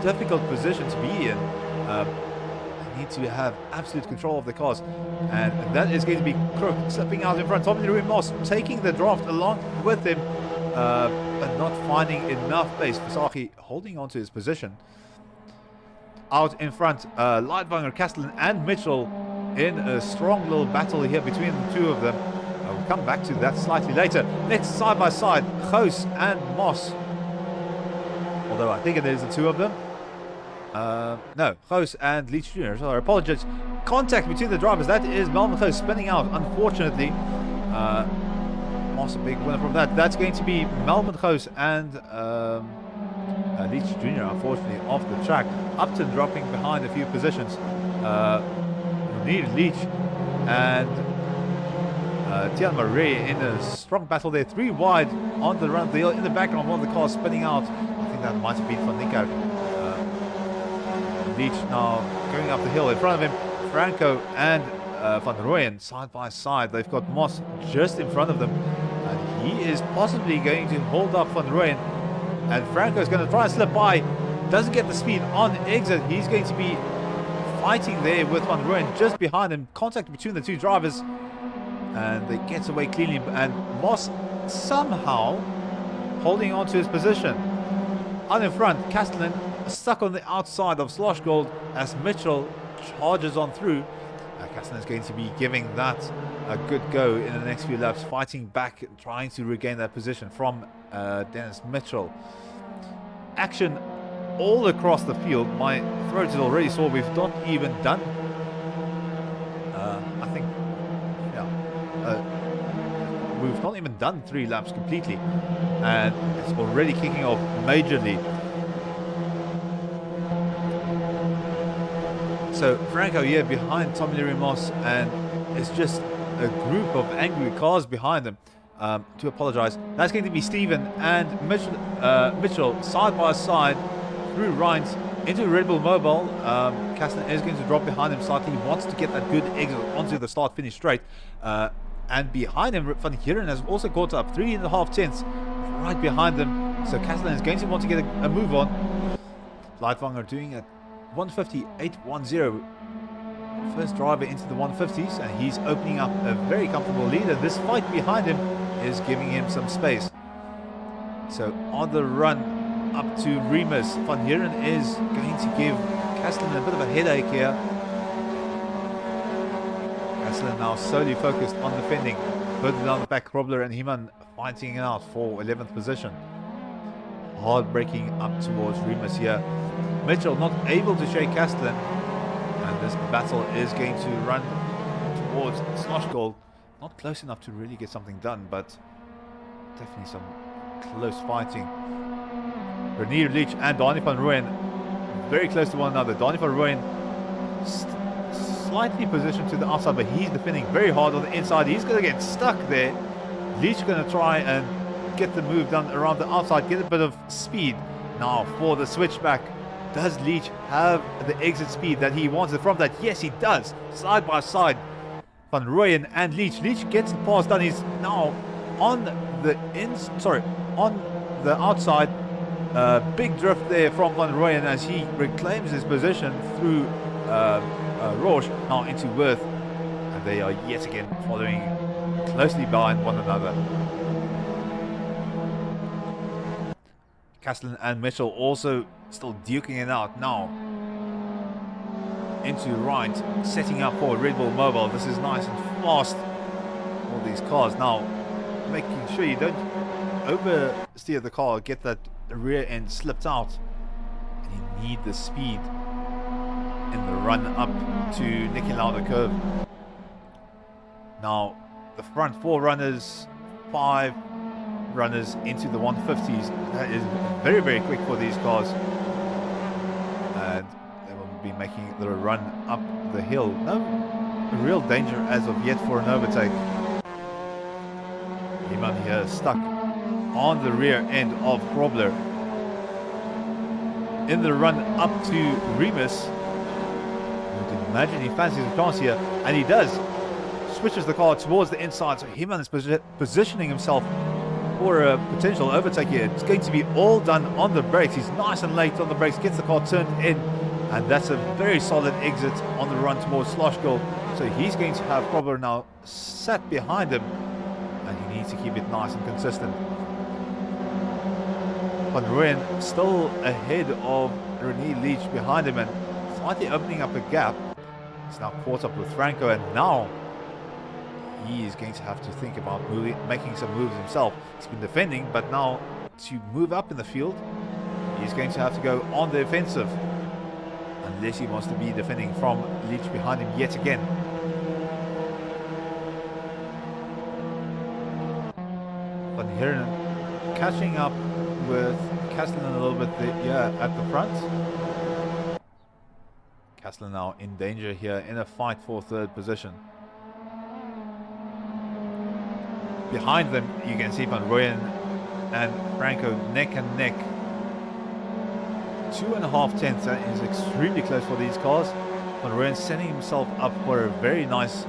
difficult position to be in. They need to have absolute control of the cars, and that is going to be Crook slipping out in front. Tommy Leroy Moss taking the draft along with him, but not finding enough pace. Fasaki holding on to his position. Out in front, Leitwanger, Castellan and Mitchell in a strong little battle here between the two of them. We'll come back to that slightly later. Next, side by side, Goos and Moss. Although I think it is the two of them. No, Goos and Leach Jr. Sorry, apologies. Contact between the drivers. That is Melvin Goos spinning out, unfortunately. Moss a big winner from that. That's going to be Melvin Goos and Leach Jr. unfortunately off the track. Upton dropping behind a few positions. Needed Leach and Tian Marie in a strong battle there. 3 wide on the run of the hill. In the background, one of the cars spinning out. I think that might have been Van Nico. Leach now going up the hill in front of him. Franco and Van Rooyen side by side. They've got Moss just in front of them. And he is possibly going to hold up Van Rooyen. And Franco is going to try and slip by. Doesn't get the speed on exit. He's going to be fighting there with Van Rooyen just behind him. Contact between the two drivers. And they get away cleanly. And Moss somehow holding on to his position. Out in front, Castellan stuck on the outside of Sloshgold as Mitchell charges on through. Castellan is going to be giving that a good go in the next few laps, fighting back, trying to regain that position from Dennis Mitchell. Action all across the field. My throat is already sore. We've not even done, I think, we've not even done 3 laps completely, and it's already kicking off majorly. So Franco here behind Tommy Leroy Moss, and it's just a group of angry cars behind them. To apologize, that's going to be Stephen and Mitchell side by side through Rhines into Red Bull Mobile. Castellan is going to drop behind him slightly. He wants to get that good exit onto the start finish straight. And behind him, Van Heeren has also caught up 3.5 tenths right behind them. So Castellan is going to want to get a move on. Leitwanger doing a 150.810. First driver into the 150s, and he's opening up a very comfortable lead. And this fight behind him is giving him some space. So on the run up to Remus, Van Heeren is going to give Castellan a bit of a headache here. Castellan now solely focused on defending. Further down the back, Robler and Heeman fighting it out for 11th position. Hard braking up towards Remus here. Mitchell not able to shake Castellan, and this battle is going to run towards Sloshgold. Not close enough to really get something done, but definitely some close fighting. Renier Leach and Donny van Rooyen very close to one another. Donny van Rooyen slightly positioned to the outside, but he's defending very hard on the inside. He's going to get stuck there. Leach going to try and get the move done around the outside, get a bit of speed. Now for the switchback. Does Leach have the exit speed that he wanted from that? Yes, he does. Side by side, Van Rooyen and Leach. Leach gets the pass done. He's now on the on the outside. Big drift there from Van Rooyen as he reclaims his position through Roche, now into Worth, and they are yet again following closely behind one another. Castellan and Mitchell also still duking it out now. Into right, setting up for Red Bull Mobile. This is nice and fast. All these cars now, making sure you don't oversteer the car, get that rear end slipped out. And you need the speed in the run up to Niki Lauda curve. Now, the front 4 runners, 5 runners into the 150s. That is very, very quick for these cars. And they will be making the run up the hill. No real danger as of yet for an overtake. Iman here stuck on the rear end of Grobler. In the run up to Remus. You can imagine he fancies a chance here, and he does. Switches the car towards the inside, so Heeman is positioning himself for a potential overtake here. It's going to be all done on the brakes. He's nice and late on the brakes, gets the car turned in, and that's a very solid exit on the run towards Sloshgirl. So he's going to have Grobler now sat behind him, and he needs to keep it nice and consistent. Van Rooyen still ahead of René Leach behind him and slightly opening up a gap. He's now caught up with Franco, and now he is going to have to think about making some moves himself. He's been defending, but now to move up in the field, he's going to have to go on the offensive. Unless he wants to be defending from Leach behind him yet again. Van Heeren catching up with Castellan a little bit there, at the front. Castellan now in danger here in a fight for 3rd position. Behind them, you can see Van Rooyen and Franco neck and neck. 2.5 tenths, that is extremely close for these cars. Van Rooyen setting himself up for a very nice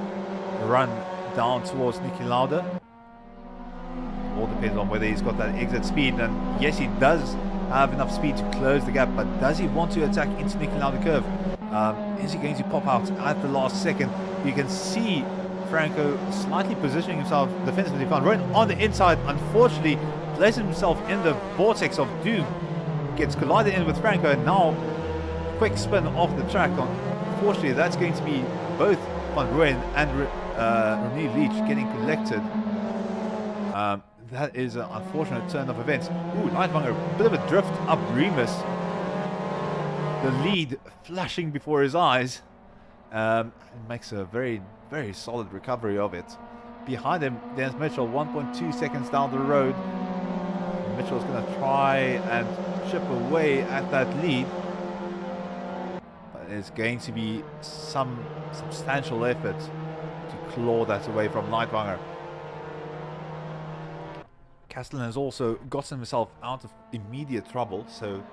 run down towards Niki Lauda. All depends on whether he's got that exit speed, and yes, he does have enough speed to close the gap, but does he want to attack into Niki Lauda curve? Is he going to pop out at the last second? You can see Franco slightly positioning himself defensively. Van Rooyen on the inside, unfortunately places himself in the vortex of doom, gets collided in with Franco, and now quick spin off the track. Unfortunately, that's going to be both Van Rooyen and René Leach getting collected. That is an unfortunate turn of events. Ooh, Lightvanger, a bit of a drift up Remus. The lead flashing before his eyes. Makes a very, very solid recovery of it. Behind him, there's Mitchell, 1.2 seconds down the road. Mitchell's going to try and chip away at that lead. But there's going to be some substantial effort to claw that away from Lightvanger. Castellan has also gotten himself out of immediate trouble, so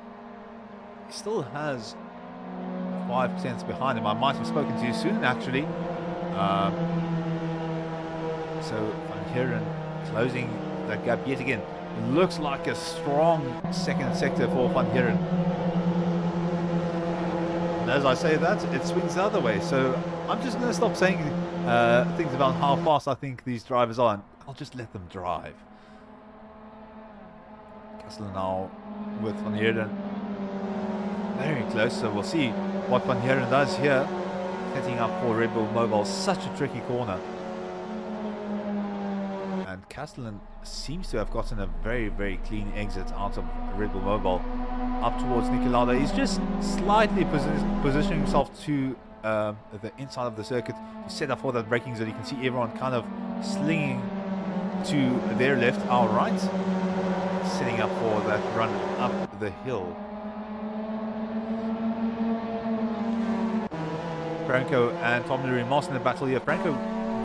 he still has 5 tenths behind him. I might have spoken to you soon, actually. So Van Heeren closing that gap yet again. Looks like a strong second sector for Van Heeren. And as I say that, it swings the other way. So I'm just going to stop saying things about how fast I think these drivers are, and I'll just let them drive. Castellan now with Van Heeren very close, so we'll see what Van Heeren does here. Setting up for Red Bull Mobile, such a tricky corner. And Castellan seems to have gotten a very, very clean exit out of Red Bull Mobile up towards Niki Lauda. He's just slightly positioning himself to the inside of the circuit to set up for that braking zone. You can see everyone kind of slinging to their left, our right, setting up for that run up the hill. Franco and Tom Moss in the battle here. Franco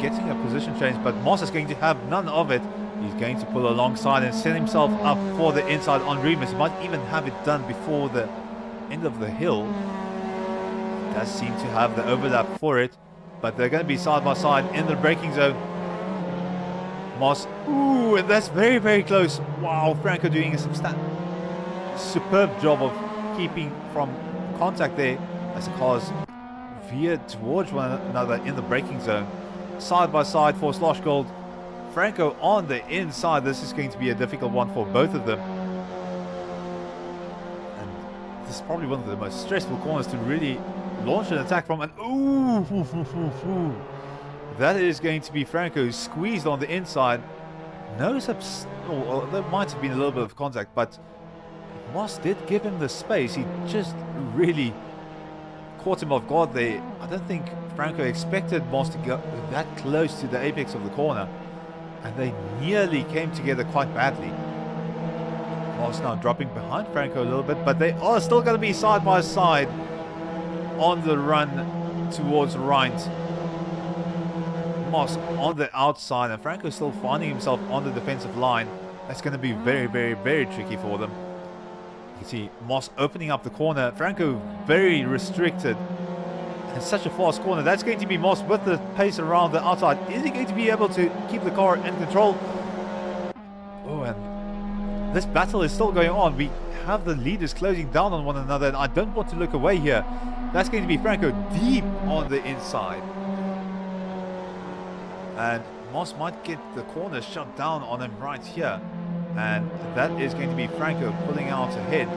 getting a position change, but Moss is going to have none of it. He's going to pull alongside and set himself up for the inside on Remus. He might even have it done before the end of the hill. He does seem to have the overlap for it, but they're going to be side by side in the braking zone. Moss, ooh, and that's very, very close. Wow, Franco doing a superb job of keeping from contact there as the cars veered towards one another in the braking zone. Side by side for Slosh Gold. Franco on the inside. This is going to be a difficult one for both of them. this is probably one of the most stressful corners to really launch an attack from. And ooh, that is going to be Franco squeezed on the inside. No there might have been a little bit of contact, but Moss did give him the space. He just really caught him off guard there. I don't think Franco expected Moss to go that close to the apex of the corner, and they nearly came together quite badly. Moss now dropping behind Franco a little bit, but they are still going to be side by side on the run towards right. Moss on the outside, and Franco still finding himself on the defensive line. That's going to be very, very, very tricky for them. You can see Moss opening up the corner. Franco very restricted. And such a fast corner. That's going to be Moss with the pace around the outside. Is he going to be able to keep the car in control? Oh, and this battle is still going on. We have the leaders closing down on one another, and I don't want to look away here. That's going to be Franco deep on the inside. And Moss might get the corner shut down on him right here. And that is going to be Franco pulling out ahead.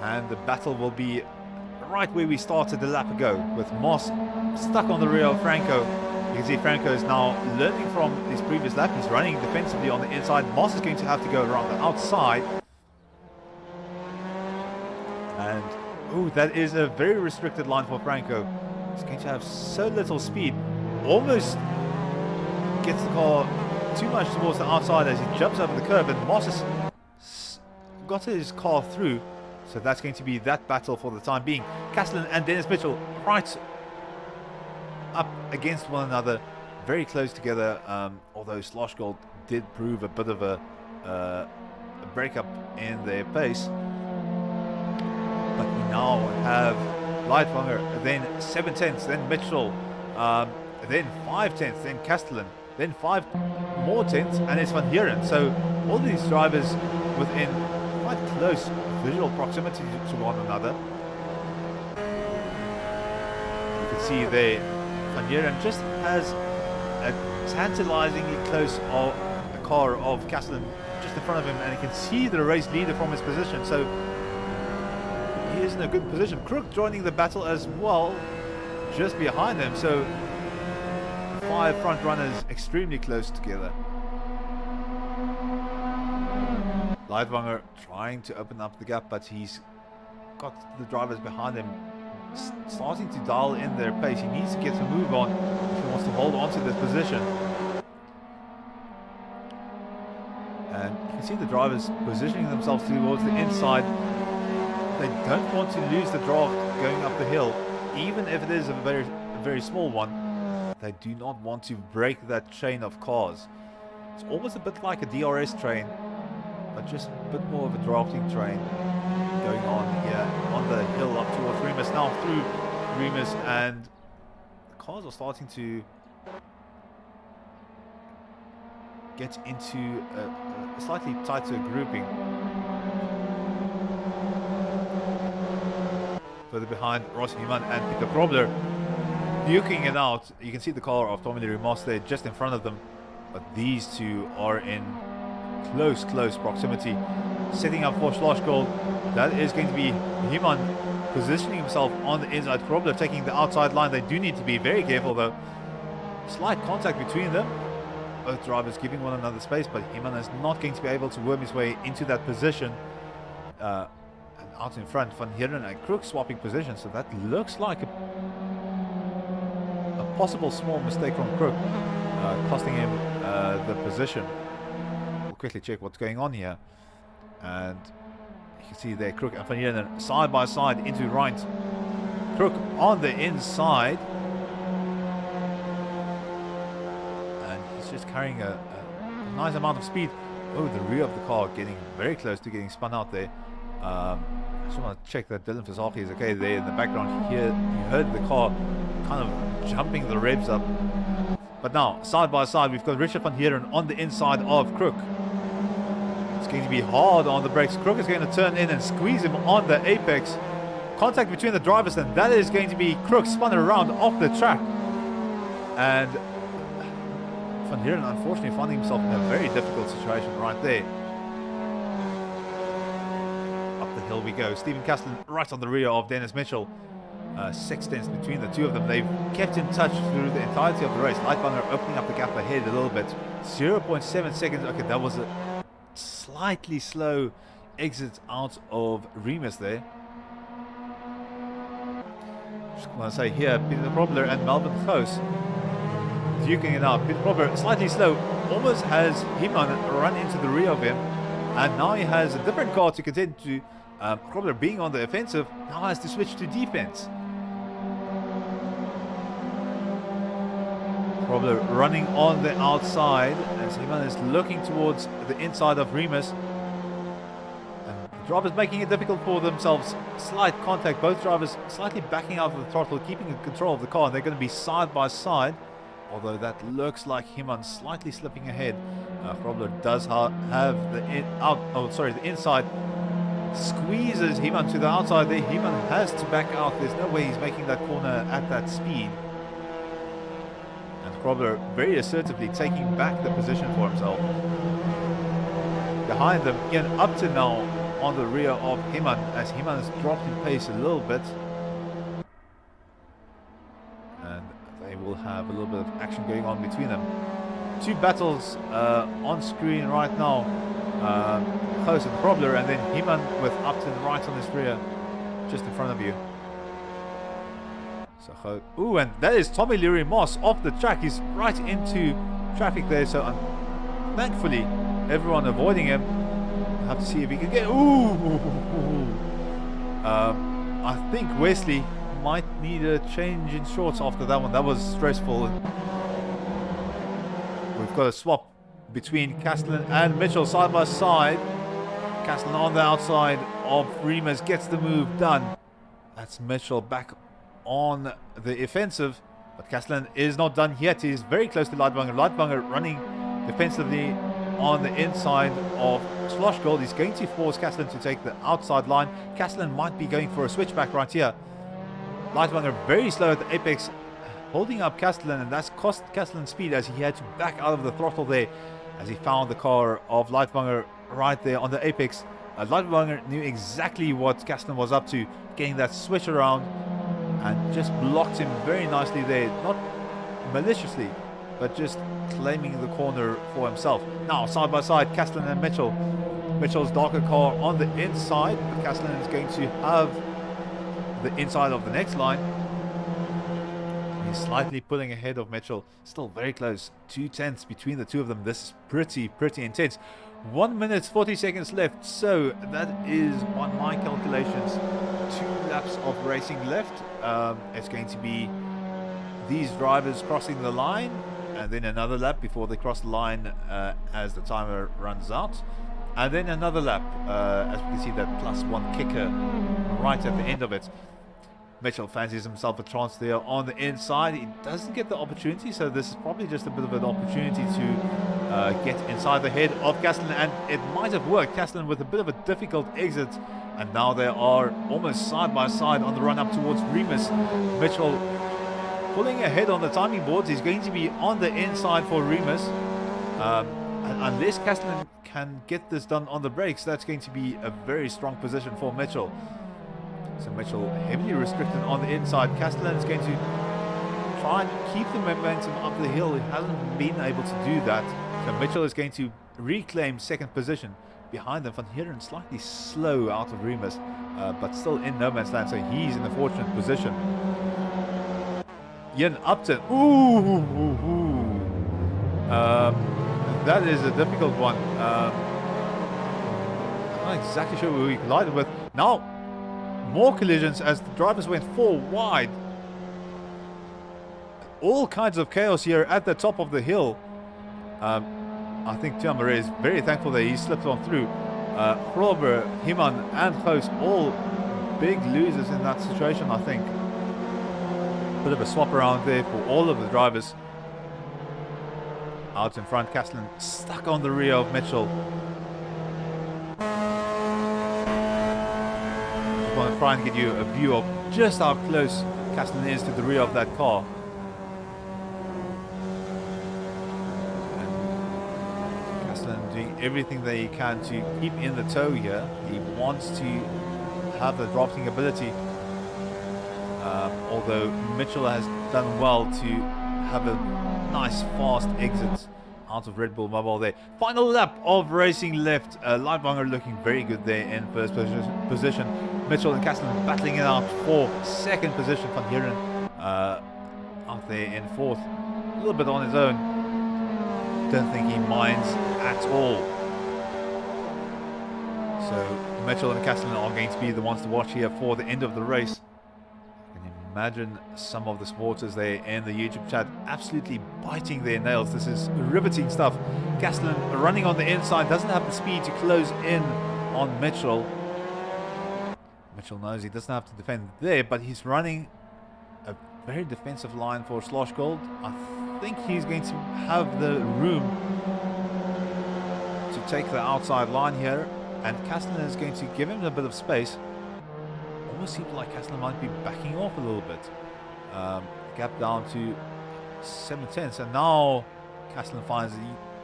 And the battle will be right where we started the lap ago, with Moss stuck on the rear of Franco. You can see Franco is now learning from his previous lap. He's running defensively on the inside. Moss is going to have to go around the outside. And, ooh, that is a very restricted line for Franco. He's going to have so little speed. Almost gets the car too much towards the outside as he jumps over the curb, and Moss has got his car through. So that's going to be that battle for the time being. Castellan and Dennis Mitchell right up against one another, very close together, although Sloshgold did prove a bit of a breakup in their pace. But we now have Leitwanger, then 7 tenths, then Mitchell, then 5 tenths, then Castellan, then 5 more tenths, and it's Van Heeren. So all these drivers within quite close visual proximity to one another. You can see there, Van Heeren just has a tantalizingly close a car of Castellan just in front of him, and you can see the race leader from his position. So he is in a good position. Crook joining the battle as well, just behind him. So 5 front runners extremely close together. Leitwanger trying to open up the gap, but he's got the drivers behind him starting to dial in their pace. He needs to get some move on if he wants to hold on to this position. And you can see the drivers positioning themselves towards the inside. They don't want to lose the draft going up the hill, even if it is a very small one. They do not want to break that chain of cars. It's almost a bit like a DRS train, but just a bit more of a drafting train going on here on the hill up towards Remus. Now through Remus, and the cars are starting to get into a slightly tighter grouping. Further behind, Ross Human and Peter Probler duking it out. You can see the car of Tommy Lee Moss there just in front of them, but these two are in close proximity, setting up for Sloshgold. That is going to be Human positioning himself on the inside. Probler taking the outside line. They do need to be very careful though. Slight contact between them, both drivers giving one another space, but Human is not going to be able to worm his way into that position. And out in front, Van Heeren and Crook swapping positions, so that looks like a possible small mistake from Crook, costing him the position. We'll quickly check what's going on here, and you can see there Crook and Van Heeren side by side into right. Crook on the inside, and he's just carrying a nice amount of speed. Oh, the rear of the car getting very close to getting spun out there. I just want to check that Dylan Versace is okay there in the background. Here you heard the car kind of jumping the revs up. But now, side by side, we've got Richard Van Heeren on the inside of Crook. It's going to be hard on the brakes. Crook is going to turn in and squeeze him on the apex. Contact between the drivers, and that is going to be Crook spun around off the track. And Van Heeren unfortunately finding himself in a very difficult situation right there. Up up the hill we go. Stephen Castellan right on the rear of Dennis Mitchell. 6 tenths between the two of them. They've kept in touch through the entirety of the race. Lightbanger opening up the gap ahead a little bit. 0.7 seconds. Okay, that was a slightly slow exit out of Remus there. Just want to say here, Peter Probler and Melvin Close duking it out. Peter Probler slightly slow, almost has Heman run into the rear of him, and now he has a different car to contend to. Probler being on the offensive now has to switch to defense. Probler running on the outside as Heman is looking towards the inside of Remus. And the drivers making it difficult for themselves. Slight contact, both drivers slightly backing out of the throttle, keeping control of the car. And they're going to be side by side, although that looks like Heman slightly slipping ahead. Probler does have the inside. Squeezes Heman to the outside there. Heman has to back out. There's no way he's making that corner at that speed. And Probler very assertively taking back the position for himself. Behind them, Ian Upton now on the rear of Heman as Heman has dropped in pace a little bit. And they will have a little bit of action going on between them. Two battles on screen right now. Close and Probler, and then Heman with Upton right on his rear, just in front of you. So, ooh, and that is Tommy Leary Moss off the track. He's right into traffic there. So, thankfully, everyone avoiding him. We'll have to see if he can get. I think Wesley might need a change in shorts after that one. That was stressful. We've got a swap between Castellan and Mitchell side by side. Castellan on the outside of Remus gets the move done. That's Mitchell back on the offensive, but Castellan is not done yet. He is very close to Lightbanger. Lightbanger running defensively on the inside of Sloshgold. He's going to force Castellan to take the outside line. Castellan might be going for a switchback right here. Lightbanger very slow at the apex, holding up Castellan, and that's cost Castellan speed as he had to back out of the throttle there as he found the car of Lightbanger right there on the apex. Lightbanger knew exactly what Castellan was up to, getting that switch around and just blocked him very nicely there. Not maliciously, but just claiming the corner for himself. Now side by side, Castellan and Mitchell. Mitchell's darker car on the inside, but Castellan is going to have the inside of the next line. He's slightly pulling ahead of Mitchell, still very close, 2 tenths between the two of them. This is pretty intense. 1 minute 40 seconds left, so that is, by my calculations, 2 laps of racing left. It's going to be these drivers crossing the line, and then another lap before they cross the line as the timer runs out, and then another lap, as we can see that +1 kicker right at the end of it. Mitchell fancies himself a chance there on the inside. He doesn't get the opportunity, so this is probably just a bit of an opportunity to get inside the head of Castellan, and it might have worked. Castellan with a bit of a difficult exit, and now they are almost side by side on the run up towards Remus. Mitchell pulling ahead on the timing boards. He's going to be on the inside for Remus. And unless Castellan can get this done on the brakes, that's going to be a very strong position for Mitchell. So Mitchell heavily restricted on the inside. Castellan is going to try and keep the momentum up the hill. He hasn't been able to do that. So Mitchell is going to reclaim second position. Behind them, Van Heeren slightly slow out of Remus, but still in no man's land, so he's in a fortunate position. Ian Upton. That is a difficult one. I'm not exactly sure who he collided with. Now, more collisions as the drivers went 4 wide. All kinds of chaos here at the top of the hill. I think Tia Marais is very thankful that he slipped on through. Robert, Heman and Host, all big losers in that situation, I think. Bit of a swap around there for all of the drivers. Out in front, Castellan stuck on the rear of Mitchell. I want to try and give you a view of just how close Castellan is to the rear of that car. And Castellan doing everything that he can to keep in the toe here. He wants to have the drafting ability, although Mitchell has done well to have a nice fast exit out of Red Bull Mobile there. Final lap of racing left. Leitwanger looking very good there in first position. Mitchell and Castellan battling it out for second position. Van Heeren out there in fourth, a little bit on his own. Don't think he minds at all. So Mitchell and Castellan are going to be the ones to watch here for the end of the race. You can imagine some of the supporters there in the YouTube chat absolutely biting their nails. This is riveting stuff. Castellan running on the inside, doesn't have the speed to close in on Mitchell. Mitchell knows he doesn't have to defend there, but he's running a very defensive line for Slosh Gold. I think he's going to have the room to take the outside line here, and Castellan is going to give him a bit of space. Almost seems like Castellan might be backing off a little bit. Gap down to 7 tenths, and now Castellan finds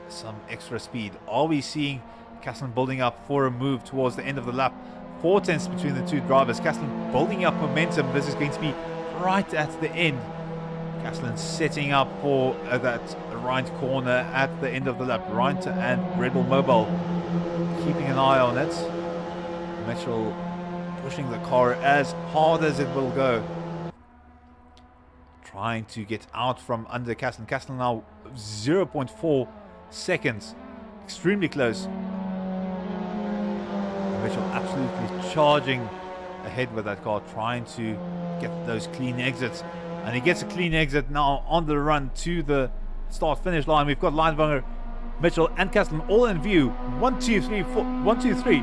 some extra speed. Are we seeing Castellan building up for a move towards the end of the lap? 4 tenths between the two drivers. Castellan building up momentum. This is going to be right at the end. Castellan setting up for that right corner at the end of the lap. Right and Red Bull Mobile keeping an eye on it. Mitchell pushing the car as hard as it will go. Trying to get out from under Castellan. Castellan now 0.4 seconds. Extremely close. Mitchell absolutely charging ahead with that car, trying to get those clean exits. And he gets a clean exit now on the run to the start-finish line. We've got Leitwanger, Mitchell and Castellan all in view. 1, 2, 3, 4, 1, 2, 3.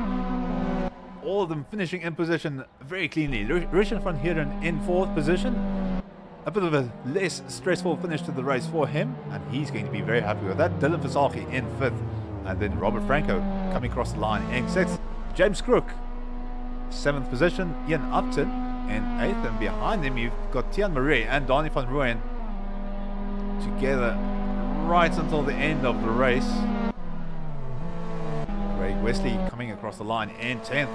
All of them finishing in position very cleanly. Richard van Heeren in fourth position. A bit of a less stressful finish to the race for him, and he's going to be very happy with that. Dylan Versace in fifth, and then Robert Franco coming across the line in sixth. James Crook, 7th position. Ian Upton in 8th, and behind him you've got Tian Marais and Donnie van Rooyen together right until the end of the race. Craig Wesley coming across the line in 10th.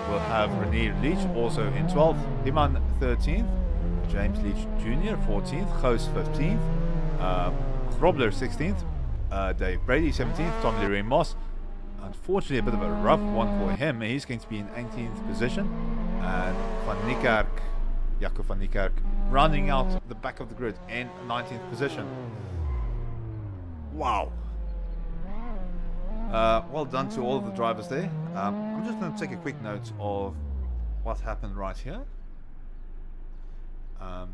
We'll have Rene Leach also in 12th, Iman 13th, James Leach Jr. 14th, Goos 15th, Throbler 16th, Dave Brady 17th, Tom Leroy Moss. Unfortunately, a bit of a rough one for him. He's going to be in 18th position. And Van Niekerk, Jaco van Niekerk, rounding out the back of the grid in 19th position. Wow. Well done to all of the drivers there. I'm just going to take a quick note of what happened right here. And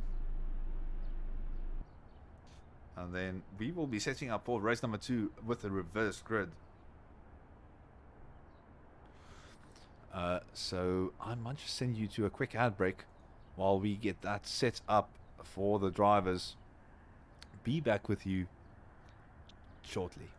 then we will be setting up for race number 2 with a reverse grid. So I might just send you to a quick ad break while we get that set up for the drivers. Be back with you shortly.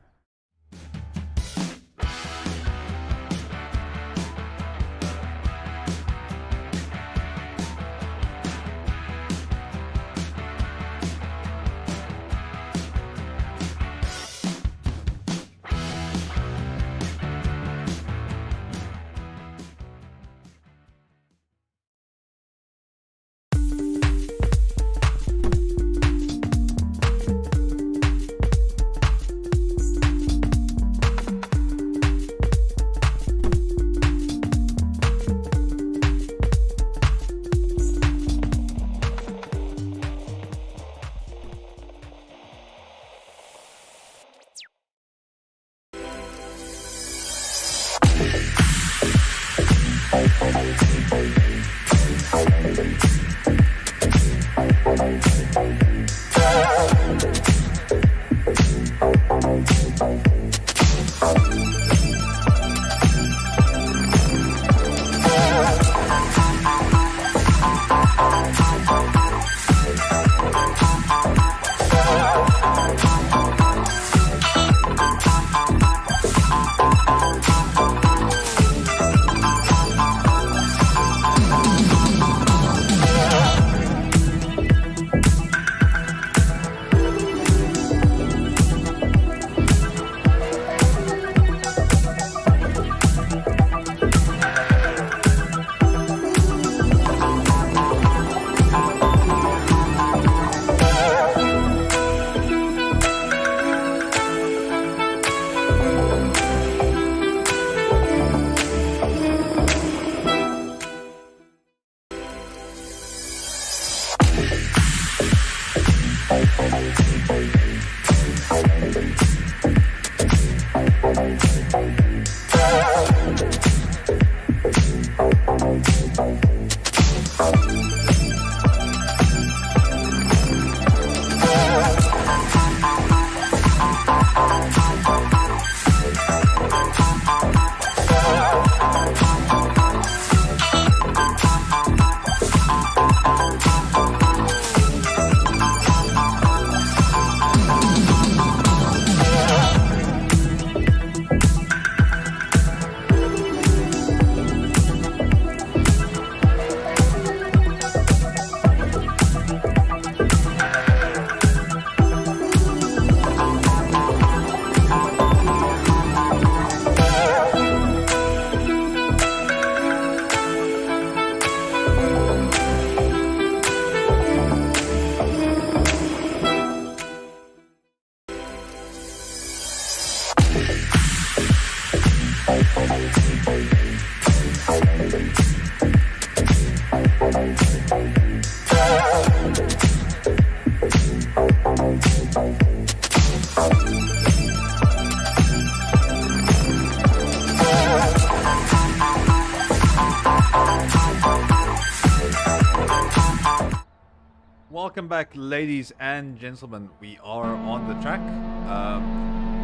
Welcome back, ladies and gentlemen. We are on the track.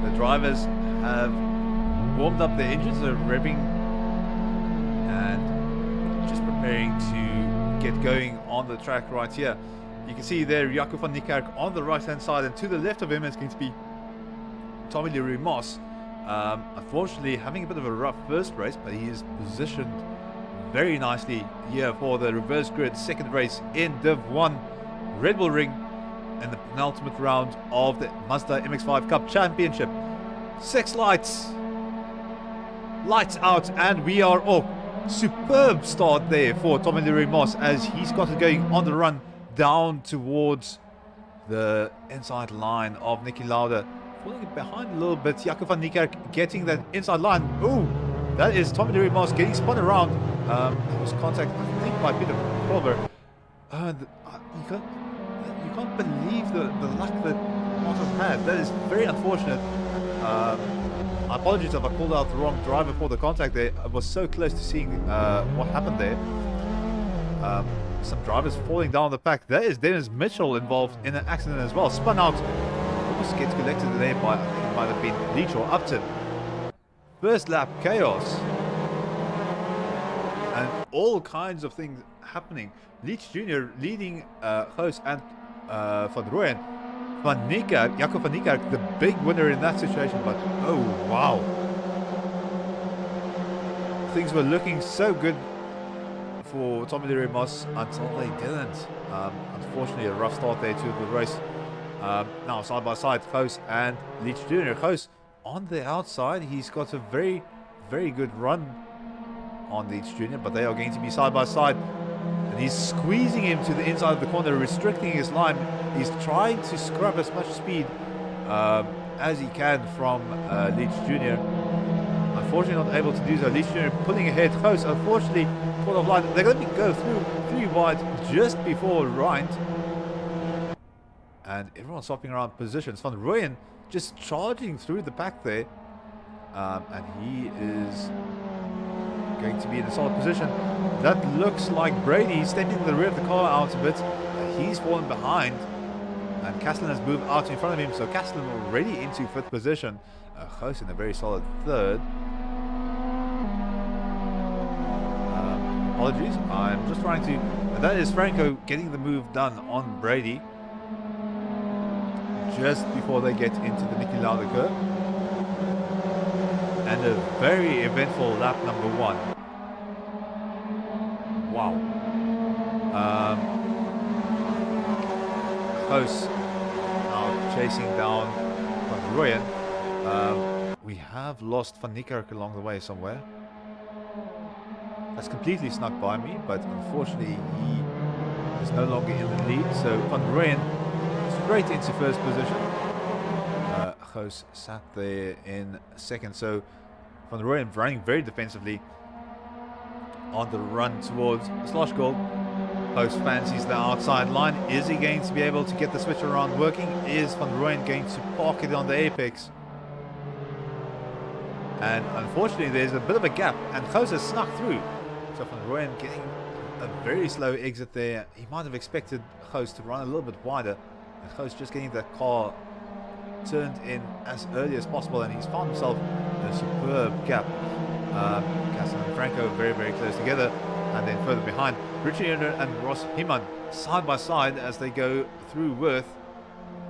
The drivers have warmed up their engines, they're revving and just preparing to get going on the track right here. You can see there Jaco van Niekerk on the right hand side, and to the left of him is going to be Tommy Leroy Moss. Unfortunately having a bit of a rough first race, but he is positioned very nicely here for the reverse grid second race in Div 1 Red Bull Ring in the penultimate round of the Mazda MX5 Cup Championship. 6 lights out, and we are off. Superb start there for Tommy Leroy Moss as he's got it going on the run down towards the inside line of Nicky Lauda. Falling behind a little bit, Jaco van Niekerk getting that inside line. Ooh, that is Tommy Leroy Moss getting spun around. There was contact, I think, by Peter Prover. You can't believe the luck that Moss has had. That is very unfortunate. I apologize if I called out the wrong driver for the contact there. I was so close to seeing what happened there. Some drivers falling down the pack. There is Dennis Mitchell involved in an accident as well. Spun out. Almost gets collected there by, I think it might have been Leach or Upton. First lap chaos. And all kinds of things happening. Leach Jr. leading Goos and Van Rooyen. Jaco van Niekerk, the big winner in that situation, but oh wow. Things were looking so good for Tommy Leroy Moss until they didn't. Unfortunately, a rough start there to the race. Now side by side, Goos and Leach Jr. Goos on the outside, he's got a very, very good run on Leach Jr., but they are going to be side by side. And he's squeezing him to the inside of the corner, restricting his line. He's trying to scrub as much speed as he can from Leach Jr. Unfortunately not able to do so. Leach Jr. pulling ahead. Goos unfortunately caught off line. They're going to go through 3 wide just before right. And everyone's swapping around positions. Van Rooyen just charging through the pack there. And he is going to be in a solid position. That looks like Brady stepping the rear of the car out a bit. He's fallen behind, and Castellan has moved out in front of him, so Castellan already into 5th position. Goos in a very solid 3rd. Apologies, I'm just trying to... That is Franco getting the move done on Brady just before they get into the Nicky Lauda curve. And a very eventful lap number 1. Wow. Goos now chasing down Van Rooyen. We have lost Van Niekerk along the way somewhere. That's completely snuck by me, but unfortunately he is no longer in the lead. So Van Rooyen straight into 1st position. Goos sat there in 2nd. So Van Rooyen running very defensively on the run towards Slosh Gold. Goos fancies the outside line. Is he going to be able to get the switch around working? Is Van Rooyen going to park it on the apex? And unfortunately there's a bit of a gap, and Goos has snuck through. So Van Rooyen getting a very slow exit there. He might have expected Goos to run a little bit wider, and Goos just getting that car turned in as early as possible, and he's found himself in a superb gap. Castellan and Franco very, very close together, and then further behind Richie and Ross Heeman side by side as they go through Worth.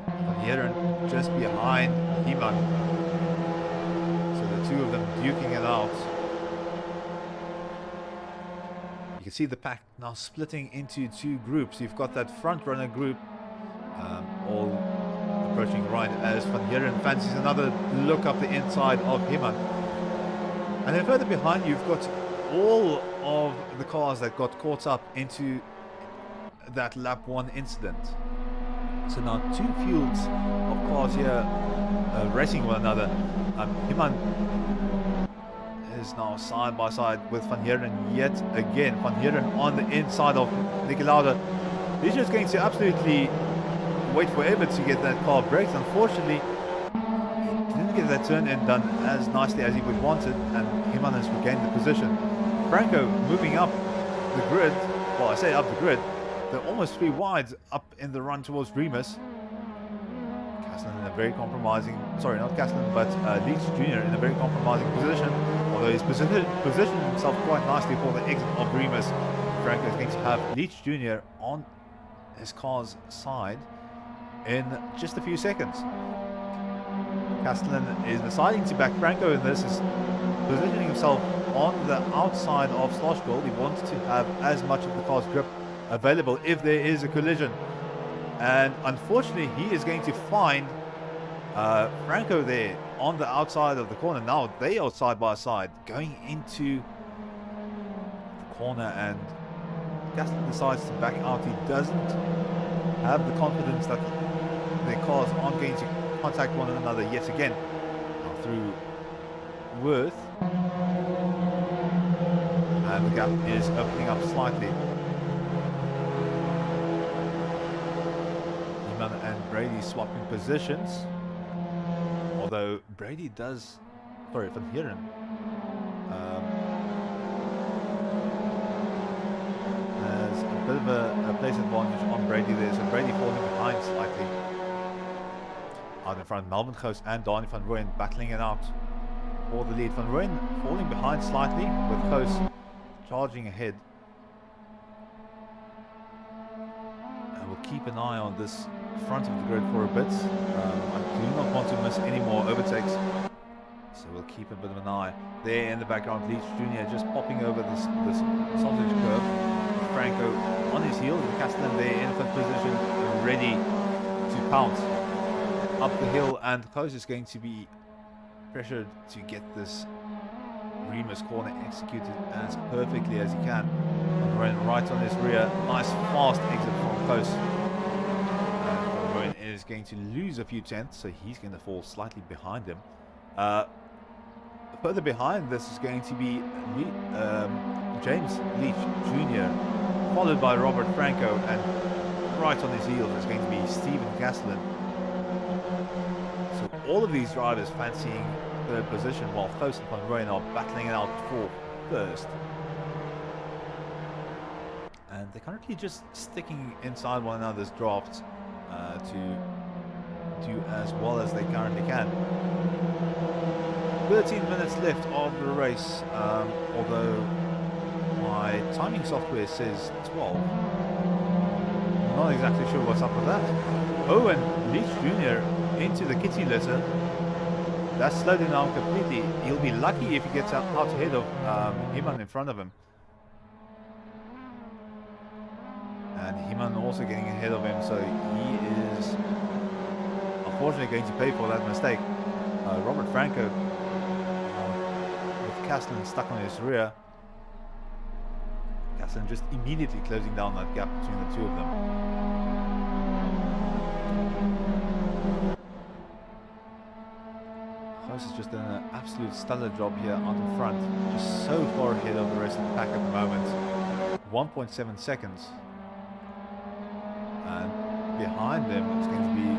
Van Heeren just behind Heeman, so the two of them duking it out. You can see the pack now splitting into 2 groups. You've got that front runner group all approaching right as Van Heeren fancies another look up the inside of Heeman. And then further behind you've got all of the cars that got caught up into that lap 1 incident. So now 2 fields of cars here racing one another. Heeman is now side by side with Van Heeren yet again. Van Heeren on the inside of Niki Lauda. He's just going to absolutely wait forever to get that car braked. Unfortunately, he didn't get that turn in done as nicely as he would want it, and Himan has regained the position. Franco moving up the grid. Well, I say up the grid. They're almost 3 wide up in the run towards Remus. Castellan in a very compromising, sorry, not Castellan, but Leach Jr. in a very compromising position. Although he's positioned himself quite nicely for the exit of Remus. Franco is going to have Leach Jr. on his car's side in just a few seconds. Castellan is deciding to back Franco in this, is positioning himself on the outside of Sloshgold. He wants to have as much of the car's grip available if there is a collision. And unfortunately, he is going to find Franco there on the outside of the corner. Now they are side by side going into the corner, and Castellan decides to back out. He doesn't have the confidence that their cars aren't going to contact one another yet again. Now through Worth, and the gap is opening up slightly. Iman and Brady swapping positions, although Brady does, sorry, Van Heeren has a bit of a place advantage on Brady there, so Brady falling behind slightly. Out in front, Melvin Goos and Donnie van Rooyen battling it out for the lead. Van Rooyen falling behind slightly, with Goos charging ahead. And we'll keep an eye on this front of the grid for a bit. I do not want to miss any more overtakes, so we'll keep a bit of an eye. There in the background, Leach Jr. just popping over this sausage curve. Franco on his heels, and Castellan there in fifth position, ready to pounce up the hill, and Goos is going to be pressured to get this Remus corner executed as perfectly as he can. Van right on his rear, nice fast exit from Goos. Van is going to lose a few tenths, so he's going to fall slightly behind him. Further behind this is going to be James Leach Jr., followed by Robert Franco, and right on his heels is going to be Stephen Castellan. So all of these drivers fancying third position, while Goos and Van Rooyen are battling it out for first. And they're currently just sticking inside one another's drafts to do as well as they currently can. 13 minutes left of the race, although my timing software says 12. Not exactly sure what's up with that. Oh, and Leach Jr. into the kitty litter. That's slowed him down completely. He'll be lucky if he gets out ahead of Himan in front of him. And Himan also getting ahead of him, so he is unfortunately going to pay for that mistake. Robert Franco with Castellan stuck on his rear. Castellan just immediately closing down that gap between the two of them. Goos has just done an absolute stellar job here out in front, just so far ahead of the rest of the pack at the moment. 1.7 seconds. And behind them is going to be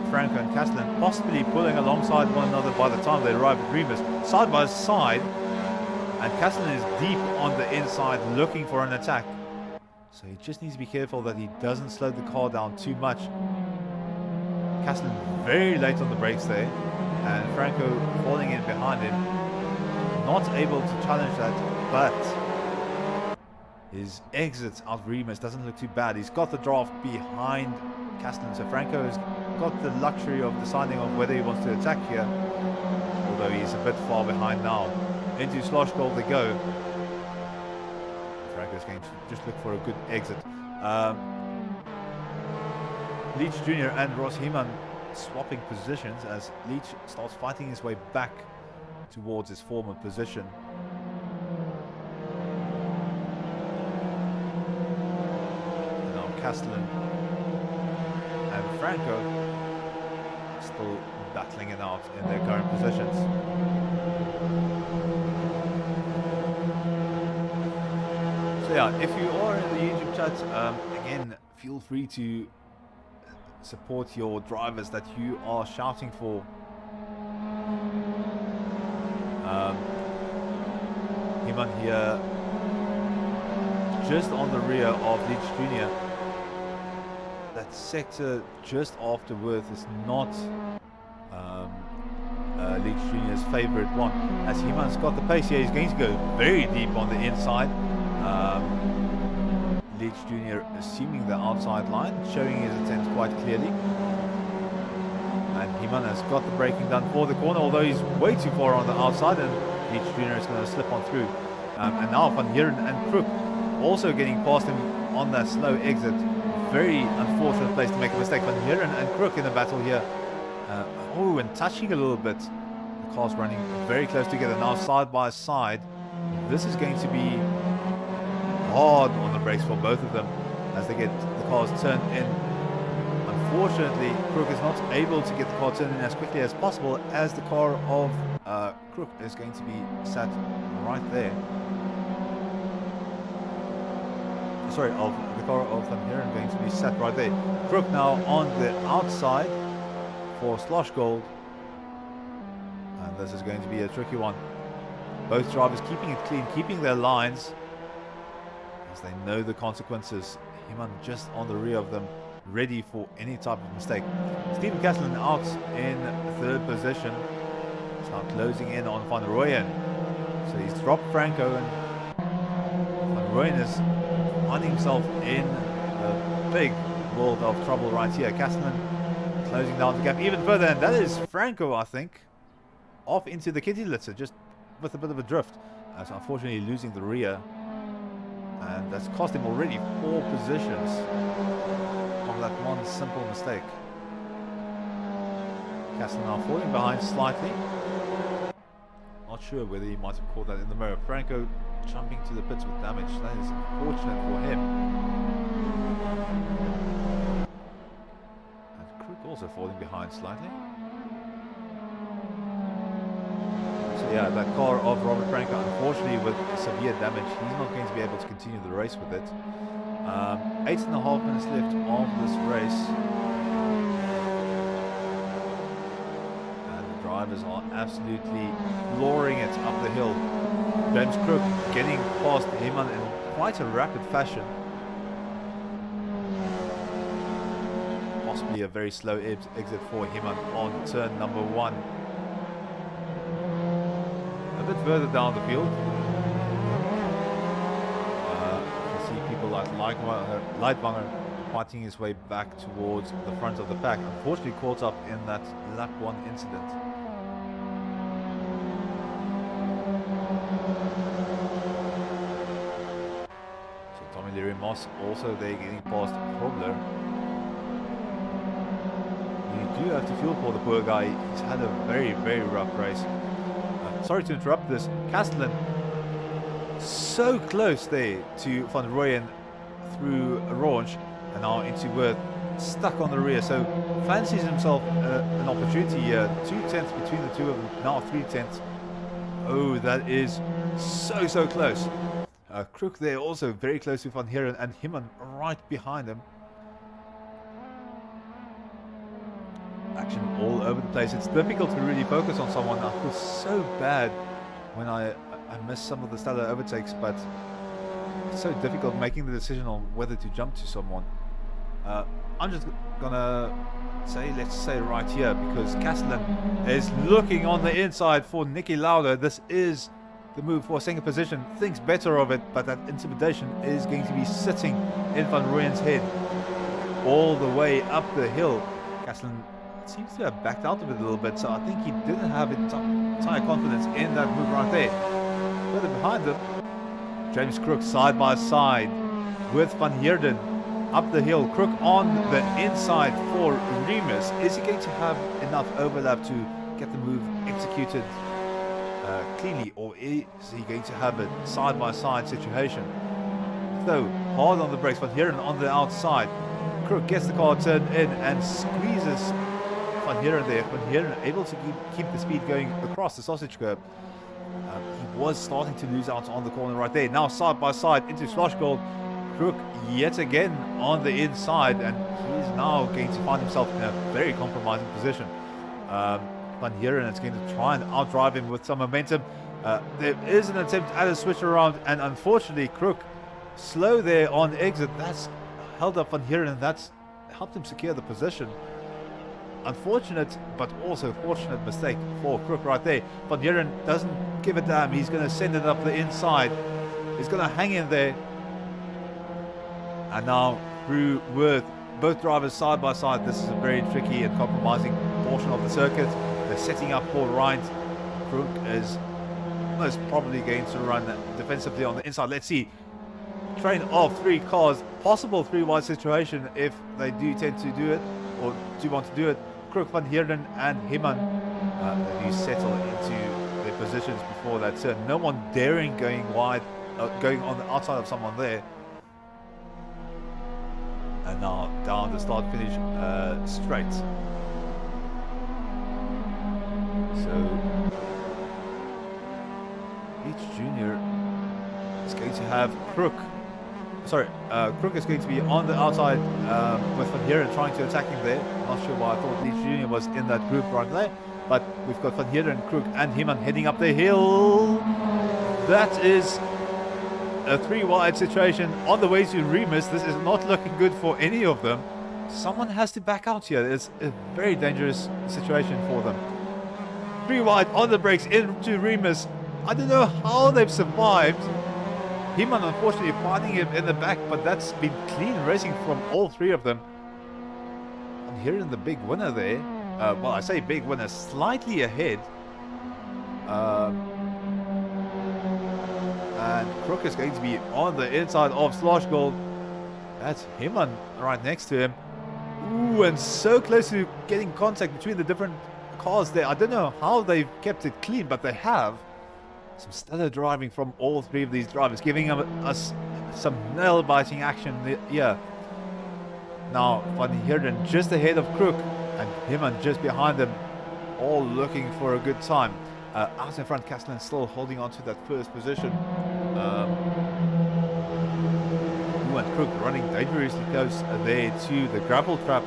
Franco and Castellan, possibly pulling alongside one another by the time they arrive at Remus, side by side. And Castellan is deep on the inside looking for an attack. So he just needs to be careful that he doesn't slow the car down too much. Castellan very late on the brakes there, and Franco falling in behind him, not able to challenge that, but his exit out of Remus doesn't look too bad. He's got the draft behind Castellan, so Franco has got the luxury of deciding on whether he wants to attack here, although he's a bit far behind now. Into Sloshgold they go. Franco's going to just look for a good exit. Leach Jr. and Ross Himan swapping positions as Leach starts fighting his way back towards his former position. And now Castellan and Franco still battling it out in their current positions. yeah, if you are in the YouTube chat, again, feel free to support your drivers that you are shouting for. Himan here, just on the rear of Leach Jr. That sector just after Worth is not Leach Jr.'s favorite one. As Himan's got the pace here, he's going to go very deep on the inside. Leach Jr. assuming the outside line, showing his intent quite clearly. And Himan has got the braking done for the corner, although he's way too far on the outside, and Leach Jr. is going to slip on through. And now Van Heeren and Crook also getting past him on that slow exit. Very unfortunate place to make a mistake. Van Heeren and Crook in the battle here. Oh, and touching a little bit. The cars running very close together now, side by side. This is going to be hard on the brakes for both of them as they get the cars turned in. Unfortunately, Crook is not able to get the car turned in as quickly as possible, as the car of Crook is going to be sat right there. Sorry, of the car of Van Heeren going to be sat right there. Crook now on the outside for Slosh Gold, and this is going to be a tricky one. Both drivers keeping it clean, keeping their lines, as they know the consequences. Himan just on the rear of them, ready for any type of mistake. Stephen Castellan out in third position. He's now closing in on Van Rooyen. So he's dropped Franco, and Van Rooyen is finding himself in a big world of trouble right here. Castellan closing down the gap even further, and that is Franco, I think, off into the kitty litter, just with a bit of a drift. So unfortunately losing the rear, and that's cost him already 4 positions from that one simple mistake. Castellan now falling behind slightly. Not sure whether he might have caught that in the mirror. Franco jumping to the pits with damage. That is unfortunate for him. And Crook also falling behind slightly. So yeah, that car of Robert Franco, unfortunately with severe damage, he's not going to be able to continue the race with it. 8.5 minutes left of this race. Drivers are absolutely lowering it up the hill. James Crook getting past Himan in quite a rapid fashion. Possibly a very slow exit for Himan on turn number 1. A bit further down the field, you can see people like Leitwanger fighting his way back towards the front of the pack. Unfortunately caught up in that lap 1 incident. Moss also there getting past Probler. You do have to feel for the poor guy. He's had a very, very rough race. Sorry to interrupt this. Castellan so close there to Van Rooyen through Orange and now into Worth, stuck on the rear. So fancies himself an opportunity here. 2 tenths between the two of them, now 3 tenths. Oh, that is so close. Crook there also very close to Van Heeren, and Himan right behind him. Action all over the place. It's difficult to really focus on someone. I feel so bad when I miss some of the stellar overtakes, but it's so difficult making the decision on whether to jump to someone. I'm just gonna say, let's say right here, because Castellan is looking on the inside for Nicky Lauda. This is the move for second position, thinks better of it, but that intimidation is going to be sitting in Van Rooyen's head all the way up the hill. Castellan seems to have backed out of it a little bit, so I think he didn't have entire confidence in that move right there. Further behind him, James Crook side by side with Van Heeren up the hill. Crook on the inside for Remus. Is he going to have enough overlap to get the move executed cleanly, or is he going to have a side-by-side situation? So hard on the brakes, Van Heeren on the outside. Crook gets the car turned in and squeezes Van Heeren there. Van Heeren able to keep the speed going across the sausage curb. He was starting to lose out on the corner right there. Now side by side into Sloshgold. Crook yet again on the inside, and he's now going to find himself in a very compromising position. Van Heeren is going to try and outdrive him with some momentum. There is an attempt at a switch around, and unfortunately Crook slow there on exit. That's held up Van Heeren, and that's helped him secure the position. Unfortunate but also fortunate mistake for Crook right there. Van Heeren doesn't give a damn. He's going to send it up the inside. He's going to hang in there. And now through with both drivers side by side. This is a very tricky and compromising portion of the circuit. They're setting up for right. Crook is most probably going to run defensively on the inside. Let's see. Train of 3 cars. Possible 3 wide situation if they do tend to do it or do want to do it. Crook, Van Heeren and Himman they do settle into their positions before that turn. No one daring going wide, going on the outside of someone there. And now down the start finish straight. So each junior is going to have Crook. Sorry, Crook is going to be on the outside with Van Heeren trying to attack him there. I'm not sure why I thought Leach Junior was in that group right there. But we've got Van Heeren, Crook and Himman heading up the hill. That is a 3 wide situation on the way to Remus. This is not looking good for any of them. Someone has to back out here. It's a very dangerous situation for them. 3 wide on the brakes into Remus. I don't know how they've survived. Himman unfortunately finding him in the back, but that's been clean racing from all 3 of them. I'm hearing the big winner there. Well, I say big winner, slightly ahead. And Crook is going to be on the inside of Sloshgold. That's Himman right next to him. Ooh, and so close to getting contact between the different cars there. I don't know how they've kept it clean, but they have. Some stellar driving from all 3 of these drivers, giving us some nail-biting action here. Now, Van Heeren just ahead of Crook, and Himman just behind them, all looking for a good time. Out in front, Castellan still holding on to that first position. And Crook running dangerously close there to the gravel trap.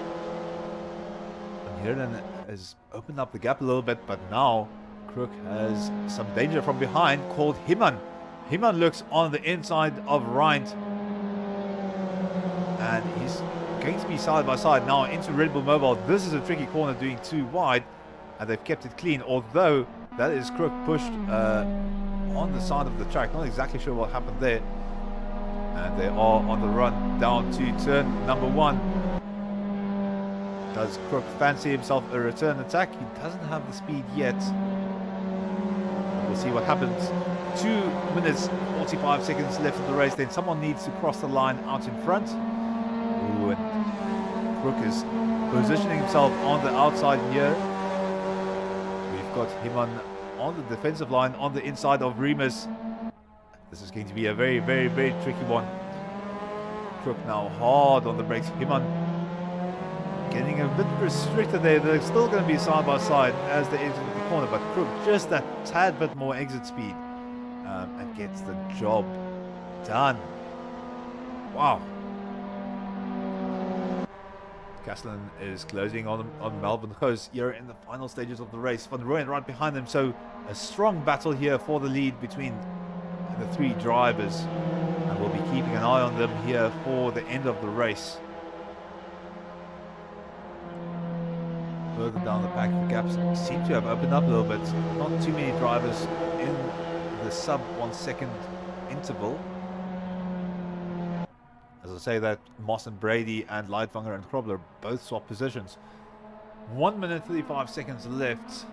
Van Heeren has opened up the gap a little bit, but now Crook has some danger from behind called Himman. Himman looks on the inside of Ryan, and he's going to be side by side now into Red Bull Mobile. This is a tricky corner doing 2 wide, and they've kept it clean, although that is Crook pushed on the side of the track. Not exactly sure what happened there. And they are on the run down to turn number 1. Does Crook fancy himself a return attack? He doesn't have the speed yet. We'll see what happens. 2 minutes 45 seconds left of the race. Then someone needs to cross the line out in front. Ooh, and Crook is positioning himself on the outside here. We've got Himman on the defensive line on the inside of Remus. This is going to be a very, very, very tricky one. Crook now hard on the brakes. Himman getting a bit restricted there. They're still going to be side by side as they exit the corner, but Crook just that tad bit more exit speed and gets the job done. Wow. Castellan is closing on Melbourne Goes here in the final stages of the race. Van Rooyen right behind them, so a strong battle here for the lead between the 3 drivers, and we'll be keeping an eye on them here for the end of the race. Further down the pack, the gaps seem to have opened up a little bit. Not too many drivers in the sub 1 second interval. As I say that, Moss and Brady and Leitwanger and Krobler both swap positions. 1 minute 35 seconds left.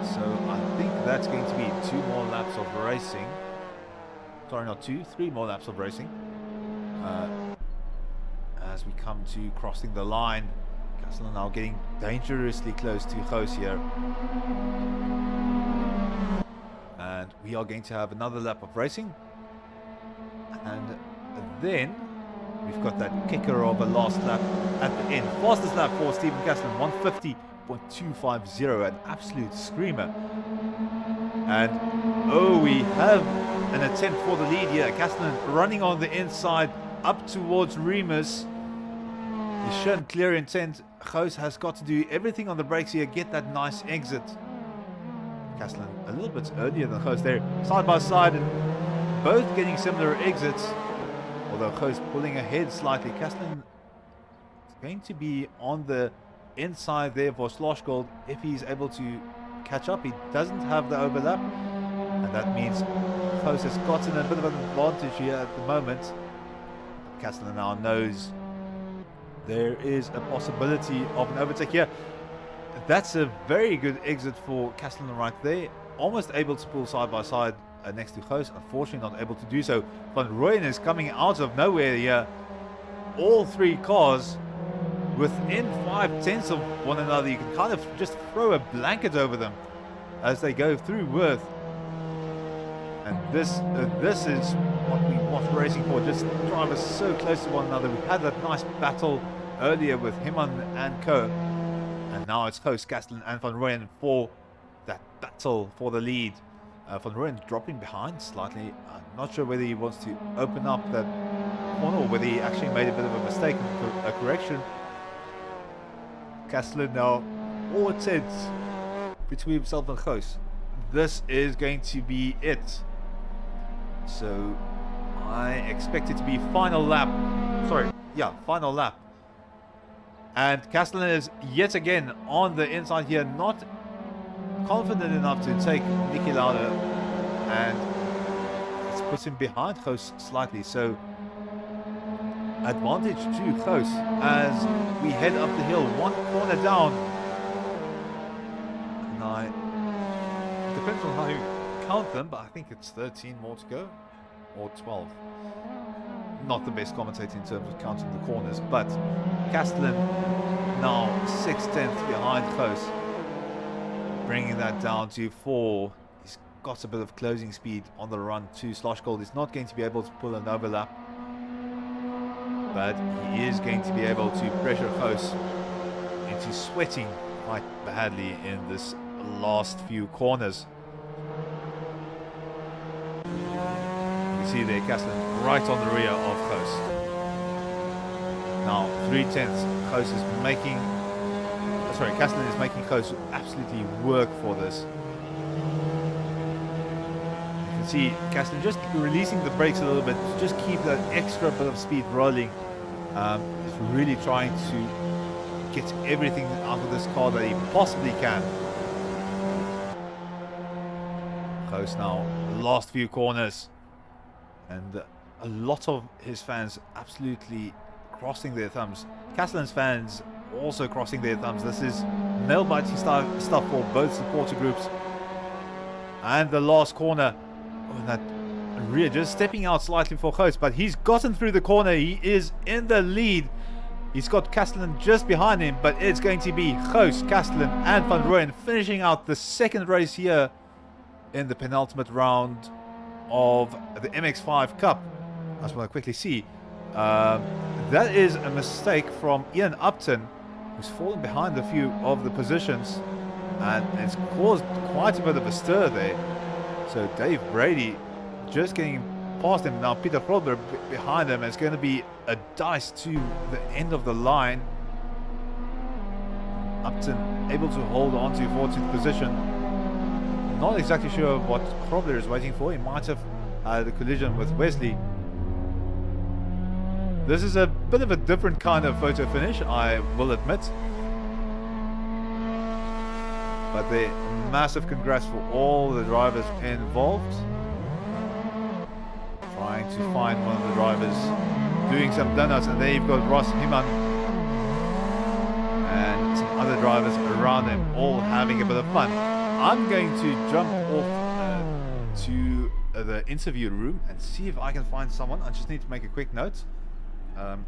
So I think that's going to be 2 more laps of racing. Sorry, not 2, 3 more laps of racing. As we come to crossing the line, Castellan now getting dangerously close to Goos here. And we are going to have another lap of racing. And then we've got that kicker of a last lap at the end. Fastest lap for Stephen Castellan, 150.250, an absolute screamer. And oh, we have an attempt for the lead here. Castellan running on the inside up towards Remus. He's shown clear intent. Goos has got to do everything on the brakes here, get that nice exit. Castellan a little bit earlier than Goos there, side by side, and both getting similar exits. Although Goos pulling ahead slightly. Castellan is going to be on the inside there for Sloshgold if he's able to catch up. He doesn't have the overlap, and that means Goos has gotten a bit of an advantage here at the moment. Castellan now knows there is a possibility of an overtake here. That's a very good exit for Castellan right there. Almost able to pull side by side next to Goos. Unfortunately not able to do so. Van Rooyen is coming out of nowhere here. All three cars within 5/10 of one another. You can kind of just throw a blanket over them as they go through Worth. And this is what we watch racing for. Just drivers so close to one another. We had that nice battle earlier with Himan and Co. And now it's Goos, Castellan and Van Rooyen for that battle for the lead. Van Rooyen dropping behind slightly. I'm not sure whether he wants to open up that corner or whether he actually made a bit of a mistake and a correction. Castellan now all tenths between himself and Goos. This is going to be it. So I expect it to be final lap. Final lap. And Castellan is yet again on the inside here, not confident enough to take Niki Lauda, and it's put him behind Goos slightly. So advantage to Goos as we head up the hill, one corner down. And depends on how you count them, but I think it's 13 more to go, or 12. Not the best commentator in terms of counting the corners, but Castellan now 6/10 behind Goos, bringing that down to 4. He's got a bit of closing speed on the run to Sloshgold. He's not going to be able to pull an overlap, but he is going to be able to pressure Goos into sweating quite badly in this last few corners. You see there Castellan right on the rear of Goos. Now 3/10. Goos is making, Castellan is making Goos absolutely work for this. You can see Castellan just releasing the brakes a little bit to just keep that extra bit of speed rolling. He's really trying to get everything out of this car that he possibly can. Goos now, last few corners, and a lot of his fans absolutely crossing their thumbs. Castellan's fans also crossing their thumbs. This is nail-biting stuff for both supporter groups. And the last corner, that rear just stepping out slightly for Goos, but he's gotten through the corner. He is in the lead. He's got Castellan just behind him, but it's going to be Goos, Castellan and Van Rooyen finishing out the second race here in the penultimate round of the MX5 Cup. I just want to quickly see. That is a mistake from Ian Upton, who's fallen behind a few of the positions, and it's caused quite a bit of a stir there. So Dave Brady just getting past him. Now Peter Grobler behind him. It's going to be a dice to the end of the line. Upton able to hold on to 14th position. Not exactly sure what Grobler is waiting for. He might have had a collision with Wesley. This is a bit of a different kind of photo finish, I will admit. But the massive congrats for all the drivers involved. Trying to find one of the drivers doing some donuts, and there you've got Ross Himan and some other drivers around him, all having a bit of fun. I'm going to jump off to the interview room and see if I can find someone. I just need to make a quick note. And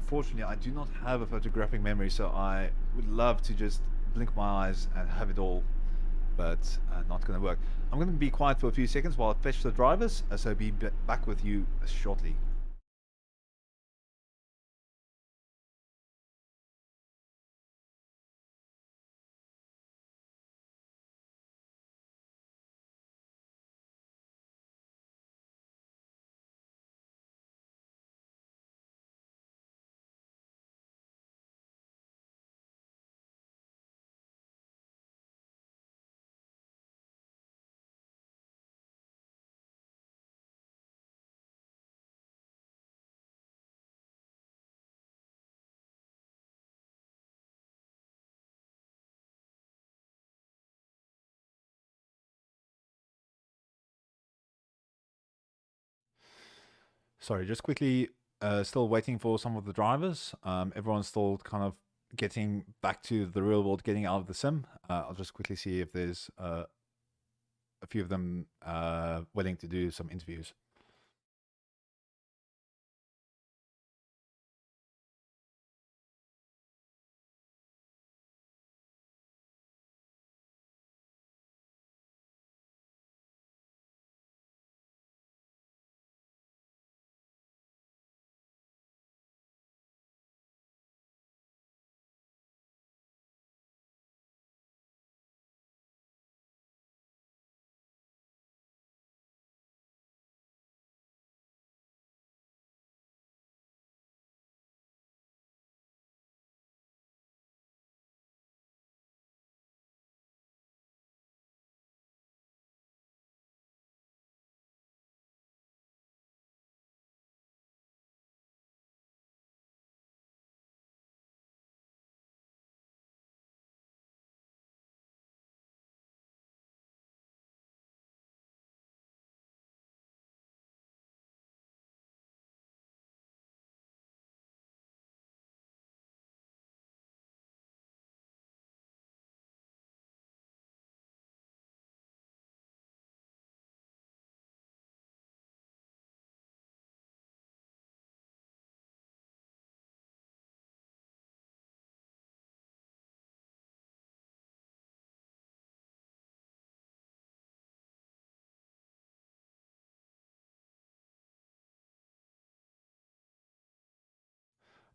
fortunately I do not have a photographic memory, so I would love to just blink my eyes and have it all, but not going to work. I'm going to be quiet for a few seconds while I fetch the drivers, so I'll be back with you shortly. Sorry, just quickly, still waiting for some of the drivers. Everyone's still kind of getting back to the real world, getting out of the sim. I'll just quickly see if there's a few of them willing to do some interviews.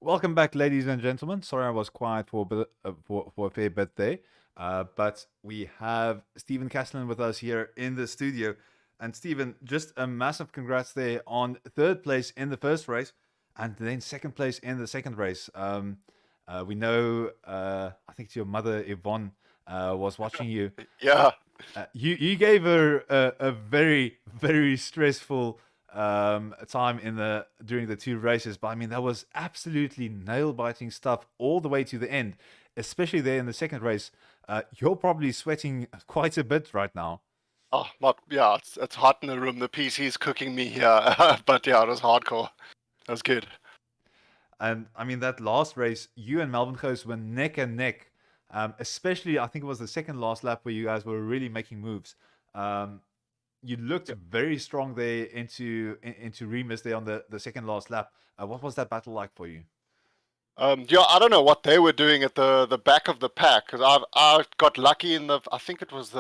Welcome back, ladies and gentlemen. Sorry I was quiet for for a fair bit there, but we have Stephen Castellan with us here in the studio. And Stephen, just a massive congrats there on third place in the first race, and then second place in the second race. We know, I think your mother Yvonne was watching you. Yeah. You gave her a very stressful time during the two races, but I mean that was absolutely nail biting stuff all the way to the end, especially there in the second race. You're probably sweating quite a bit right now. Oh, yeah, it's hot in the room. The PC's cooking me here. But yeah, it was hardcore. That was good. And I mean that last race, you and Melvin Goes were neck and neck. Especially, I think it was the second last lap where you guys were really making moves. You looked very strong there into Remus there on the second last lap. What was that battle like for you? Yeah, I don't know what they were doing at the back of the pack, because I got lucky I think it was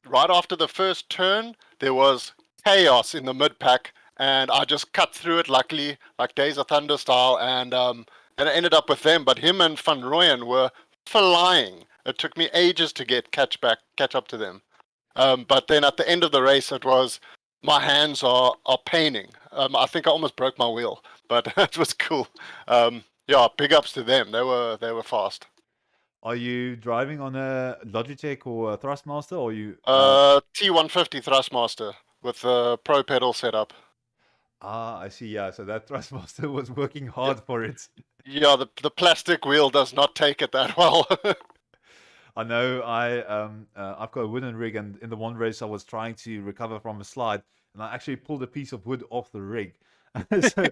right after the first turn, there was chaos in the mid pack, and I just cut through it luckily, like Days of Thunder style, and I ended up with them. But him and Van Rooyen were flying. It took me ages to catch up to them. But then at the end of the race, it was my hands are paining. I think I almost broke my wheel, but it was cool. Yeah, big ups to them. They were fast. Are you driving on a Logitech or a Thrustmaster, or you? T150 Thrustmaster with the Pro pedal setup. I see. Yeah, so that Thrustmaster was working hard for it. Yeah, the plastic wheel does not take it that well. I know. I've got a wooden rig, and in the one race, I was trying to recover from a slide, and I actually pulled a piece of wood off the rig. So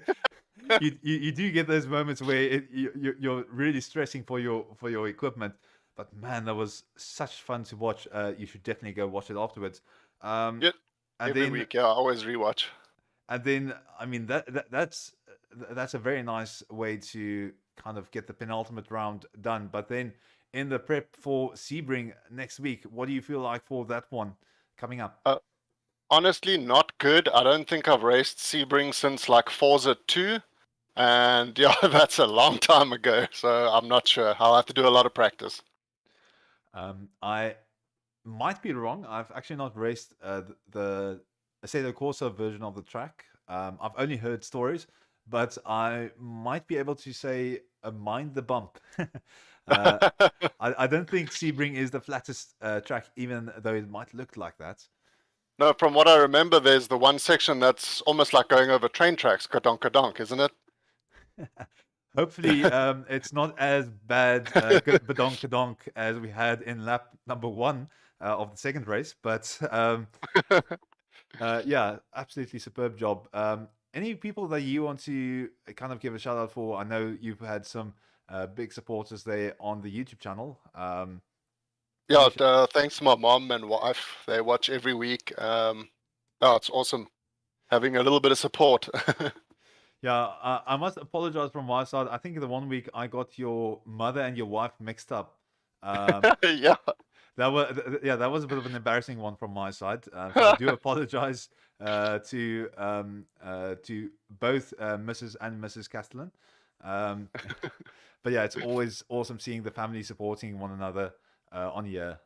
you do get those moments where you're really stressing for your equipment. But man, that was such fun to watch. You should definitely go watch it afterwards. Yeah, And every then, week, yeah, I always rewatch. And then, I mean that's a very nice way to kind of get the penultimate round done. But then in the prep for Sebring next week, what do you feel like for that one coming up? Honestly, not good. I don't think I've raced Sebring since like Forza 2. And yeah, that's a long time ago. So I'm not sure. I'll have to do a lot of practice. I might be wrong. I've actually not raced the Assetto Corsa version of the track. I've only heard stories, but I might be able to say mind the bump. I don't think Sebring is the flattest track, even though it might look like that. No, from what I remember, there's the one section that's almost like going over train tracks, kadonk kadonk, isn't it? Hopefully, it's not as bad badonk kadonk as we had in lap number 1 of the second race, but yeah, absolutely superb job. any people that you want to kind of give a shout out for? I know you've had some big supporters there on the YouTube channel. Yeah, thanks to my mom and wife. They watch every week. Oh, it's awesome having a little bit of support. Yeah, I must apologize from my side. I think the one week I got your mother and your wife mixed up. Yeah. That was a bit of an embarrassing one from my side. So I do apologize to both Mrs. and Mrs. Castellan. But yeah, it's always awesome seeing the family supporting one another on here.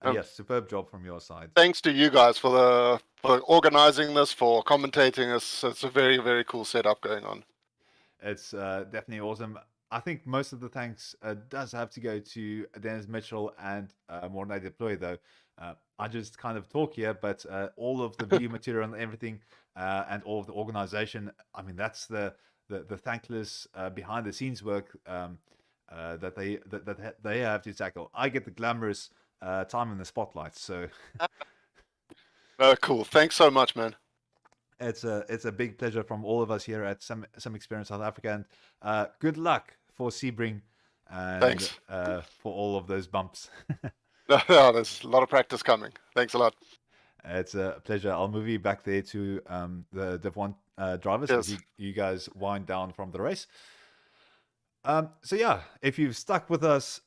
Yes, superb job from your side. Thanks to you guys for organizing this, for commentating this. It's a very, very cool setup going on. It's definitely awesome. I think most of the thanks does have to go to Dennis Mitchell and Mornay Deploy, though. I just kind of talk here, but all of the video material and everything, and all of the organization, I mean, that's the thankless behind the scenes work that they have to tackle. I get the glamorous time in the spotlight. So cool. Thanks so much, man. It's a big pleasure from all of us here at Some Experience South Africa, and good luck for Sebring and Thanks for all of those bumps. No, there's a lot of practice coming. Thanks a lot. It's a pleasure. I'll move you back there to the Div 1 drivers as you guys wind down from the race. So yeah, if you've stuck with us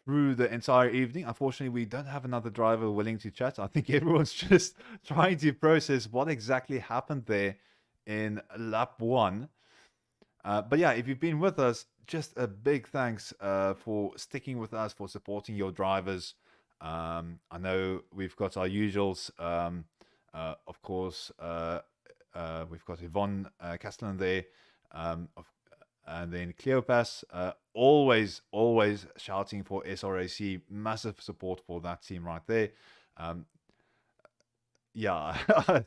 through the entire evening, unfortunately we don't have another driver willing to chat. I think everyone's just trying to process what exactly happened there in lap 1. But yeah, if you've been with us, just a big thanks for sticking with us, for supporting your drivers. I know we've got our usuals. Of course, we've got Yvonne Castellan there, and then Cleopas, always shouting for SRAC. Massive support for that team right there. Yeah,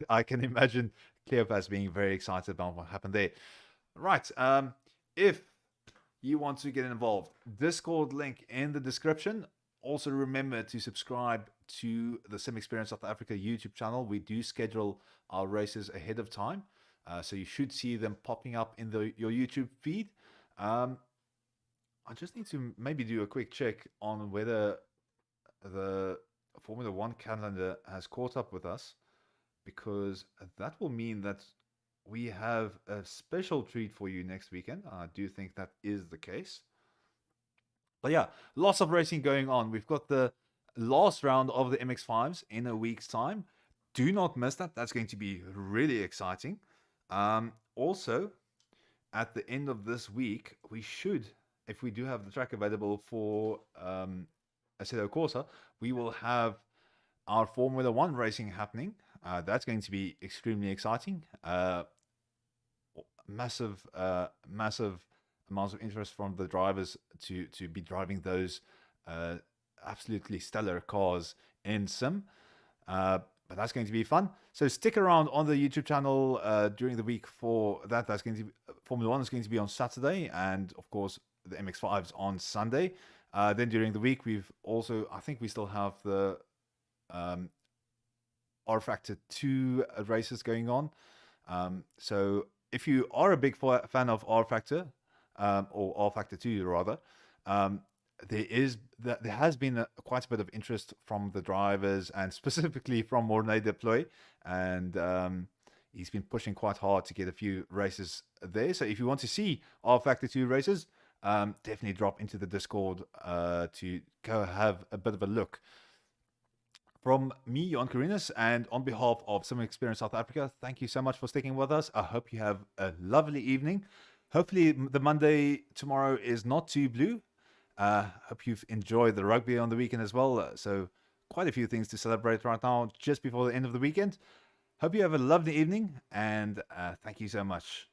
I can imagine Cleopas being very excited about what happened there. Right, if you want to get involved, Discord link in the description. Also remember to subscribe to the Sim Experience South Africa YouTube channel. We do schedule our races ahead of time, so you should see them popping up in your YouTube feed. I just need to maybe do a quick check on whether the Formula 1 calendar has caught up with us, because that will mean that we have a special treat for you next weekend. I do think that is the case. But yeah, lots of racing going on. We've got the last round of the MX5s in a week's time. Do not miss that. That's going to be really exciting. Also, at the end of this week, we should, if we do have the track available for Assetto Corsa, we will have our Formula 1 racing happening. That's going to be extremely exciting. Massive amounts of interest from the drivers to be driving those absolutely stellar cars in sim. But that's going to be fun. So stick around on the YouTube channel during the week for that. That's going to be, Formula 1 is going to be on Saturday, and of course the MX5s on Sunday. Then during the week, we've also, I think we still have the R Factor 2 races going on. So if you are a big fan of R Factor, or R Factor 2 rather, there has been quite a bit of interest from the drivers, and specifically from Mornay Deploy, and he's been pushing quite hard to get a few races there. So if you want to see R Factor 2 races, definitely drop into the Discord to go have a bit of a look. From me, Jan Karinas, and on behalf of Sim Experience South Africa, thank you so much for sticking with us. I hope you have a lovely evening. Hopefully the Monday tomorrow is not too blue. Hope you've enjoyed the rugby on the weekend as well. So quite a few things to celebrate right now, just before the end of the weekend. Hope you have a lovely evening, and thank you so much.